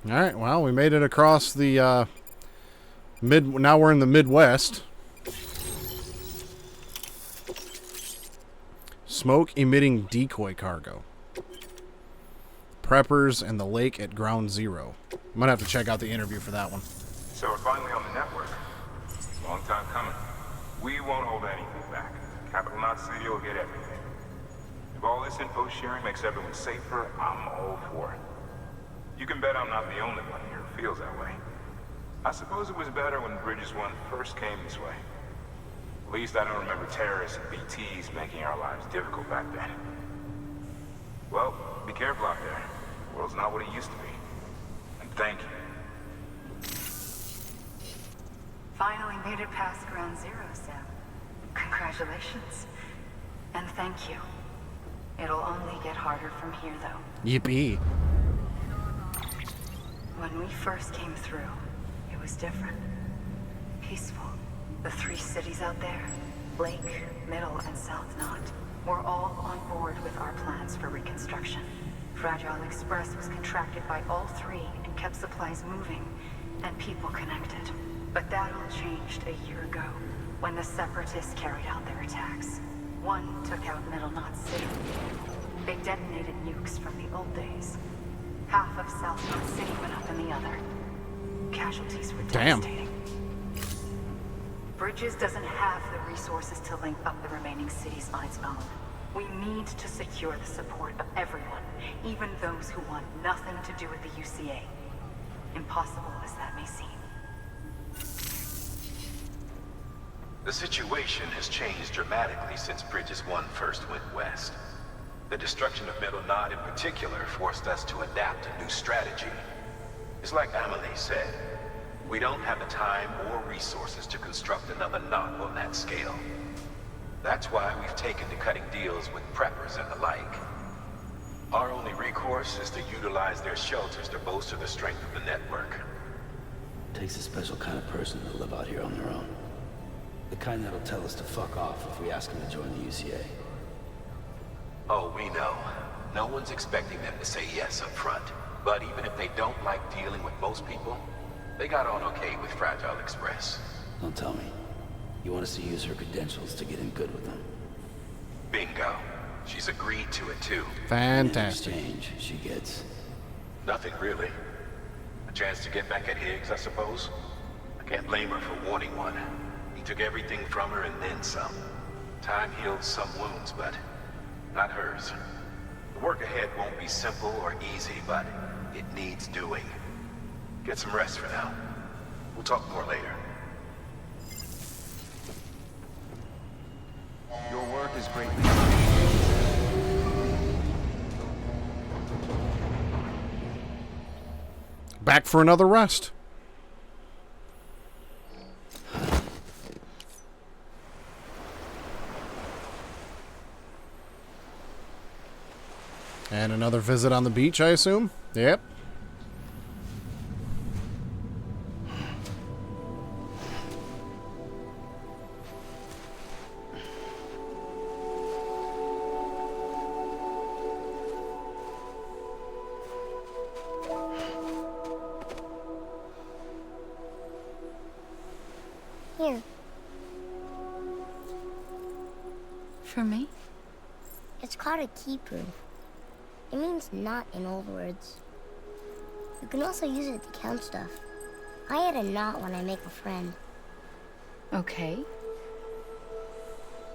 Alright, well, we made it across the, now we're in the Midwest. Smoke-emitting decoy cargo. Preppers and the lake at ground zero. I'm gonna have to check out the interview for that one. So we're finally on the network. Long time coming. We won't hold anything back. Capital Knot City will get everything. If all this info sharing makes everyone safer, I'm all for it. You can bet I'm not the only one here who feels that way. I suppose it was better when Bridges 1 first came this way. At least I don't remember terrorists and BTs making our lives difficult back then. Well, be careful out there. The world's not what it used to be. And thank you. Finally made it past ground zero, Sam. Congratulations. And thank you. It'll only get harder from here, though. Yippee. When we first came through, it was different. Peaceful. The three cities out there, Lake, Middle, and South Knot, were all on board with our plans for reconstruction. Fragile Express was contracted by all three and kept supplies moving and people connected. But that all changed a year ago, when the Separatists carried out their attacks. One took out Middle Knot City. They detonated nukes from the old days. Half of South Knot City went up in the other. Casualties were devastating. Bridges doesn't have the resources to link up the remaining cities on its own. We need to secure the support of everyone, even those who want nothing to do with the UCA. Impossible as that may seem. The situation has changed dramatically since Bridges 1 first went west. The destruction of Middle Knot in particular forced us to adapt a new strategy. It's like Amelie said, we don't have the time or resources to construct another knot on that scale. That's why we've taken to cutting deals with preppers and the like. Our only recourse is to utilize their shelters to bolster the strength of the network. Takes a special kind of person to live out here on their own. The kind that'll tell us to fuck off if we ask them to join the UCA. Oh, we know. No one's expecting them to say yes up front. But even if they don't like dealing with most people, they got on okay with Fragile Express. Don't tell me. You want us to use her credentials to get in good with them? Bingo. She's agreed to it too. Fantastic. In exchange, she gets... Nothing really. A chance to get back at Higgs, I suppose? I can't blame her for wanting one. He took everything from her and then some. Time heals some wounds, but not hers. The work ahead won't be simple or easy, but it needs doing. Get some rest for now. We'll talk more later. Your work is greatly Back for another rest. And another visit on the beach, I assume? Yep. Here. For me? It's called a key proof. It means knot in old words. You can also use it to count stuff. I add a knot when I make a friend. Okay.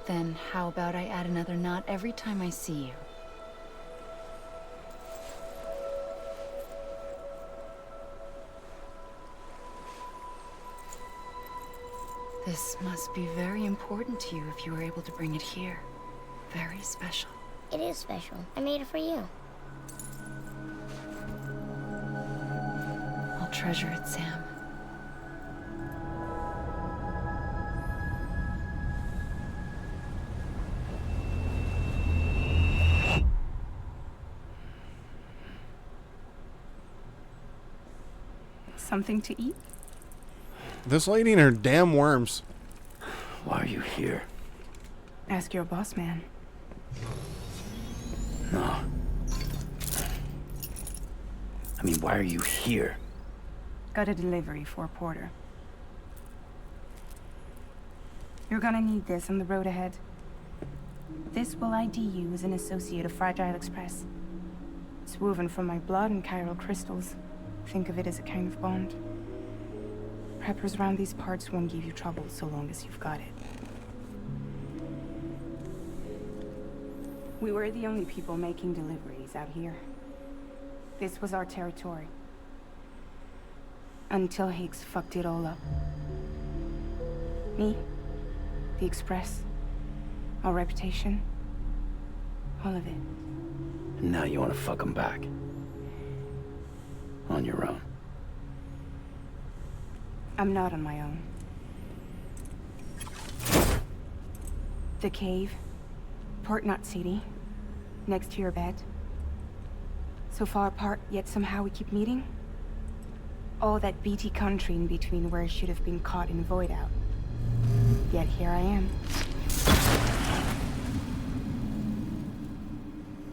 Then how about I add another knot every time I see you? This must be very important to you if you were able to bring it here. Very special. It is special. I made it for you. I'll treasure it, Sam. Something to eat? This lady and her damn worms. Why are you here? Ask your boss man. No. I mean, why are you here? Got a delivery for Porter. You're gonna need this on the road ahead. This will ID you as an associate of Fragile Express. It's woven from my blood and chiral crystals. Think of it as a kind of bond. Preppers around these parts won't give you trouble so long as you've got it. We were the only people making deliveries out here. This was our territory. Until Higgs fucked it all up. Me, the Express, our reputation, all of it. And now you want to fuck him back. On your own. I'm not on my own. The cave, Port Knot City, next to your bed. So far apart, yet somehow we keep meeting. All that BT country in between where I should have been caught in void out. Yet here I am.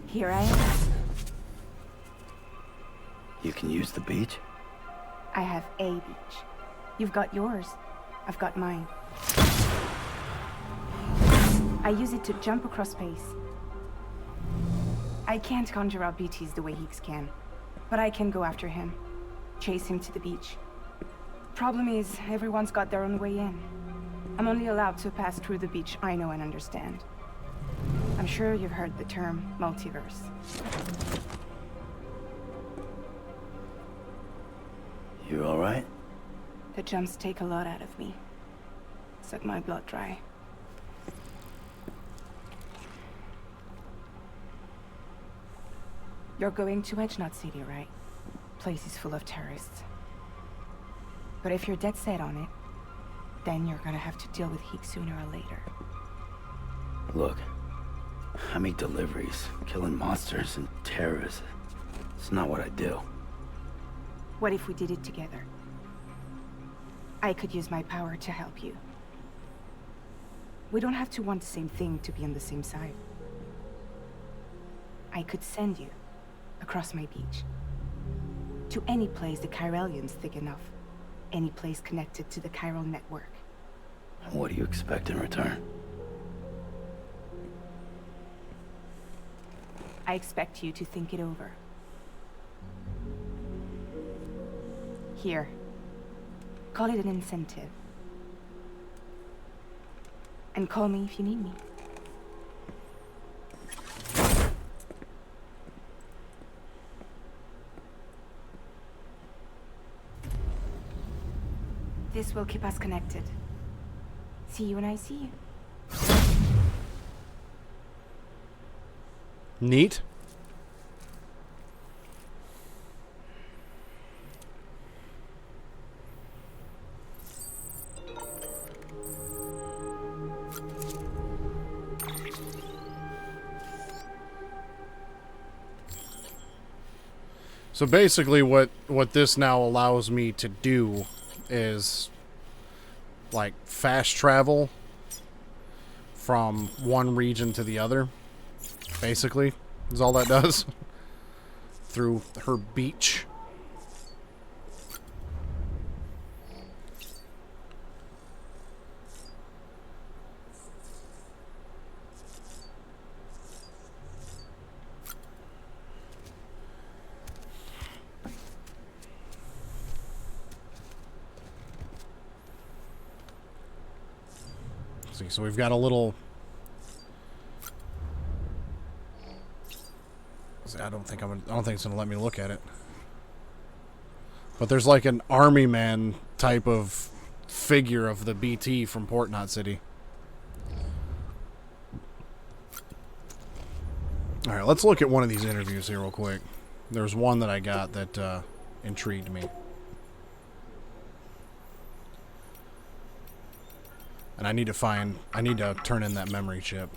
Here I am. You can use the beach? I have a beach. You've got yours. I've got mine. I use it to jump across space. I can't conjure up BTs the way Higgs can, but I can go after him, chase him to the beach. Problem is, everyone's got their own way in. I'm only allowed to pass through the beach I know and understand. I'm sure you've heard the term multiverse. You all right? The jumps take a lot out of me. Suck my blood dry. You're going to Edgenut City, right? Place is full of terrorists. But if you're dead set on it, then you're gonna have to deal with heat sooner or later. Look, I make deliveries, killing monsters and terrorists. It's not what I do. What if we did it together? I could use my power to help you. We don't have to want the same thing to be on the same side. I could send you across my beach. To any place the Chiralian's thick enough. Any place connected to the chiral network. What do you expect in return? I expect you to think it over. Here. Call it an incentive. And call me if you need me. This will keep us connected. See you when I see you. Neat. So basically what this now allows me to do is like fast travel from one region to the other. Basically, is all that does. Through her beach. See, so we've got a little... I don't think it's gonna let me look at it. But there's like an army man type of figure of the BT from Port Knot City. All right, let's look at one of these interviews here real quick. There's one that I got that intrigued me. And I need to turn in that memory chip.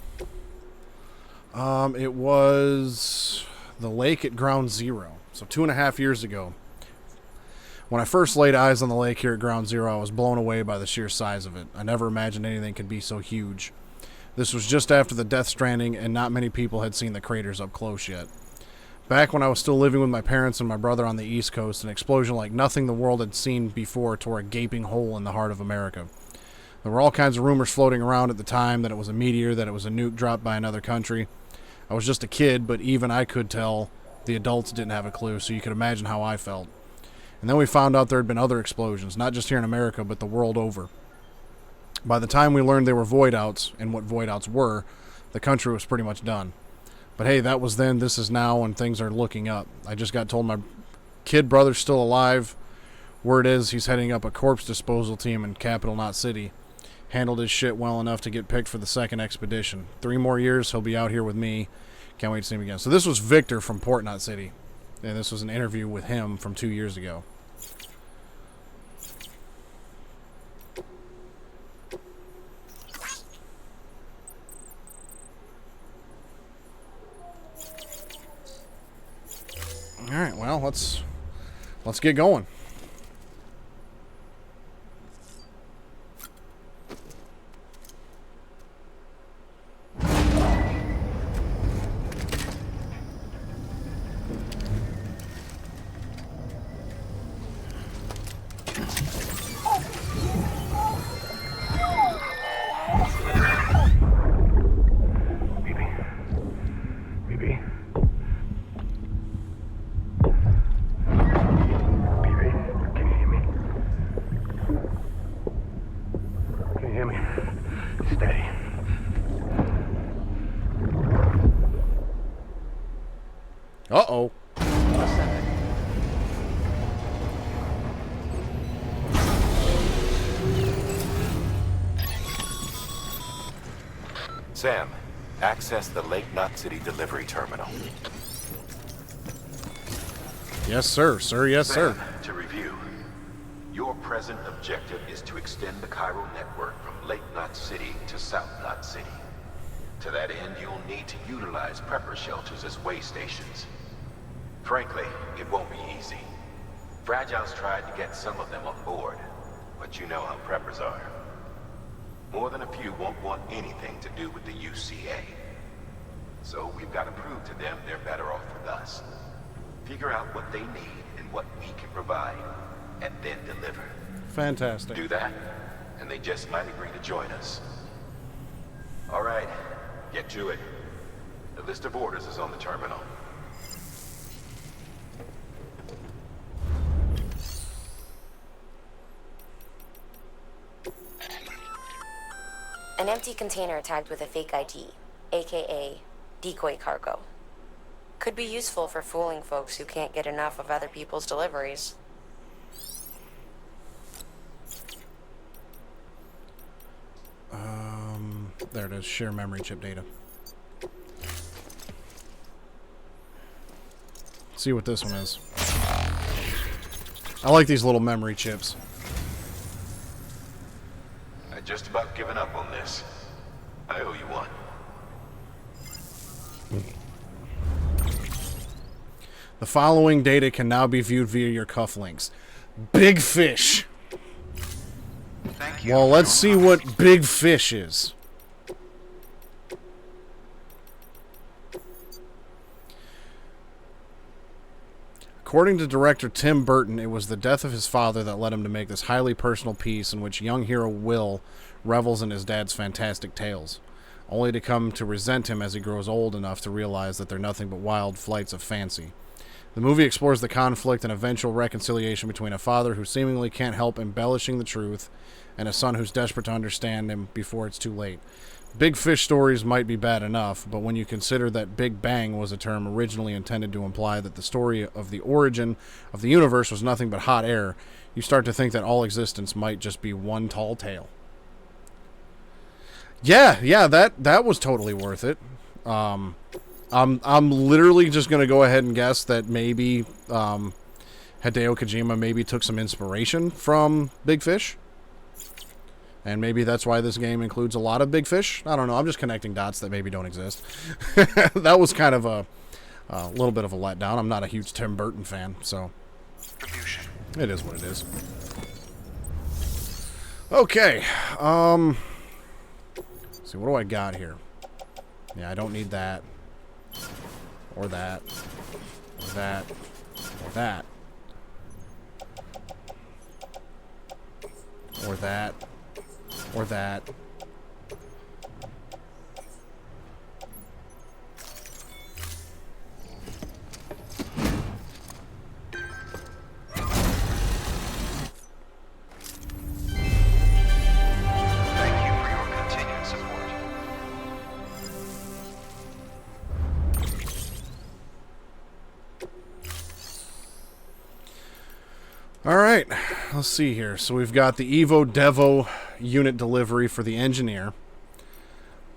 It was the lake at Ground Zero. So 2.5 years ago. When I first laid eyes on the lake here at Ground Zero, I was blown away by the sheer size of it. I never imagined anything could be so huge. This was just after the Death Stranding, and not many people had seen the craters up close yet. Back when I was still living with my parents and my brother on the East Coast, an explosion like nothing the world had seen before tore a gaping hole in the heart of America. There were all kinds of rumors floating around at the time that it was a meteor, that it was a nuke dropped by another country. I was just a kid, but even I could tell the adults didn't have a clue, so you could imagine how I felt. And then we found out there had been other explosions, not just here in America, but the world over. By the time we learned they were void outs, and what void outs were, the country was pretty much done. But hey, that was then, this is now, and things are looking up. I just got told my kid brother's still alive. Word is he's heading up a corpse disposal team in Capital Knot City. Handled his shit well enough to get picked for the second expedition. 3 more years, he'll be out here with me. Can't wait to see him again. So this was Victor from Port Knot City. And this was an interview with him from 2 years ago. Alright, well, let's get going. BB? Sam, access the Lake Knot City delivery terminal. Yes, sir. Sir, yes, Sam, sir. to review, your present objective is to extend the Cairo network from Lake Knot City to South Knot City. To that end, you'll need to utilize prepper shelters as way stations. Frankly, it won't be easy. Fragile's tried to get some of them on board, but you know how preppers are. More than a few won't want anything to do with the UCA. So we've got to prove to them they're better off with us. Figure out what they need and what we can provide, and then deliver. Fantastic. Do that, and they just might agree to join us. All right, get to it. The list of orders is on the terminal. An empty container tagged with a fake ID, aka decoy cargo. Could be useful for fooling folks who can't get enough of other people's deliveries. There it is. Share memory chip data. See what this one is. I like these little memory chips. I just about given up on this. I owe you one. The following data can now be viewed via your cufflinks. Big fish. Thank you. Well, let's see what big fish is. According to director Tim Burton, it was the death of his father that led him to make this highly personal piece in which young hero Will revels in his dad's fantastic tales, only to come to resent him as he grows old enough to realize that they're nothing but wild flights of fancy. The movie explores the conflict and eventual reconciliation between a father who seemingly can't help embellishing the truth and a son who's desperate to understand him before it's too late. Big fish stories might be bad enough, but when you consider that Big Bang was a term originally intended to imply that the story of the origin of the universe was nothing but hot air, you start to think that all existence might just be one tall tale. Yeah, that was totally worth it. I'm literally just gonna go ahead and guess that maybe Hideo Kojima maybe took some inspiration from Big Fish. And maybe that's why this game includes a lot of big fish. I don't know. I'm just connecting dots that maybe don't exist. That was kind of a little bit of a letdown. I'm not a huge Tim Burton fan, so it is what it is. Okay. See, what do I got here? Yeah, I don't need that. Or that. Or that. Or that. Or that. Or that. Thank you for your continued support. Alright, let's see here. So we've got the Evo Devo unit delivery for the engineer,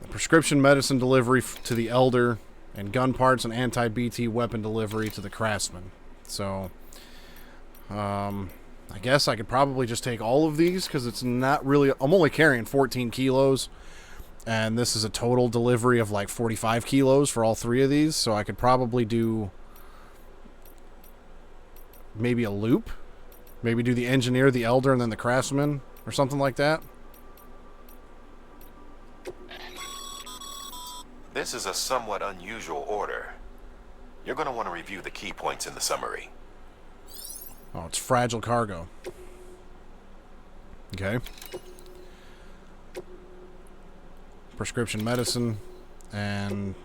the prescription medicine delivery to the elder, and gun parts and anti-BT weapon delivery to the craftsman. So, I guess I could probably just take all of these because it's not really... I'm only carrying 14 kilos, and this is a total delivery of like 45 kilos for all three of these, so I could probably do maybe a loop. Maybe do the engineer, the elder, and then the craftsman, or something like that. This is a somewhat unusual order. You're going to want to review the key points in the summary. Oh, it's fragile cargo. Okay. Prescription medicine and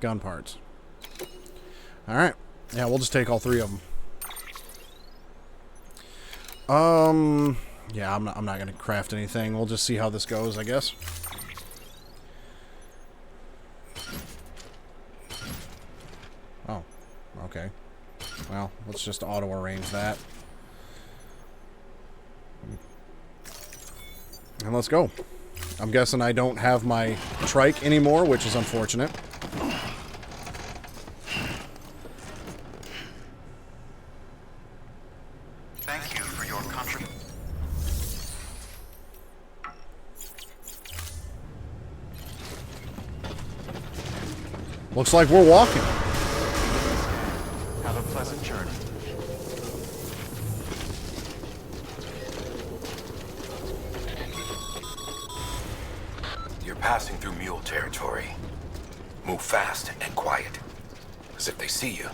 gun parts. Alright. Yeah, we'll just take all three of them. Yeah, I'm not going to craft anything. We'll just see how this goes, I guess. Oh, okay. Well, let's just auto-arrange that. And let's go. I'm guessing I don't have my trike anymore, which is unfortunate. Thank you for your contribution. Looks like we're walking. Have a pleasant journey. You're passing through mule territory. Move fast and quiet. Because if they see you,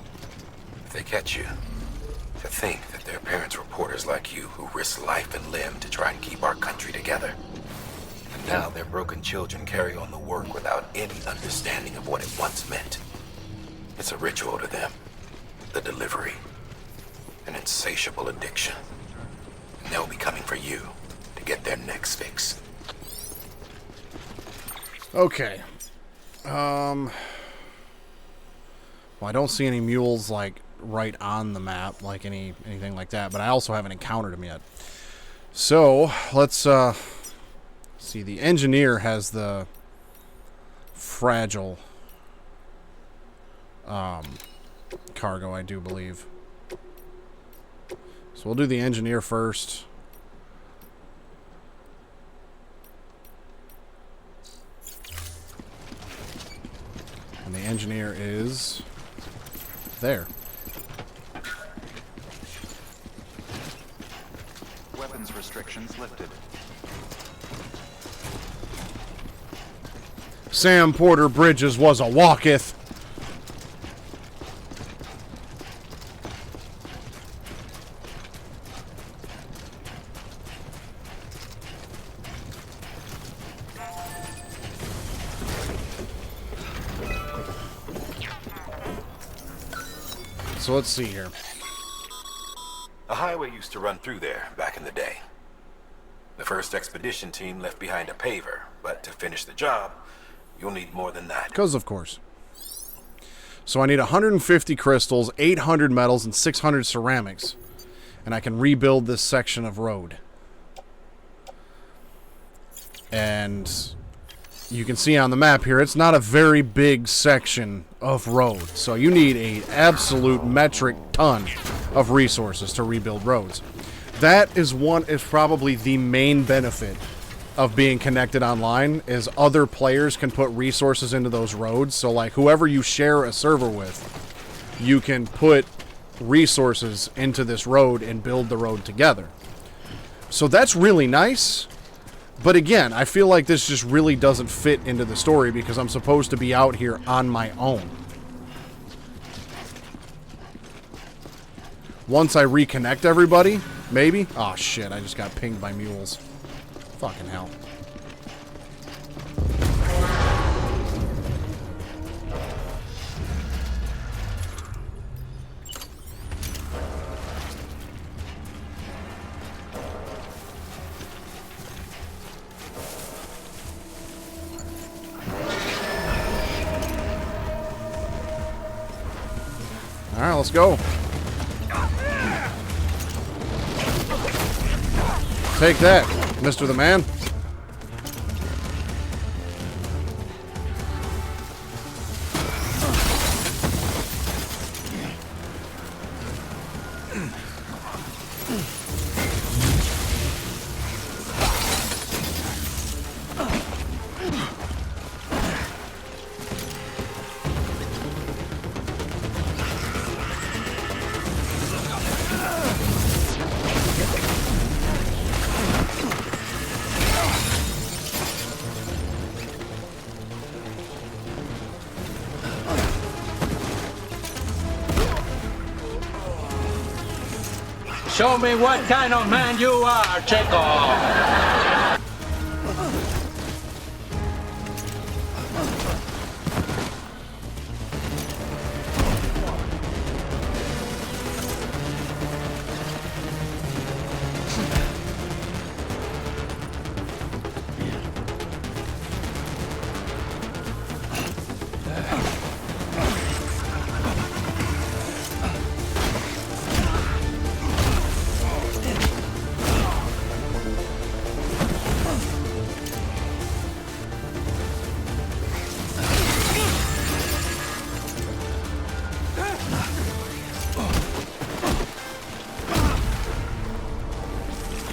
if they catch you, to think that they're parents reporters like you who risk life and limb to try and keep our country together. And now their broken children carry on the work without any understanding of what it once meant. It's a ritual to them. The delivery. An insatiable addiction. And they'll be coming for you to get their next fix. Okay. Well, I don't see any mules, like, right on the map, like anything like that, but I also haven't encountered them yet. So, let's, see. The engineer has the fragile, cargo, I do believe. So we'll do the engineer first. And the engineer is there. Weapons restrictions lifted. Sam Porter Bridges was a walketh. So let's see here. A highway used to run through there back in the day. The first expedition team left behind a paver, but to finish the job, you'll need more than that. Because of course. So I need 150 crystals, 800 metals, and 600 ceramics. And I can rebuild this section of road. And you can see on the map here, it's not a very big section of road. So you need an absolute metric ton of resources to rebuild roads. That is probably the main benefit of being connected online, is other players can put resources into those roads. So like whoever you share a server with, you can put resources into this road and build the road together. So that's really nice. But again, I feel like this just really doesn't fit into the story because I'm supposed to be out here on my own. Once I reconnect everybody, maybe? Oh shit, I just got pinged by mules. Fucking hell. Alright, let's go. Take that, Mr. the Man. Show me what kind of man you are, Chekhov!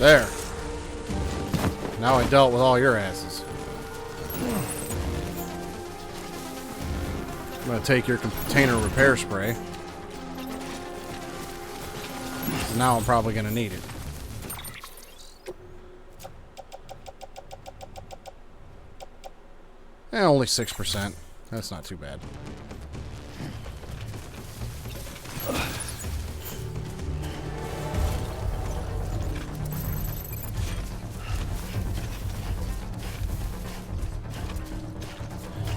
There. Now I dealt with all your asses. I'm going to take your container repair spray. So now I'm probably going to need it. Only 6%. That's not too bad.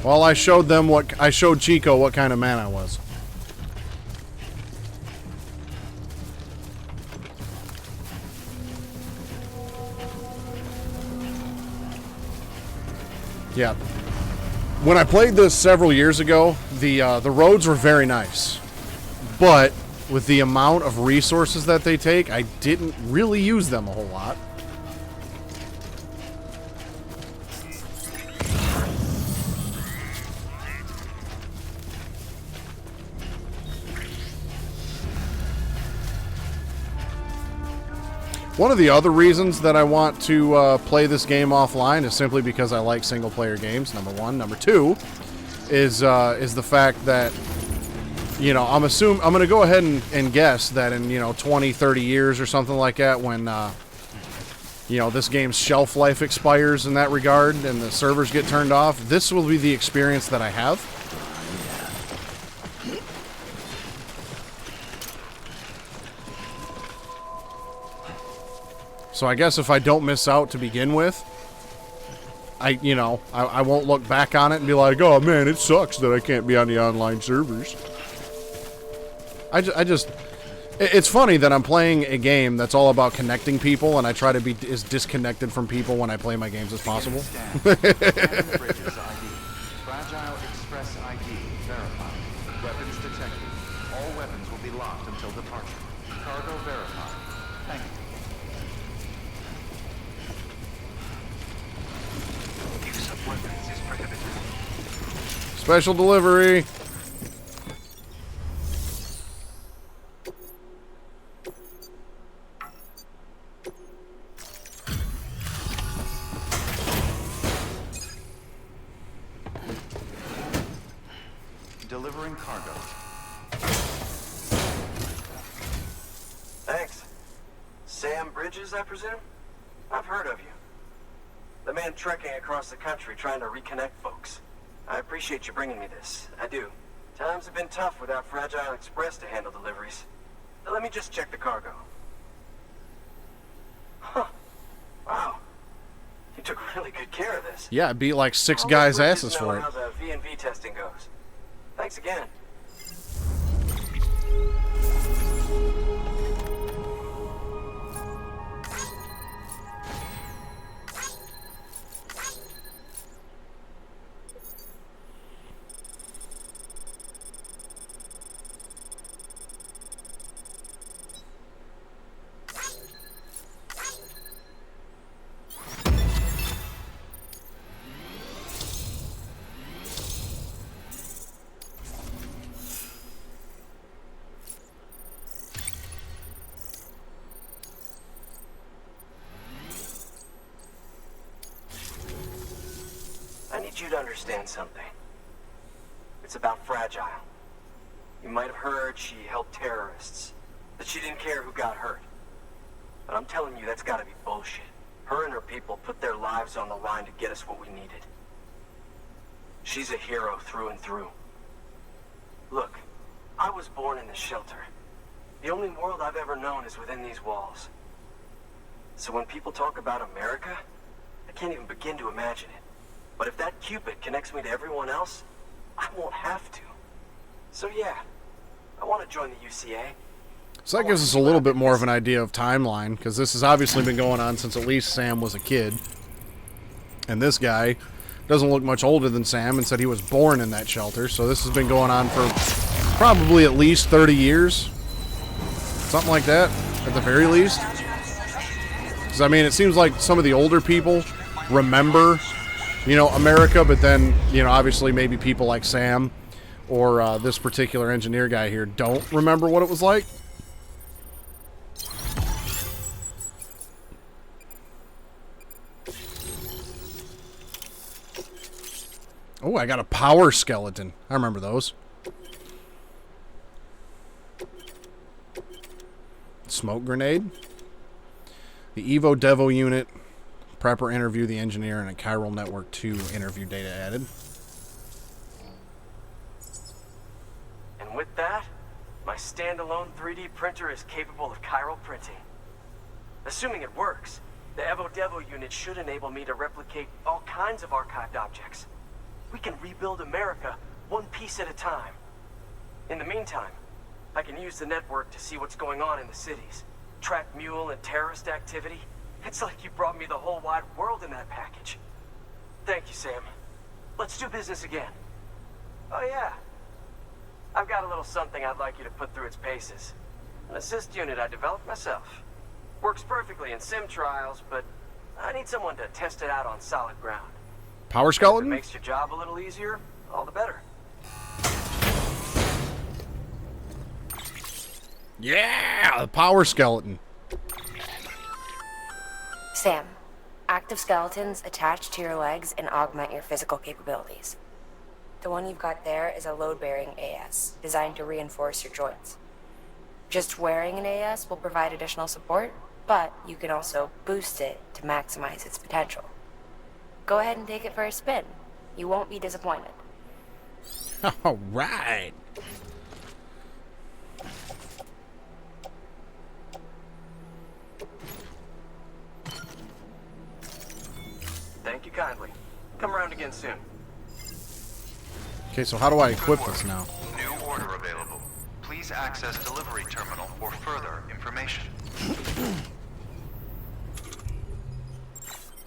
Well, I showed Chico what kind of man I was. Yeah. When I played this several years ago, the roads were very nice. But with the amount of resources that they take, I didn't really use them a whole lot. One of the other reasons that I want to play this game offline is simply because I like single-player games, number one. Number two is the fact that, you know, I'm going to go ahead and guess that in, you know, 20, 30 years or something like that, when, you know, this game's shelf life expires in that regard and the servers get turned off, this will be the experience that I have. So I guess if I don't miss out to begin with, I won't look back on it and be like, oh man, it sucks that I can't be on the online servers. It's funny that I'm playing a game that's all about connecting people, and I try to be as disconnected from people when I play my games as possible. Bridges ID. Fragile Express ID verified. Weapons detected. All weapons will be locked until departure. Cargo verified. Thank you. Use of weapons is prohibited. Special delivery. Delivering cargo. Thanks. Sam Bridges, I presume? I've heard of you. The man trekking across the country trying to reconnect folks. I appreciate you bringing me this. I do. Times have been tough without Fragile Express to handle deliveries. Now, let me just check the cargo. Huh. Wow. You took really good care of this. Yeah, I beat like 6 guys' asses for it. How the V&V testing goes. Thanks again. I need you to understand something. It's about Fragile. You might have heard she helped terrorists, that she didn't care who got hurt. But I'm telling you, that's gotta be bullshit. Her and her people put their lives on the line to get us what we needed. She's a hero through and through. Look, I was born in this shelter. The only world I've ever known is within these walls. So when people talk about America, I can't even begin to imagine it. But if that Cupid connects me to everyone else, I won't have to. So yeah, I want to join the UCA. So that gives us a little bit more of an idea of timeline, because this has obviously been going on since at least Sam was a kid. And this guy doesn't look much older than Sam and said he was born in that shelter. So this has been going on for probably at least 30 years. Something like that, at the very least. Because, I mean, it seems like some of the older people remember, you know, America, but then, you know, obviously maybe people like Sam or this particular engineer guy here don't remember what it was like. Oh, I got a power skeleton. I remember those. Smoke grenade. The Evo Devo unit. Prepper interview the engineer and a Chiral Network 2 interview data added. And with that, my standalone 3D printer is capable of chiral printing. Assuming it works, the Evo Devo unit should enable me to replicate all kinds of archived objects. We can rebuild America one piece at a time. In the meantime, I can use the network to see what's going on in the cities, track mule and terrorist activity. It's like you brought me the whole wide world in that package. Thank you, Sam. Let's do business again. Oh yeah. I've got a little something I'd like you to put through its paces. An assist unit I developed myself. Works perfectly in sim trials, but I need someone to test it out on solid ground. Power skeleton? If it makes your job a little easier, all the better. Yeah, the power skeleton. Sam, active skeletons attach to your legs and augment your physical capabilities. The one you've got there is a load-bearing AS, designed to reinforce your joints. Just wearing an AS will provide additional support, but you can also boost it to maximize its potential. Go ahead and take it for a spin. You won't be disappointed. All right. Thank you kindly. Come around again soon. Okay, so how do I equip this now? New order available. Please access delivery terminal for further information.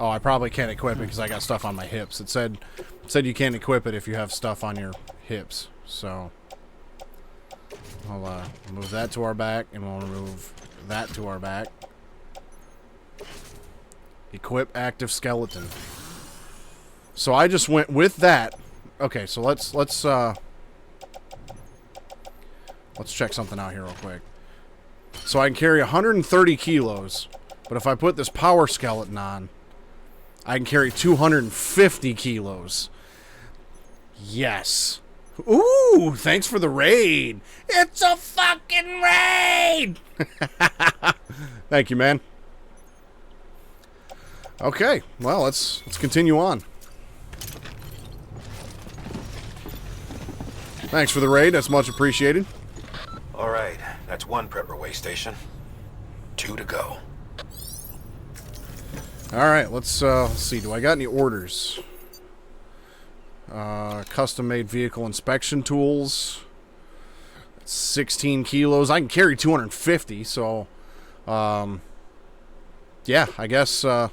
Oh, I probably can't equip it because I got stuff on my hips. It said you can't equip it if you have stuff on your hips. So I'll move that to our back, and we'll move that to our back. Equip active skeleton. So I just went with that. Okay, so let's check something out here real quick. So I can carry 130 kilos, but if I put this power skeleton on, I can carry 250 kilos. Yes. Ooh, thanks for the raid. It's a fucking raid! Thank you, man. Okay, well, let's continue on. Thanks for the raid. That's much appreciated. All right, that's one prepper way station. 2 to go. All right, let's see. Do I got any orders? Custom-made vehicle inspection tools. 16 kilos. I can carry 250, so yeah, I guess I'll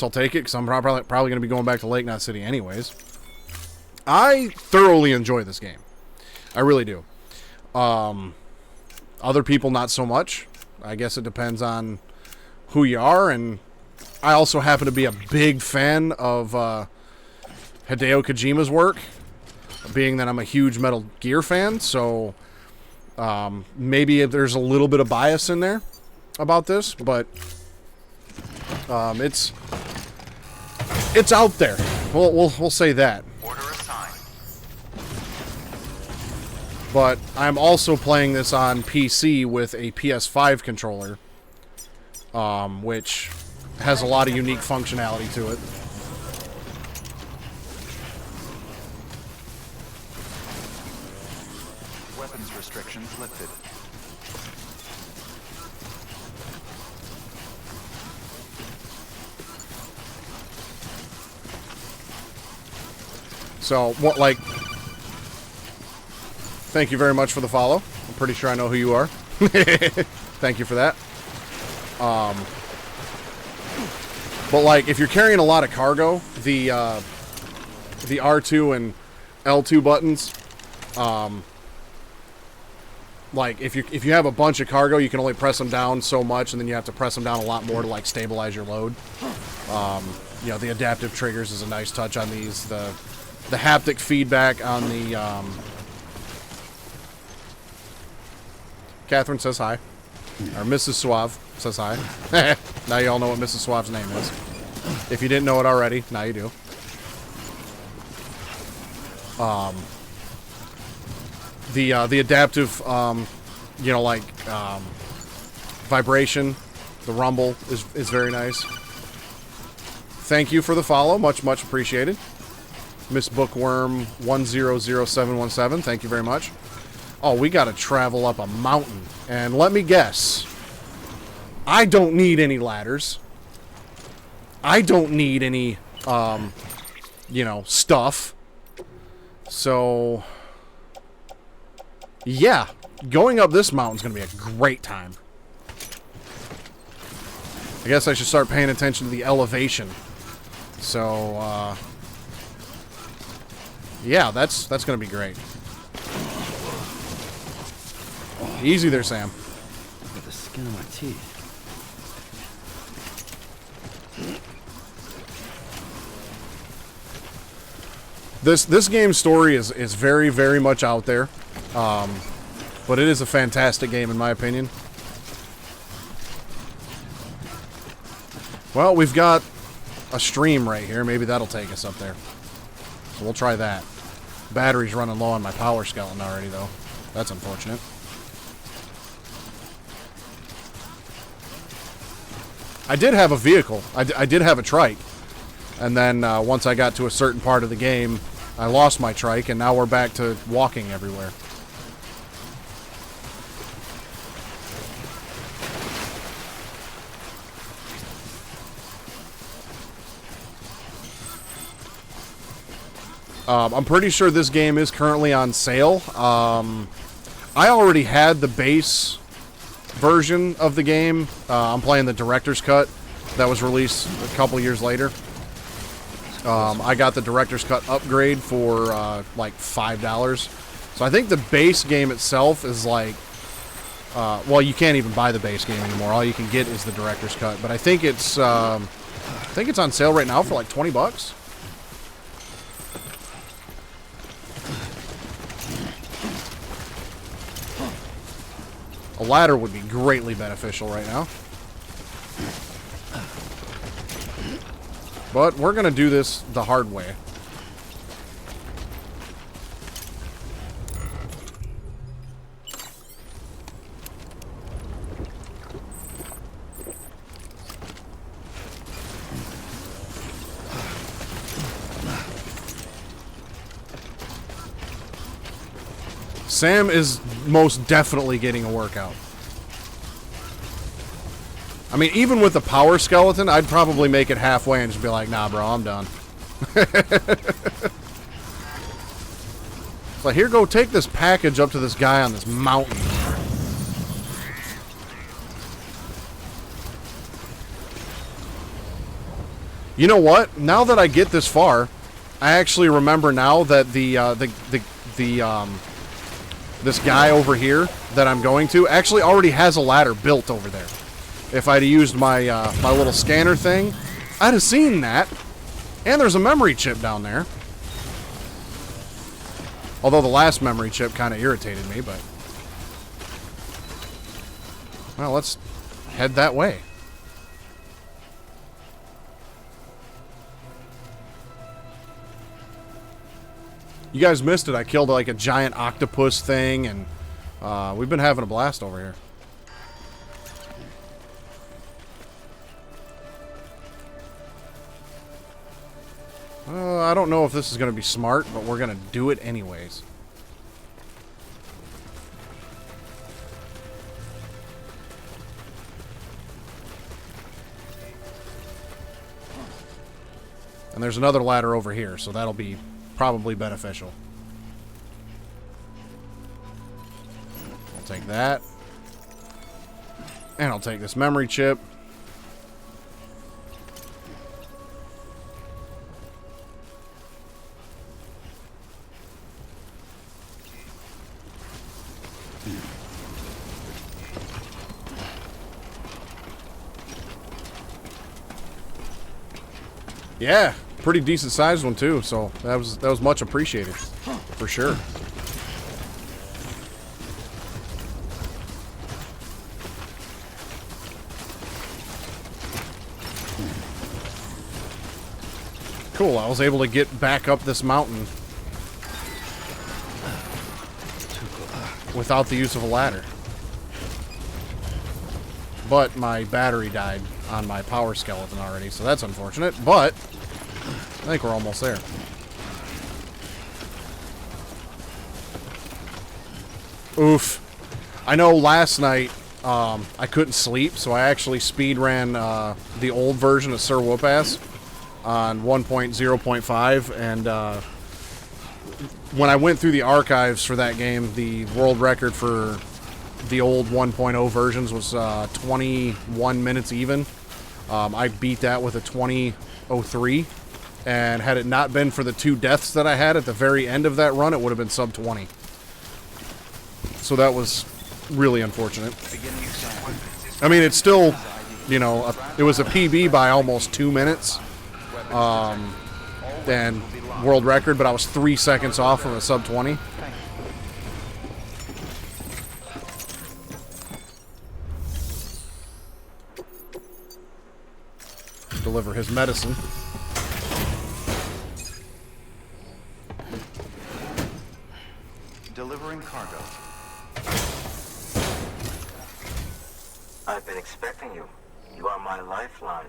take it because I'm probably going to be going back to Lake Knot City anyways. I thoroughly enjoy this game. I really do. Other people not so much. I guess it depends on who you are, and I also happen to be a big fan of Hideo Kojima's work, being that I'm a huge Metal Gear fan, so maybe there's a little bit of bias in there about this, but it's out there. We'll say that. Order assigned. But I'm also playing this on PC with a PS5 controller, which has a lot of unique functionality to it. Weapons restrictions lifted. So, what, like, thank you very much for the follow. I'm pretty sure I know who you are. Thank you for that. But, like, if you're carrying a lot of cargo, the R2 and L2 buttons, like, if you have a bunch of cargo, you can only press them down so much, and then you have to press them down a lot more to, like, stabilize your load. You know, the adaptive triggers is a nice touch on these. The haptic feedback on the... Catherine says hi. Or Mrs. Suave says hi. Now you all know what Mrs. Suave's name is. If you didn't know it already, now you do. the adaptive, you know, like vibration, the rumble is very nice. Thank you for the follow, much appreciated. Miss Bookworm 100717, thank you very much. Oh, we got to travel up a mountain, and let me guess, I don't need any ladders. I don't need any, you know, stuff. So, yeah, going up this mountain's going to be a great time. I guess I should start paying attention to the elevation. So, yeah, that's going to be great. Easy there, Sam. Got the skin of my teeth. This game's story is very much out there, but it is a fantastic game in my opinion. Well, we've got a stream right here. Maybe that'll take us up there. So we'll try that. Battery's running low on my power skeleton already, though. That's unfortunate. I did have a vehicle. I did have a trike. And then once I got to a certain part of the game, I lost my trike, and now we're back to walking everywhere. I'm pretty sure this game is currently on sale. I already had the base version of the game. I'm playing the director's cut that was released a couple years later. I got the director's cut upgrade for like $5. So I think the base game itself is like, well, you can't even buy the base game anymore. All you can get is the director's cut. But I think it's on sale right now for like $20. A ladder would be greatly beneficial right now. But we're going to do this the hard way. Sam is most definitely getting a workout. I mean, even with the power skeleton, I'd probably make it halfway and just be like, nah, bro, I'm done. It's like, here, go take this package up to this guy on this mountain. You know what? Now that I get this far, I actually remember now that this guy over here that I'm going to actually already has a ladder built over there. If I'd used my my little scanner thing, I'd have seen that. And there's a memory chip down there. Although the last memory chip kind of irritated me, but... well, let's head that way. You guys missed it. I killed like a giant octopus thing, and we've been having a blast over here. I don't know if this is going to be smart, but we're going to do it anyways. And there's another ladder over here, so that'll be probably beneficial. I'll take that. And I'll take this memory chip. Yeah, pretty decent sized one too, so that was much appreciated, for sure. Cool, I was able to get back up this mountain without the use of a ladder. But my battery died on my power skeleton already, so that's unfortunate. But I think we're almost there. Oof. I know last night I couldn't sleep, so I actually speed ran the old version of Sir Whoop-Ass on 1.0.5, and when I went through the archives for that game, the world record for the old 1.0 versions was 21 minutes even. I beat that with a 20:03, and had it not been for the 2 deaths that I had at the very end of that run, it would have been sub 20. So that was really unfortunate. I mean, it's still, you know, it was a PB by almost 2 minutes, and world record, but I was 3 seconds off from a sub 20. Deliver his medicine. Delivering cargo. I've been expecting you. You are my lifeline.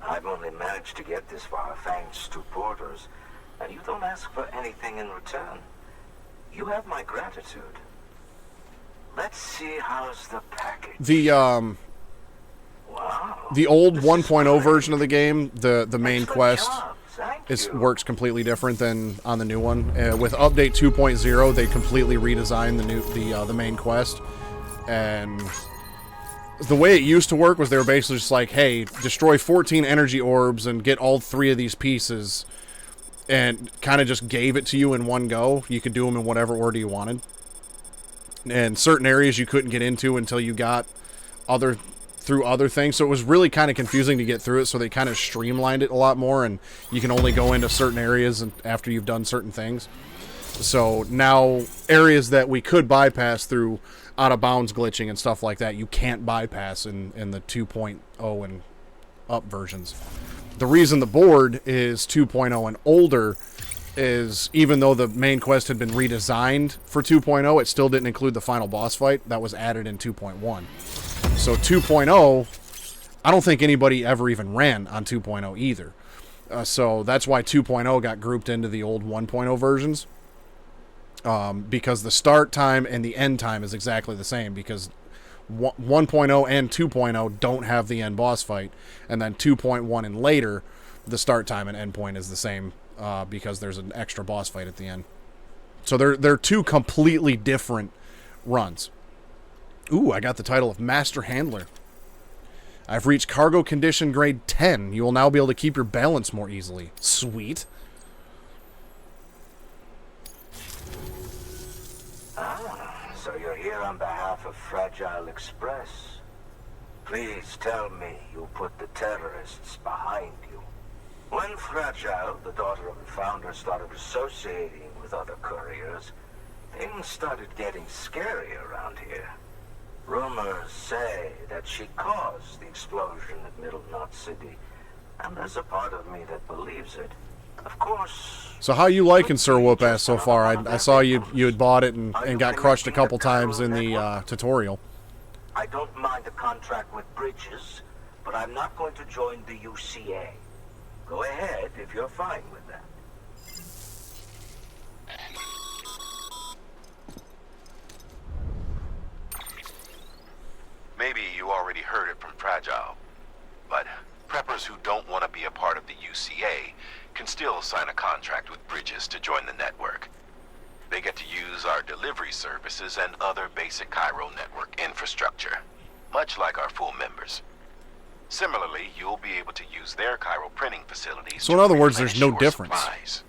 I've only managed to get this far thanks to porters, and you don't ask for anything in return. You have my gratitude. Let's see how's the package. The old 1.0 version of the game, the main quest, works completely different than on the new one. With update 2.0, they completely redesigned the main quest, and the way it used to work was they were basically just like, hey, destroy 14 energy orbs and get all 3 of these pieces, and kind of just gave it to you in one go. You could do them in whatever order you wanted, and certain areas you couldn't get into until you got through other things, so it was really kind of confusing to get through it, so they kind of streamlined it a lot more, and you can only go into certain areas after you've done certain things. So now, areas that we could bypass through out-of-bounds glitching and stuff like that, you can't bypass in the 2.0 and up versions. The reason the board is 2.0 and older is, even though the main quest had been redesigned for 2.0, it still didn't include the final boss fight that was added in 2.1. So 2.0, I don't think anybody ever even ran on 2.0 either. So that's why 2.0 got grouped into the old 1.0 versions. Because the start time and the end time is exactly the same, because 1.0 and 2.0 don't have the end boss fight, and then 2.1 and later, the start time and end point is the same, because there's an extra boss fight at the end. So they're 2 completely different runs. Ooh, I got the title of Master Handler. I've reached cargo condition grade 10. You will now be able to keep your balance more easily. Sweet. So you're here on behalf of Fragile Express. Please tell me you put the terrorists behind you. When Fragile, the daughter of the founder, started associating with other couriers, things started getting scary around here. Rumors say that she caused the explosion at Middle Knot City, and there's a part of me that believes it. Of course. So how you liking Sir Whoop-Ass so far? I saw you had bought it and got crushed a couple times in the tutorial. I don't mind a contract with Bridges, but I'm not going to join the UCA. Go ahead if you're fine with that. Maybe you already heard it from Fragile, but preppers who don't want to be a part of the UCA can still sign a contract with Bridges to join the network. They get to use our delivery services and other basic Cairo network infrastructure, much like our full members. Similarly, you'll be able to use their Cairo printing facilities. So in other words, there's no your difference. supplies.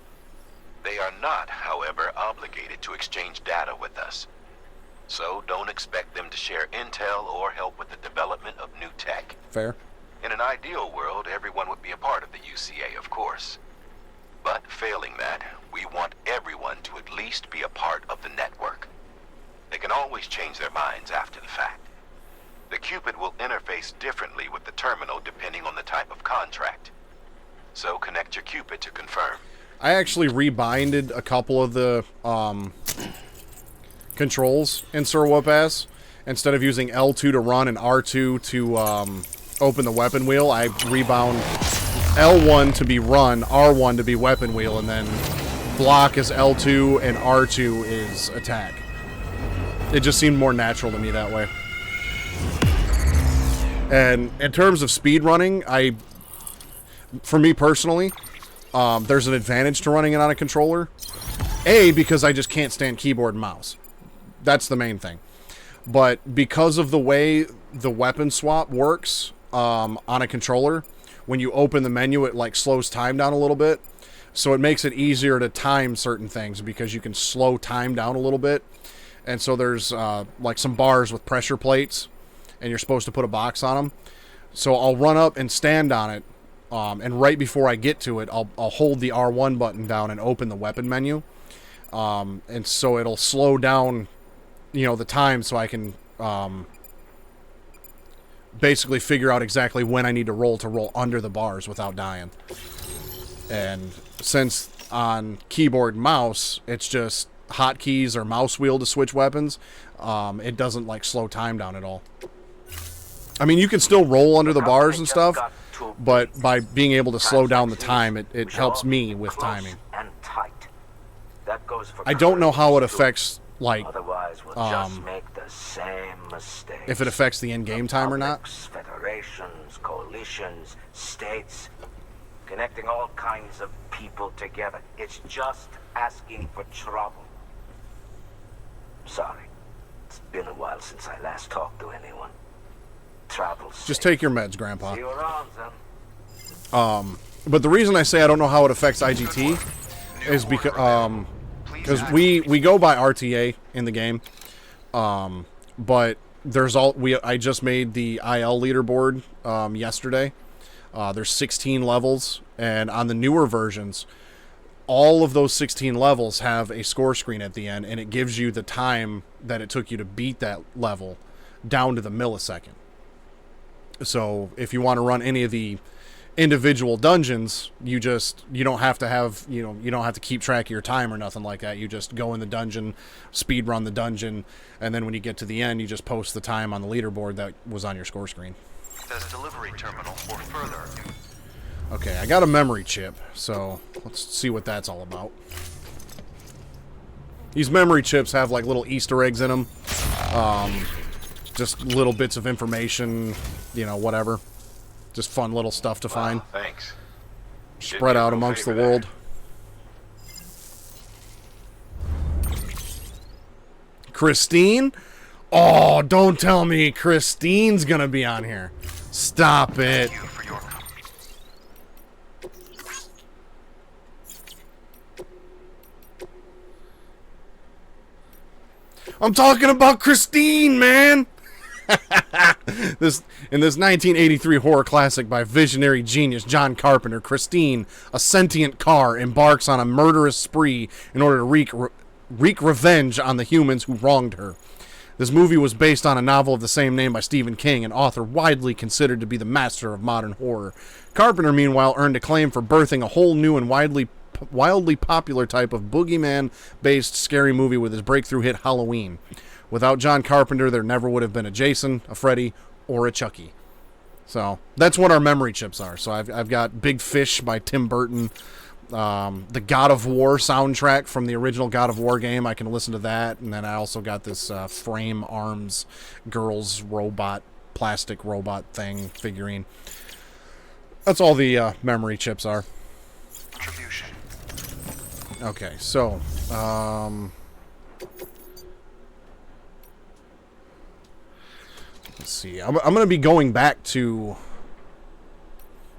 They are not, however, obligated to exchange data with us. So don't expect them to share intel or help with the development of new tech. Fair. In an ideal world, everyone would be a part of the UCA, of course. But failing that, we want everyone to at least be a part of the network. They can always change their minds after the fact. The Cupid will interface differently with the terminal depending on the type of contract. So connect your Cupid to confirm. I actually rebinded a couple of the controls in Sir Whoop-Ass. Instead of using L2 to run and R2 to open the weapon wheel, I rebound L1 to be run, R1 to be weapon wheel, and then block is L2 and R2 is attack. It just seemed more natural to me that way. And in terms of speed running, for me personally, there's an advantage to running it on a controller. A, because I just can't stand keyboard and mouse. That's the main thing. But because of the way the weapon swap works on a controller, when you open the menu, it like slows time down a little bit. So it makes it easier to time certain things because you can slow time down a little bit. And so there's like some bars with pressure plates, and you're supposed to put a box on them. So I'll run up and stand on it, and right before I get to it, I'll hold the R1 button down and open the weapon menu. And so it'll slow down, you know, the time so I can basically figure out exactly when I need to roll under the bars without dying. And since on keyboard and mouse, it's just hotkeys or mouse wheel to switch weapons, it doesn't like slow time down at all. I mean, you can still roll under the bars and stuff, but by being able to slow down the time, it helps me with timing. I don't know how it affects, like, if it affects the in-game time or not. Federations, coalitions, states, connecting all kinds of people together. It's just asking for trouble. Sorry, it's been a while since I last talked to anyone. Travel's just take your meds, Grandpa. See you around, then. But the reason I say I don't know how it affects IGT is because we go by RTA in the game, but I just made the IL leaderboard yesterday. There's 16 levels, and on the newer versions, all of those 16 levels have a score screen at the end, and it gives you the time that it took you to beat that level down to the millisecond. So if you want to run any of the individual dungeons, you don't have to keep track of your time or nothing like that. You just go in the dungeon, speed run the dungeon, and then when you get to the end, you just post the time on the leaderboard that was on your score screen. Says delivery terminal or further. Okay, I got a memory chip, so let's see what that's all about. These memory chips have like little Easter eggs in them. Just little bits of information, you know, whatever. Just fun little stuff to find. Thanks. Spread out amongst the world. Christine? Oh, don't tell me Christine's gonna be on here. Stop it. I'm talking about Christine, man! In this 1983 horror classic by visionary genius John Carpenter, Christine, a sentient car, embarks on a murderous spree in order to wreak revenge on the humans who wronged her. This movie was based on a novel of the same name by Stephen King, an author widely considered to be the master of modern horror. Carpenter, meanwhile, earned acclaim for birthing a whole new and wildly popular type of boogeyman-based scary movie with his breakthrough hit Halloween. Without John Carpenter, there never would have been a Jason, a Freddy, or a Chucky. So that's what our memory chips are. So I've got Big Fish by Tim Burton, the God of War soundtrack from the original God of War game. I can listen to that, and then I also got this Frame Arms Girls robot, plastic robot thing figurine. That's all the memory chips are. Okay, so let's see. I'm going to be going back to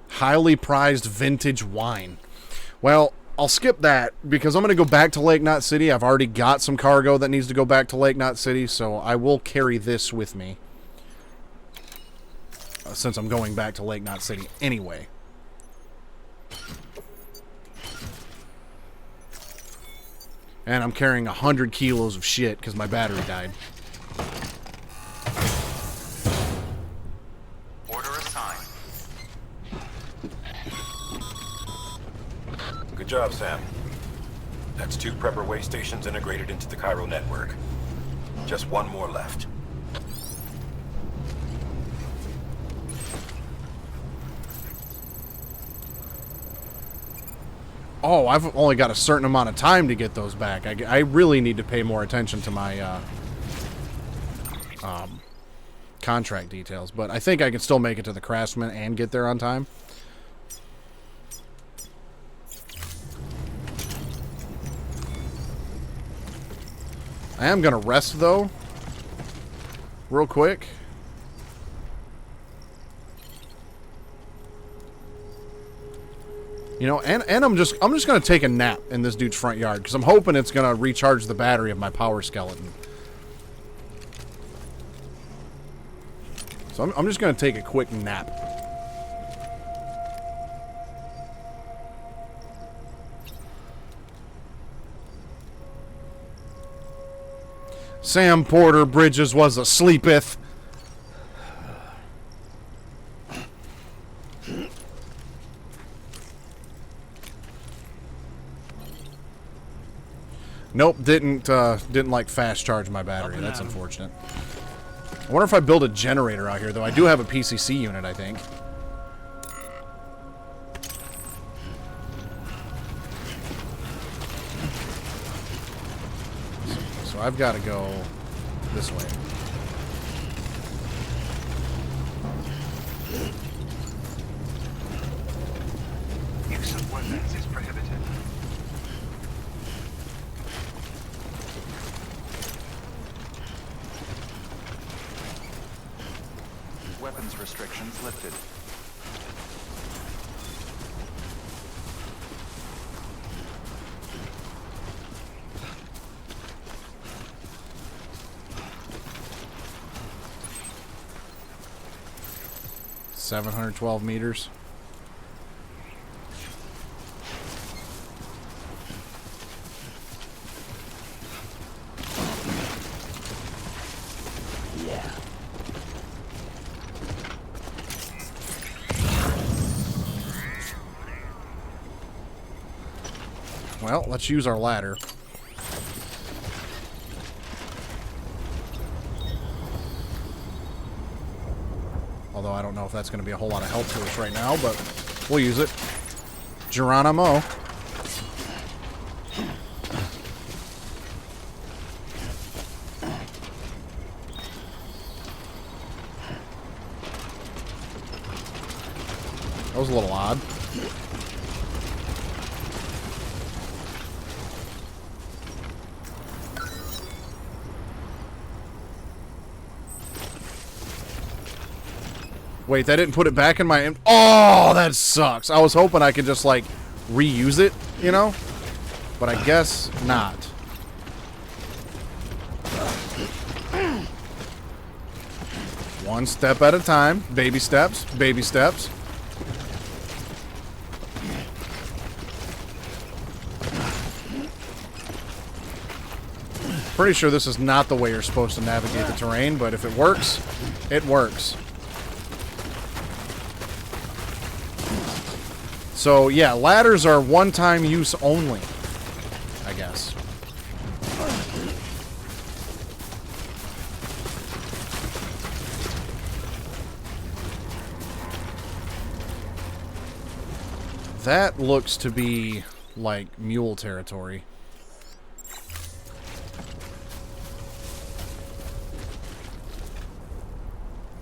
highly prized vintage wine. Well, I'll skip that because I'm going to go back to Lake Knot City. I've already got some cargo that needs to go back to Lake Knot City, so I will carry this with me since I'm going back to Lake Knot City anyway. And I'm carrying 100 kilos of shit because my battery died. Order assigned. Good job, Sam. That's 2 prepper way stations integrated into the Cairo network. Just one more left. Oh, I've only got a certain amount of time to get those back. I really need to pay more attention to my contract details. But I think I can still make it to the Craftsman and get there on time. I am going to rest, though, real quick. You know, and I'm just going to take a nap in this dude's front yard because I'm hoping it's going to recharge the battery of my power skeleton. So I'm just going to take a quick nap. Sam Porter Bridges was a sleepeth. Nope, didn't like fast charge my battery. That's unfortunate. I wonder if I build a generator out here, though. I do have a PCC unit, I think. So I've got to go this way. Use of weapons is prohibited. Weapons restrictions lifted. $712 meters. Yeah. Well, let's use our ladder. Although I don't know if that's going to be a whole lot of help to us right now, but we'll use it. Geronimo. That was a little odd. Wait, that didn't put it back in my... Oh, that sucks. I was hoping I could just, like, reuse it, you know? But I guess not. One step at a time. Baby steps. Baby steps. Pretty sure this is not the way you're supposed to navigate the terrain, but if it works, it works. So, yeah, ladders are one-time use only, I guess. That looks to be, like, mule territory.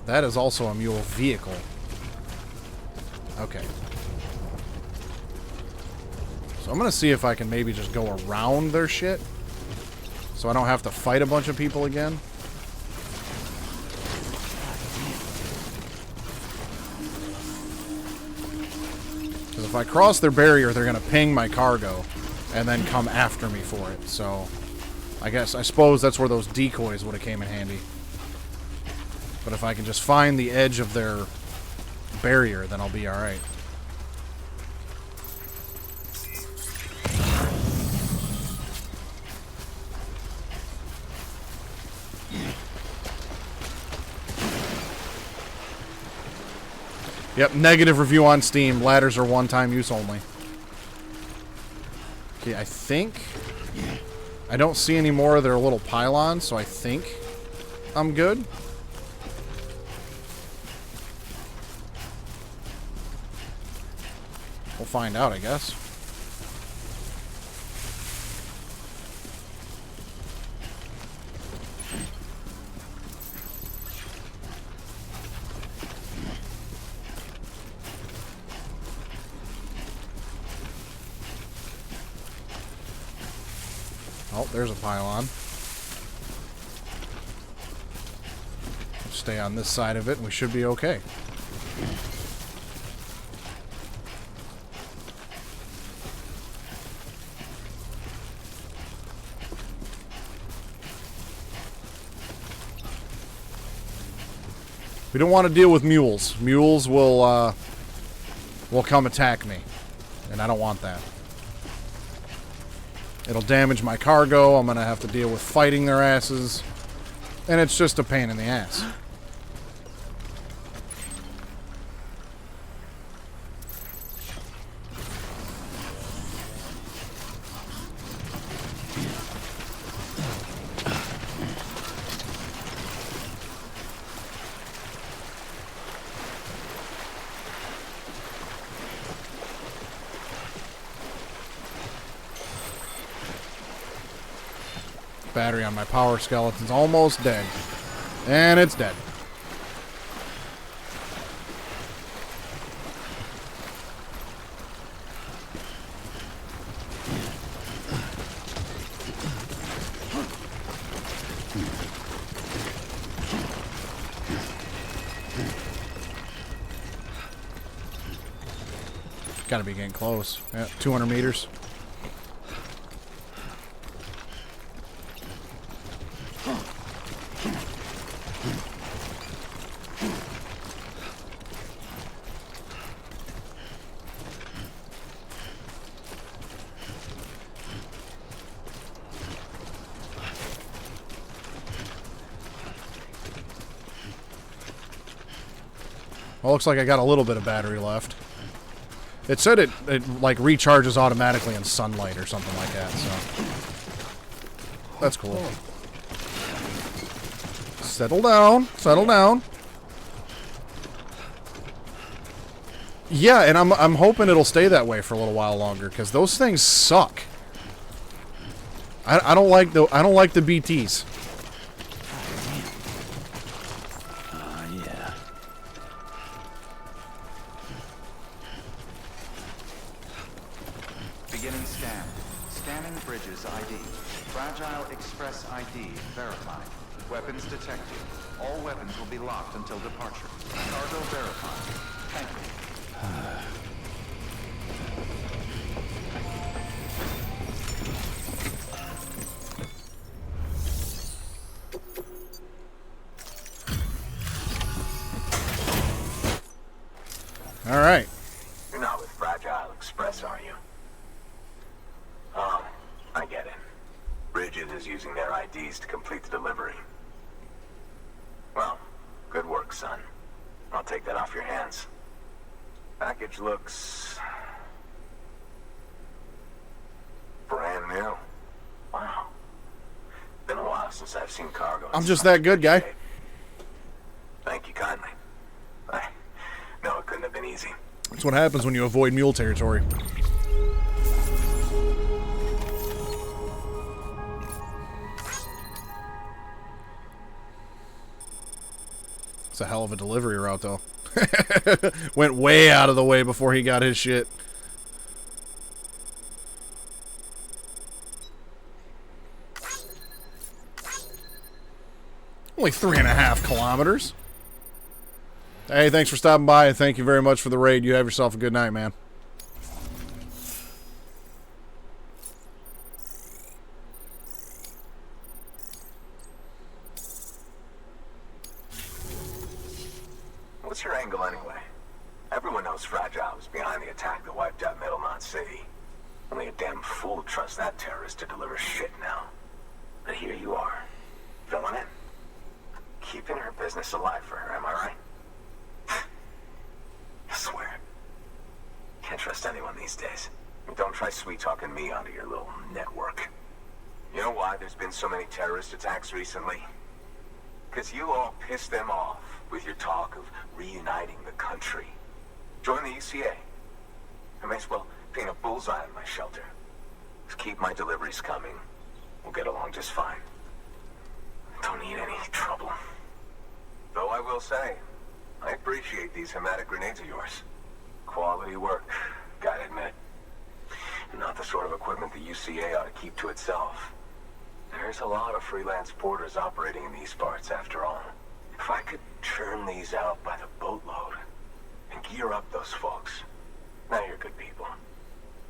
That is also a mule vehicle. Okay. So I'm going to see if I can maybe just go around their shit. So I don't have to fight a bunch of people again. Because if I cross their barrier, they're going to ping my cargo and then come after me for it. So I suppose that's where those decoys would have came in handy. But if I can just find the edge of their barrier, then I'll be alright. Yep, negative review on Steam. Ladders are one-time use only. Okay, I think I don't see any more of their little pylons, so I think I'm good. We'll find out, I guess. Oh, there's a pylon. Stay on this side of it, and we should be okay. We don't want to deal with mules. Mules will come attack me, and I don't want that. It'll damage my cargo. I'm gonna have to deal with fighting their asses, and it's just a pain in the ass. Battery on my power skeleton's almost dead. And it's dead. Gotta be getting close. Yeah, 200 meters. Well, looks like I got a little bit of battery left. It said it like recharges automatically in sunlight or something like that, so that's cool. Settle down, settle down. Yeah, and I'm hoping it'll stay that way for a little while longer, because those things suck. I don't like the BTs. Beginning scan. Scanning bridges ID. Fragile Express ID verified. Weapons detected. All weapons will be locked until departure. Cargo verified. Thank you. All right. You're not with Fragile Express, are you? Oh, I get it. Bridget is using their IDs to complete the delivery. Well, good work, son. I'll take that off your hands. Package looks... brand new. Wow. Been a while since I've seen cargo. I'm just that good, guy. Thank you kindly. No, it couldn't have been easy. That's what happens when you avoid mule territory. It's a hell of a delivery route, though. Went way out of the way before he got his shit. Only 3.5 kilometers. Hey, thanks for stopping by, and thank you very much for the raid. You have yourself a good night, man. What's your angle anyway? Everyone knows Fragile was behind the attack that wiped out Middlemont City. Only a damn fool would trust that terrorist to deliver shit now. But here you are, filling in. Keeping her business alive for her, am I right? I swear. Can't trust anyone these days. Don't try sweet-talking me onto your little network. You know why there's been so many terrorist attacks recently? Because you all pissed them off with your talk of reuniting the country. Join the UCA. I may as well paint a bullseye on my shelter. Just keep my deliveries coming. We'll get along just fine. Don't need any trouble. Though I will say, I appreciate these hematic grenades of yours. Quality work, gotta admit. Not the sort of equipment the UCA ought to keep to itself. There's a lot of freelance porters operating in these parts, after all. If I could churn these out by the boatload and gear up those folks. Now you're good people.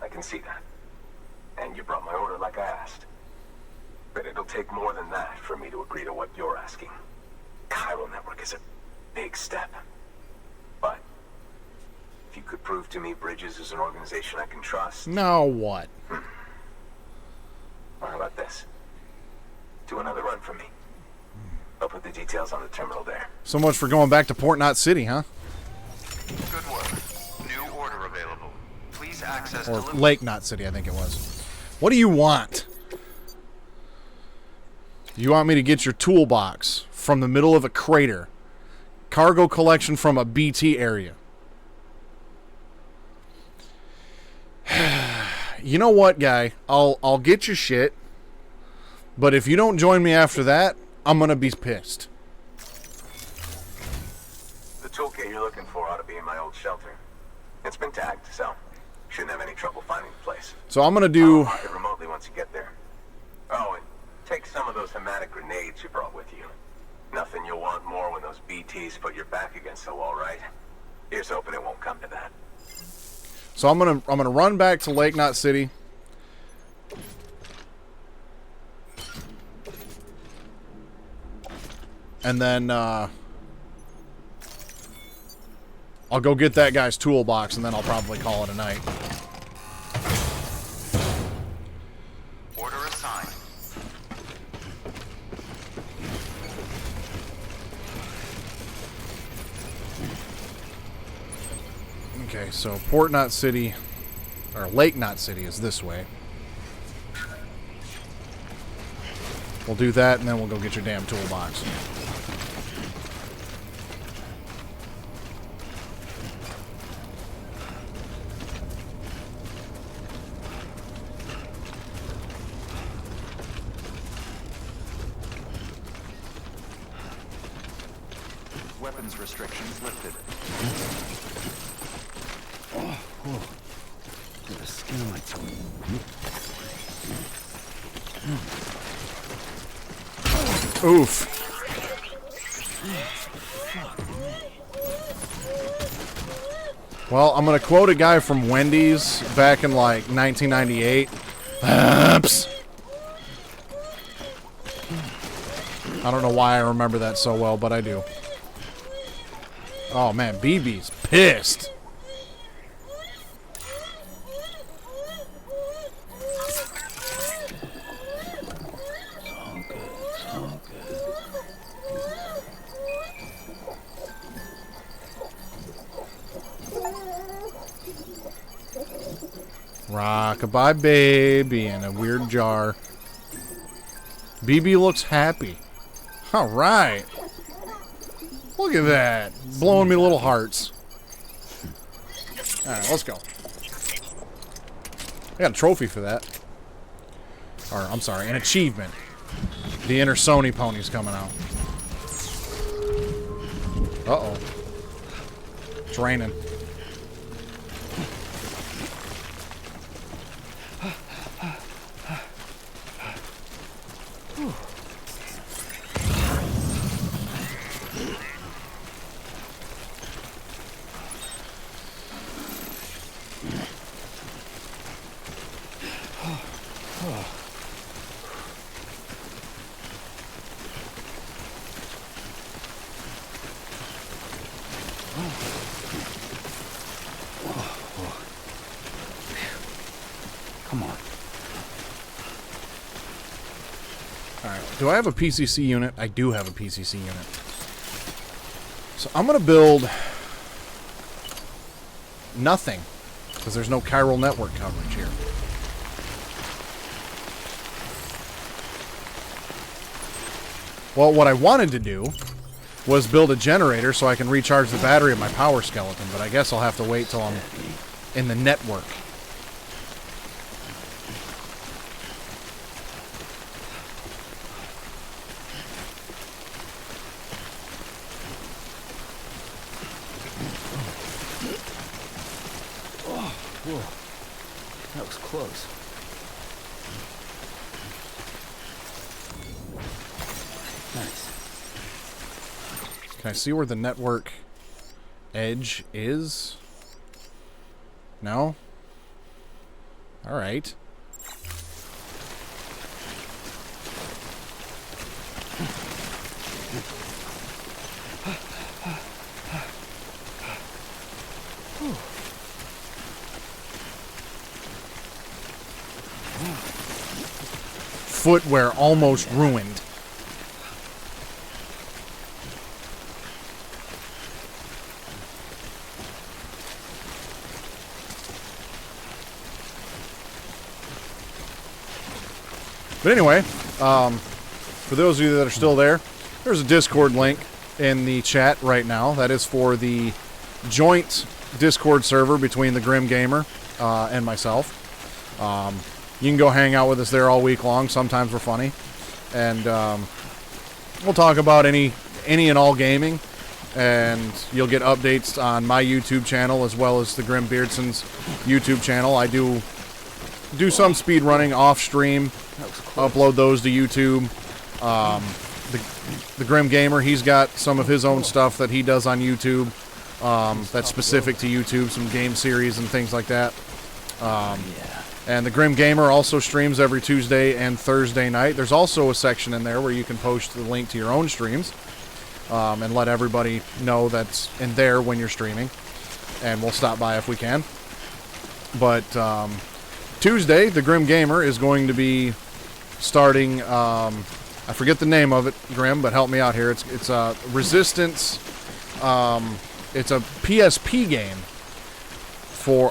I can see that. And you brought my order like I asked. But it'll take more than that for me to agree to what you're asking. Chiral Network is a big step. But if you could prove to me Bridges is an organization I can trust... Now what? Well, how about this? Do another run for me. I'll put the details on the terminal there. So much for going back to Port Knot City, huh? Good work. New order available. Please access Or delivery. Lake Knot City, I think it was. What do you want? You want me to get your toolbox from the middle of a crater. Cargo collection from a BT area. You know what, guy? I'll get your shit. But if you don't join me after that, I'm gonna be pissed. The toolkit you're looking for ought to be in my old shelter. It's been tagged, so shouldn't have any trouble finding the place. So I'm gonna do... I'll mark it remotely once you get there. Oh, and take some of those hematic grenades you brought with you. Nothing you'll want more when those BTs put your back against the wall, right? Here's hoping it won't come to that. So I'm gonna run back to Lake Knot City. And then I'll go get that guy's toolbox, and then I'll probably call it a night. Order assigned. Okay, so Port Knot City, or Lake Knot City is this way. We'll do that, and then we'll go get your damn toolbox. Weapons restrictions lifted. The skin on my tongue. Oof. Well, I'm going to quote a guy from Wendy's back in like 1998. Oops. I don't know why I remember that so well, but I do. Oh man, BB's pissed. Rockabye baby in a weird jar. BB looks happy. All right. Look at that. Blowing me little hearts. All right, let's go. I got a trophy for that. Or, I'm sorry, an achievement. The inner Sony pony's coming out. Uh-oh. It's raining. Come on. Alright, do I have a PCC unit? I do have a PCC unit. So I'm going to build nothing, because there's no chiral network coverage here. Well, what I wanted to do was build a generator so I can recharge the battery of my power skeleton, but I guess I'll have to wait till I'm in the network. Oh, whoa. That was close. Nice. Can I see where the network edge is? No? Alright. Footwear almost ruined. But anyway, for those of you that are still there, there's a Discord link in the chat right now. That is for the joint Discord server between the Grim Gamer and myself. You can go hang out with us there all week long. Sometimes we're funny. And we'll talk about any and all gaming. And you'll get updates on my YouTube channel as well as the Grim Beardson's YouTube channel. I do some speed running off stream, upload those to YouTube. The Grim Gamer, he's got some of his own stuff that he does on YouTube that's specific to YouTube, some game series and things like that. And the Grim Gamer also streams every Tuesday and Thursday night. There's also a section in there where you can post the link to your own streams and let everybody know that's in there when you're streaming. And we'll stop by if we can. But Tuesday, the Grim Gamer is going to be starting, I forget the name of it, Grim, but help me out here. It's a Resistance, it's a PSP game for,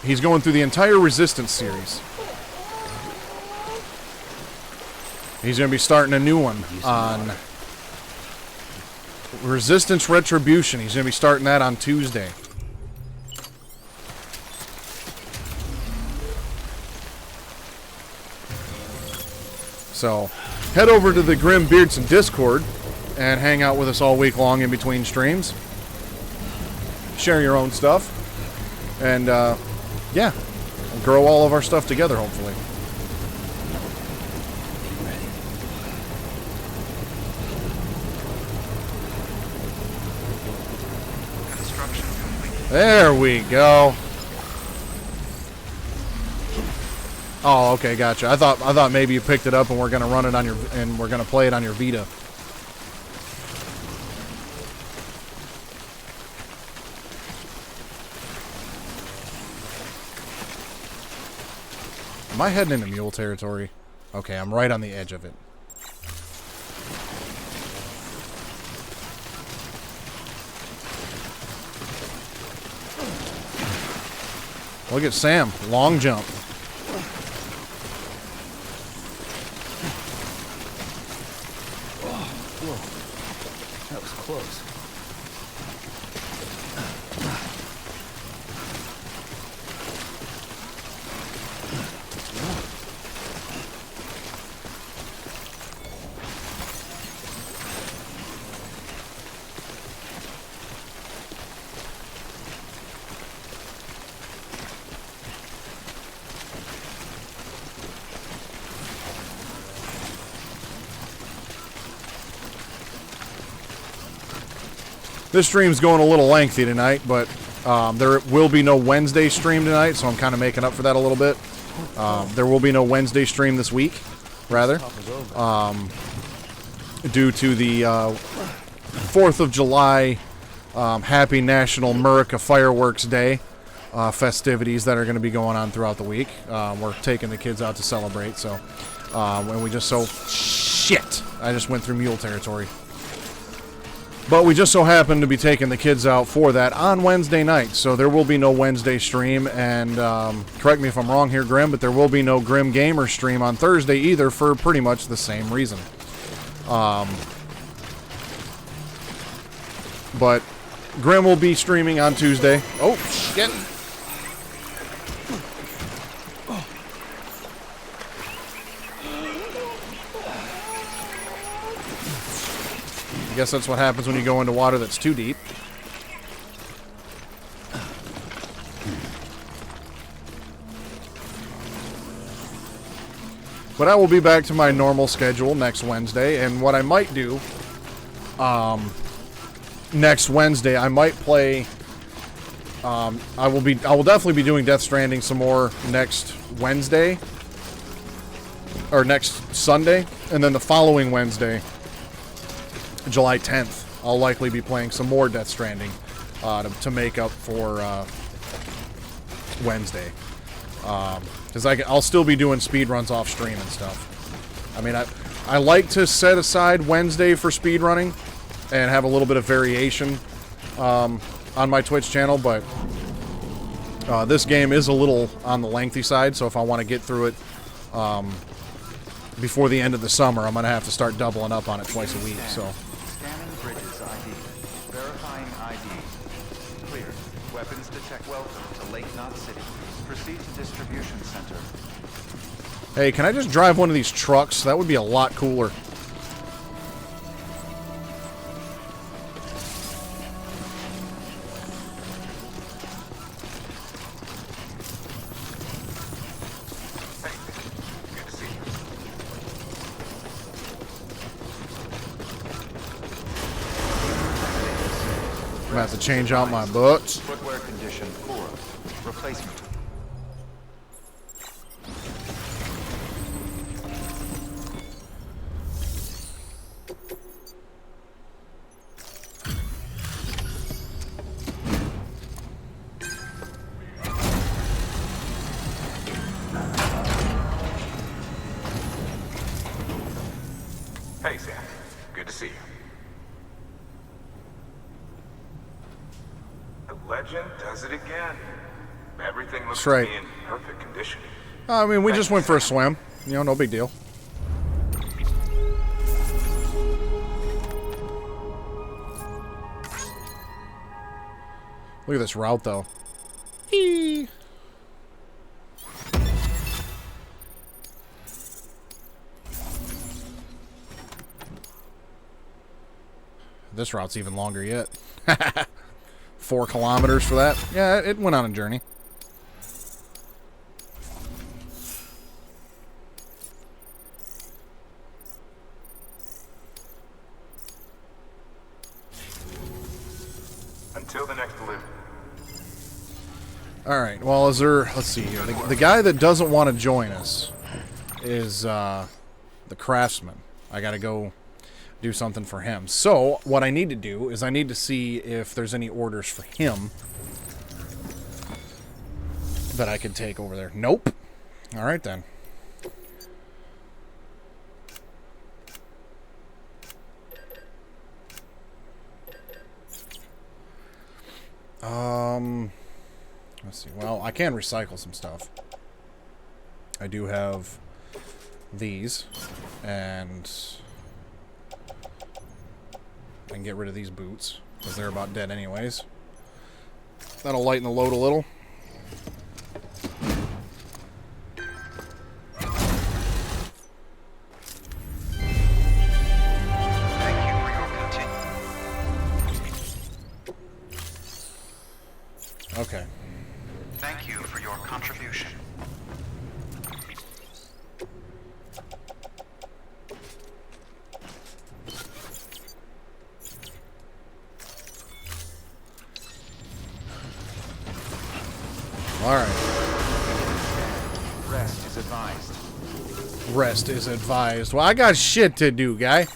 he's going through the entire Resistance series. He's going to be starting a new one on Resistance Retribution. He's going to be starting that on Tuesday. So, head over to the Grim Beardson Discord and hang out with us all week long in between streams. Share your own stuff. And, yeah, we'll grow all of our stuff together, hopefully. There we go. Oh, okay, gotcha. I thought maybe you picked it up and we're gonna run it on your we're gonna play it on your Vita. Am I heading into mule territory? Okay, I'm right on the edge of it. Look at Sam, long jump. That was close. This stream's going a little lengthy tonight, but there will be no Wednesday stream tonight, so I'm kind of making up for that a little bit. There will be no Wednesday stream this week, rather, due to the 4th of July Happy National Murica Fireworks Day festivities that are going to be going on throughout the week. We're taking the kids out to celebrate, so when we just shit, I just went through mule territory. But we just so happen to be taking the kids out for that on Wednesday night, so there will be no Wednesday stream, and correct me if I'm wrong here, Grim, but there will be no Grim Gamer stream on Thursday either for pretty much the same reason. But Grim will be streaming on Tuesday. Oh, shit. I guess that's what happens when you go into water that's too deep. But I will be back to my normal schedule next Wednesday, and what I might do next Wednesday, I might play I will definitely be doing Death Stranding some more next Wednesday or next Sunday, and then the following Wednesday, July 10th, I'll likely be playing some more Death Stranding to make up for Wednesday. Because I'll still be doing speedruns off stream and stuff. I mean, I like to set aside Wednesday for speedrunning and have a little bit of variation on my Twitch channel, but this game is a little on the lengthy side, so if I want to get through it before the end of the summer, I'm going to have to start doubling up on it twice a week, so... Scanning bridges ID. Verifying ID. Clear. Weapons detect. Welcome to Lake Knot City. Proceed to distribution center. Hey, can I just drive one of these trucks? That would be a lot cooler. I'm gonna have to change out my boots. Footwear condition poor. Replacement. Hey, Sam. Good to see you. The legend does it again. Everything looks That's right. to be in perfect condition. I mean, we just went for a swim. You know, no big deal. Look at this route, though. Eee. This route's even longer yet. 4 kilometers for that. Yeah, it went on a journey. Until the next delivery. Alright, well, is there... Let's see here. The guy that doesn't want to join us is the craftsman. I gotta go do something for him. So, what I need to do is I need to see if there's any orders for him that I could take over there. Nope. Alright, then. Let's see. Well, I can recycle some stuff. I do have these, and I can get rid of these boots, because they're about dead anyways. That'll lighten the load a little. Okay. Thank you for your contribution. All right. Rest is advised. Rest is advised. Well, I got shit to do, guy.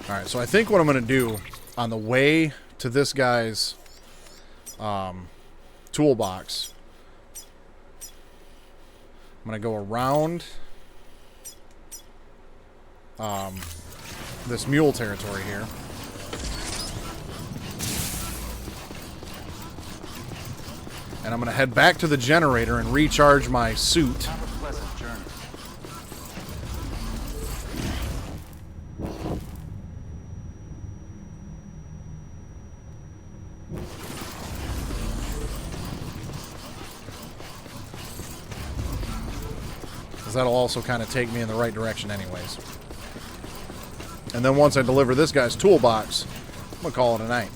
Alright, so I think what I'm going to do, on the way to this guy's toolbox, I'm going to go around this mule territory here. And I'm going to head back to the generator and recharge my suit. Have a pleasant journey. Because that'll also kind of take me in the right direction anyways. And then once I deliver this guy's toolbox, I'm going to call it a night.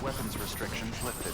Weapons restrictions lifted.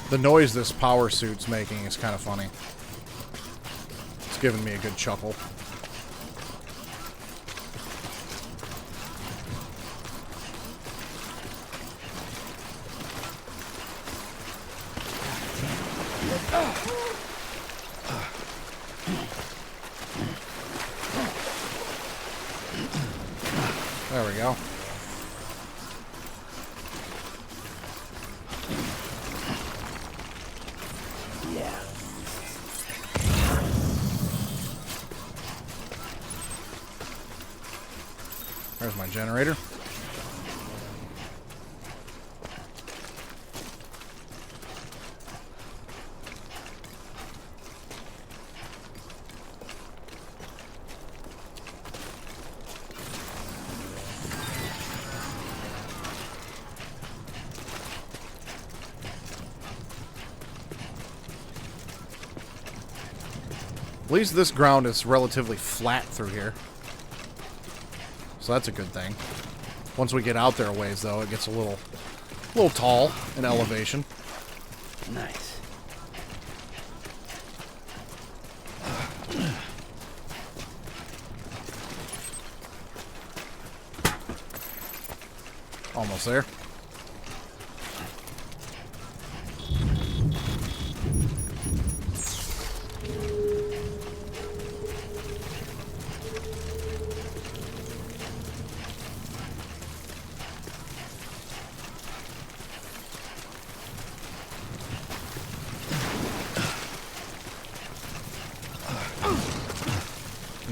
The noise this power suit's making is kind of funny. It's giving me a good chuckle. There we go. There's my generator. At least this ground is relatively flat through here. So that's a good thing. Once we get out there a ways, though, it gets a little tall in elevation. Nice. Almost there.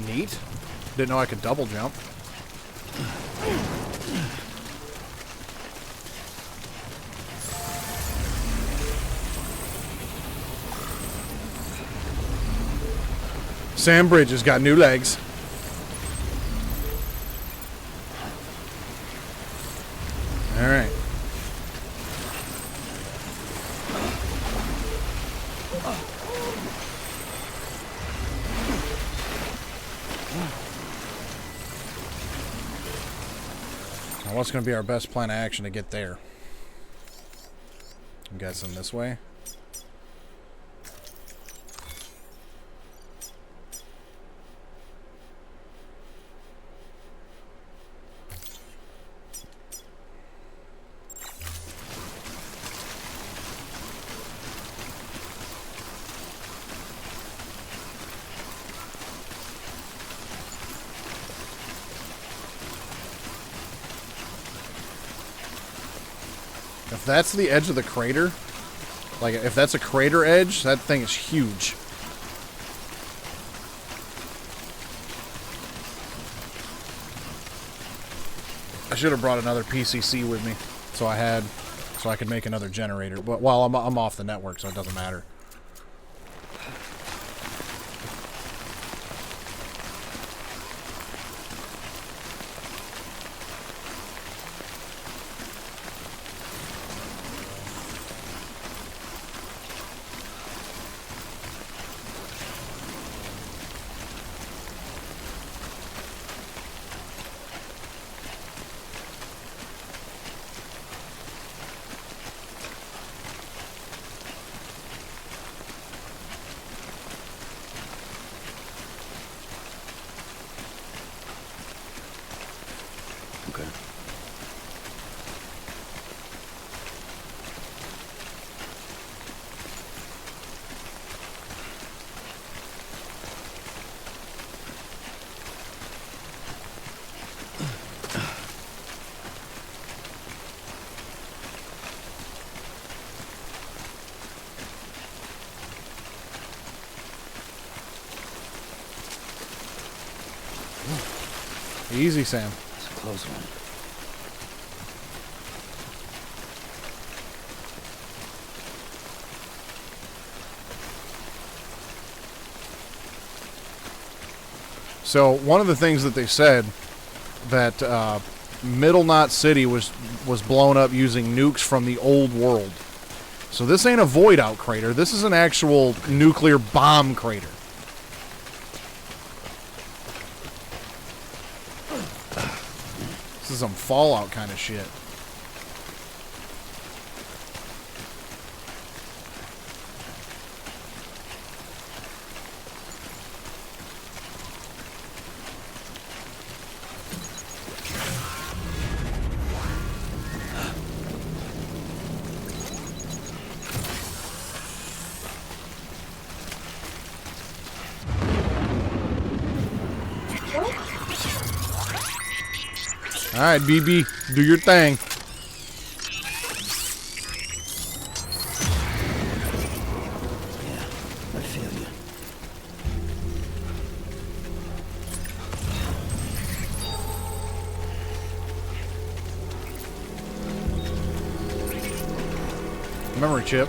Neat. Didn't know I could double jump. Sam Bridge has got new legs. All right. Now what's going to be our best plan of action to get there? I'm guessing this way. If that's the edge of the crater, like if that's a crater edge, that thing is huge. I should have brought another PCC with me, so I could make another generator. But well, I'm off the network, so it doesn't matter. Okay. Easy, Sam. It's a close one. So one of the things that they said that Middle Knot City was blown up using nukes from the old world. So this ain't a void out crater. This is an actual nuclear bomb crater. This is some Fallout kind of shit. Alright, BB, do your thing. I feel you. Memory chip.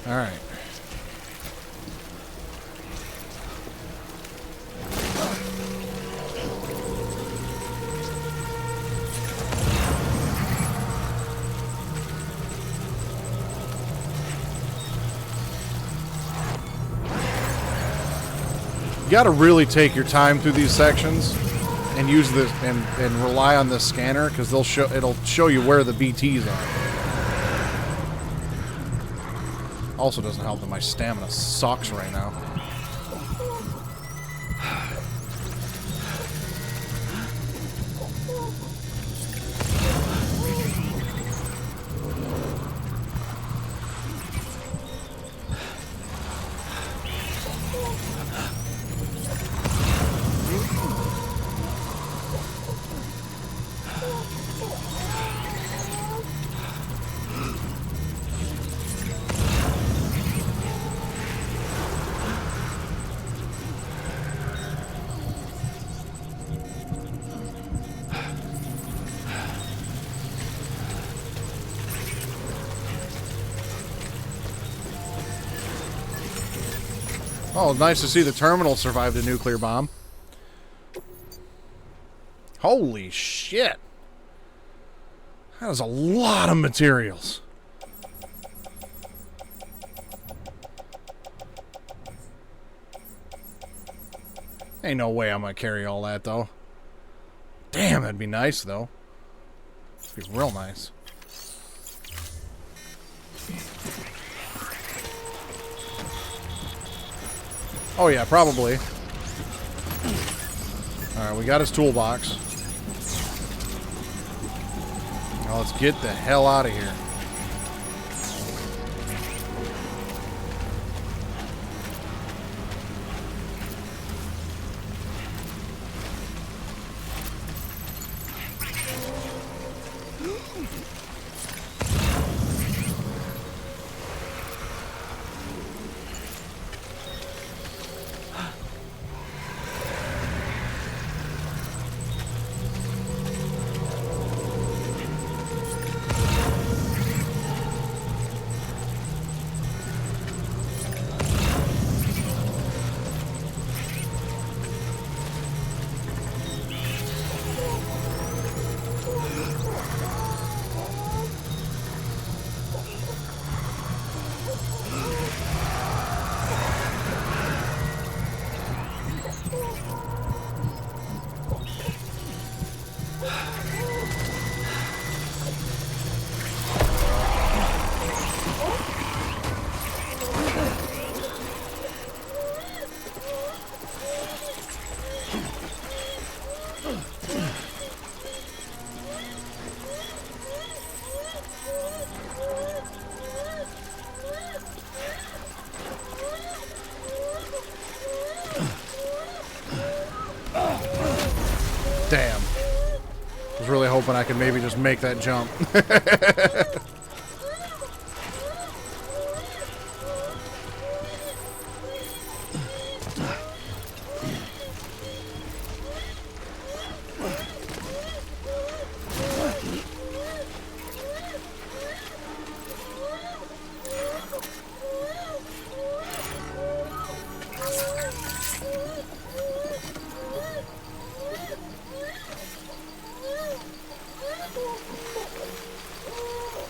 Alright. You gotta really take your time through these sections and use this and rely on this scanner because it'll show you where the BTs are. Also doesn't help that my stamina sucks right now. Oh, nice to see the terminal survive the nuclear bomb. Holy shit. That was a lot of materials. Ain't no way I'm gonna carry all that, though. Damn, that'd be nice, though. It'd be real nice. Oh yeah, probably. Alright, we got his toolbox. Now let's get the hell out of here. Damn. I was really hoping I could maybe just make that jump.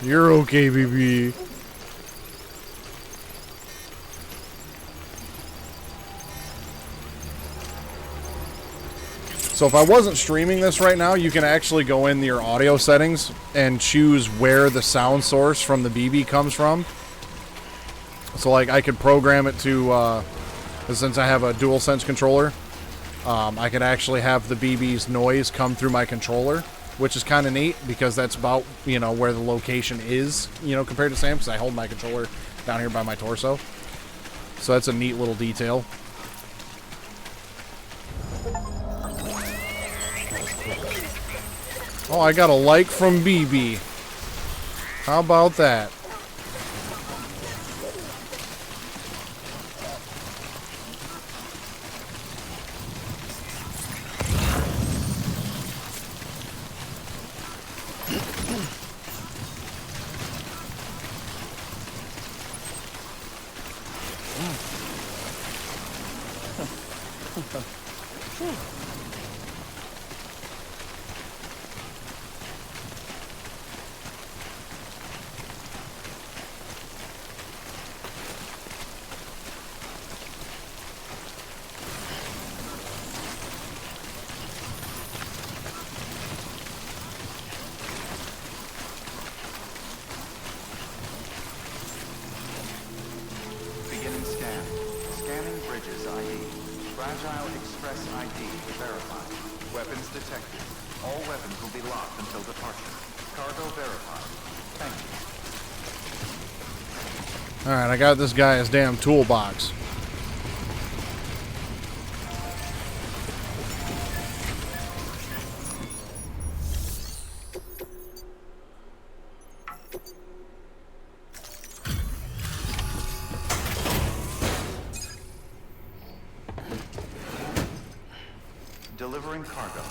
You're okay, baby. So if I wasn't streaming this right now, you can actually go in your audio settings and choose where the sound source from the BB comes from. So like I could program it to, since I have a DualSense controller, I could actually have the BB's noise come through my controller, which is kind of neat because that's about, you know, where the location is, you know, compared to Sam, because I hold my controller down here by my torso. So that's a neat little detail. Oh, I got a like from BB. How about that? Beginning scan. Scanning bridges ID. Fragile Express ID verified. Weapons detected. All weapons will be locked until departure. Cargo verified. Thank you. Alright, I got this guy's damn toolbox. Delivering cargo.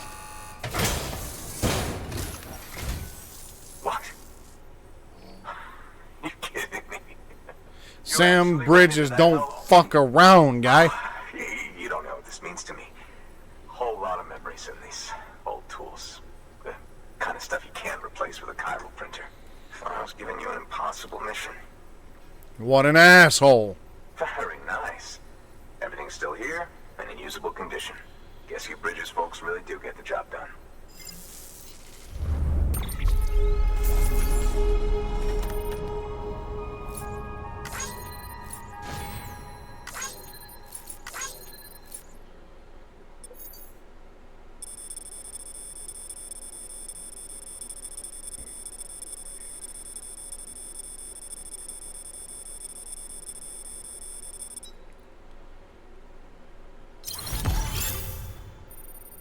What? You kidding me? Sam Bridges don't fuck around, guy. You don't know what this means to me. Whole lot of memories in these old tools. The kind of stuff you can't replace with a chiral printer. I was giving you an impossible mission. What an asshole. Very nice. Everything's still here and in usable condition. Guess you Bridges folks really do get the job done.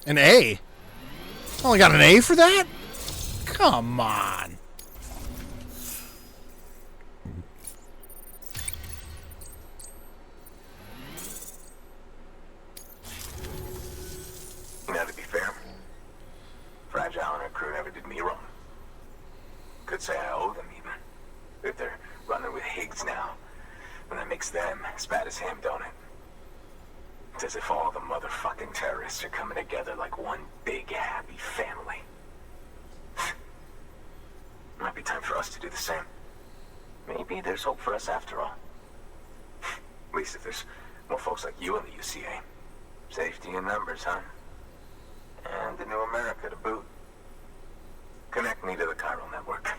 An A? Only got an A for that? Come on. Now, to be fair, Fragile and her crew never did me wrong. Could say I owe them even. If they're running with Higgs now, and that makes them as bad as him, don't it? It's as if all the motherfucking terrorists are coming together like one big happy family. Might be time for us to do the same. Maybe there's hope for us after all. At least if there's more folks like you in the UCA. Safety in numbers, huh? And the new America to boot. Connect me to the chiral network.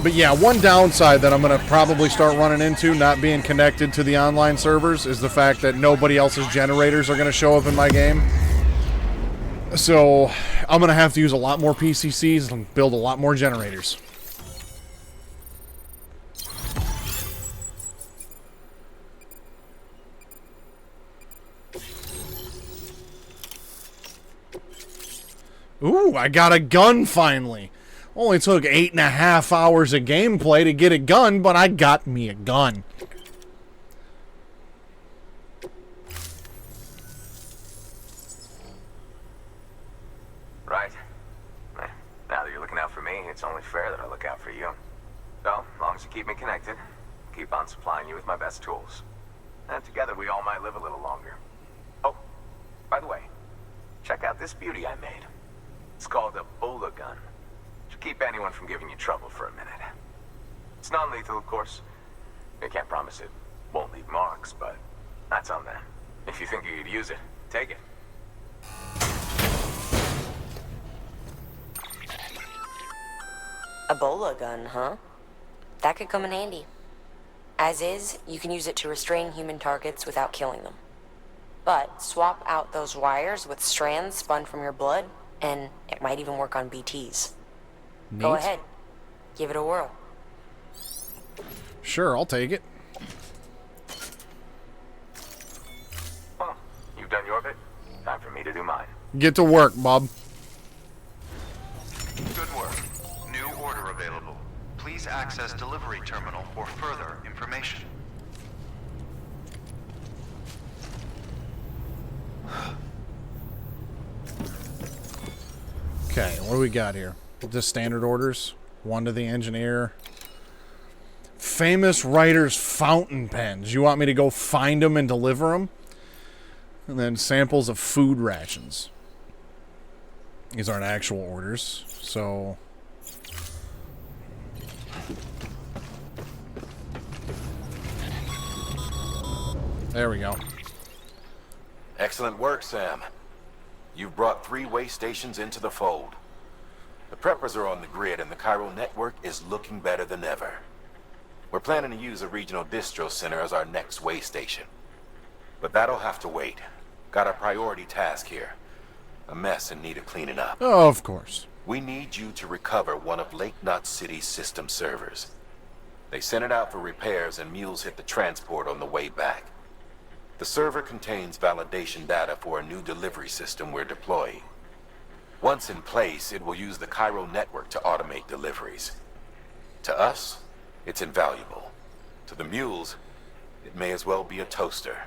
But yeah, one downside that I'm going to probably start running into not being connected to the online servers is the fact that nobody else's generators are going to show up in my game. So I'm going to have to use a lot more PCCs and build a lot more generators. Ooh, I got a gun finally. Only took 8.5 hours of gameplay to get a gun, but I got me a gun. Right. Now that you're looking out for me, it's only fair that I look out for you. So, as long as you keep me connected, keep on supplying you with my best tools. And together we all might live a little longer. Oh, by the way, check out this beauty I made. It's called a Bola gun. Should keep anyone from giving you trouble for a minute. It's non-lethal, of course. I can't promise it won't leave marks, but that's on them. If you think you could use it, take it. A Bola gun, huh? That could come in handy. As is, you can use it to restrain human targets without killing them. But swap out those wires with strands spun from your blood, and it might even work on BTs. Neat. Go ahead. Give it a whirl. Sure, I'll take it. Well, you've done your bit. Time for me to do mine. Get to work, Bob. Good work. New order available. Please access delivery terminal for further information. Okay, what do we got here? Just standard orders. One to the engineer. Famous writers' fountain pens. You want me to go find them and deliver them? And then samples of food rations. These aren't actual orders, so... There we go. Excellent work, Sam. You've brought 3 way stations into the fold. The preppers are on the grid and the chiral network is looking better than ever. We're planning to use a regional distro center as our next way station. But that'll have to wait. Got a priority task here. A mess in need of cleaning up. Oh, of course. We need you to recover one of Lake Knot City's system servers. They sent it out for repairs and mules hit the transport on the way back. The server contains validation data for a new delivery system we're deploying. Once in place, it will use the chiral network to automate deliveries. To us, it's invaluable. To the mules, it may as well be a toaster.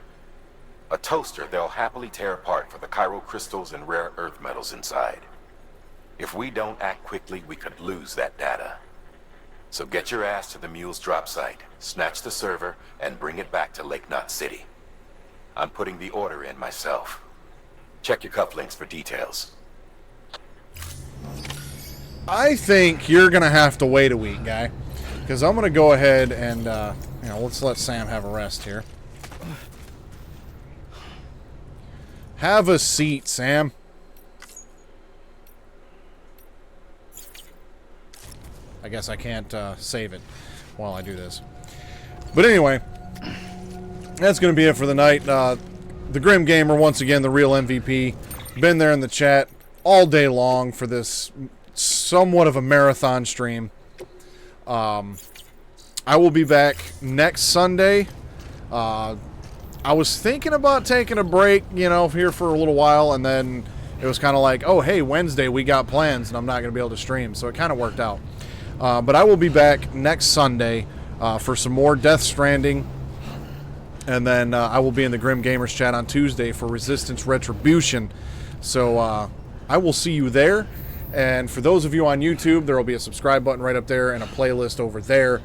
A toaster they'll happily tear apart for the chiral crystals and rare earth metals inside. If we don't act quickly, we could lose that data. So get your ass to the mule's drop site, snatch the server, and bring it back to Lake Knot City. I'm putting the order in myself. Check your cufflinks for details. I think you're going to have to wait a week, guy. Because I'm going to go ahead and, let's let Sam have a rest here. Have a seat, Sam. I guess I can't save it while I do this. But anyway, that's going to be it for the night. The Grim Gamer, once again, the real MVP. Been there in the chat all day long for this somewhat of a marathon stream. I will be back next Sunday. I was thinking about taking a break, here for a little while, and then it was kind of like, oh, hey, Wednesday we got plans, and I'm not going to be able to stream, so it kind of worked out. But I will be back next Sunday for some more Death Stranding, and then I will be in the Grim Gamers chat on Tuesday for Resistance Retribution. So I will see you there. And for those of you on YouTube, there will be a subscribe button right up there and a playlist over there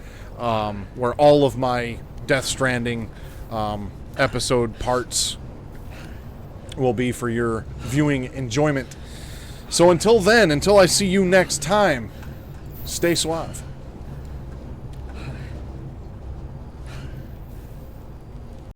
where all of my Death Stranding episode parts will be for your viewing enjoyment. So until then, until I see you next time, stay suave.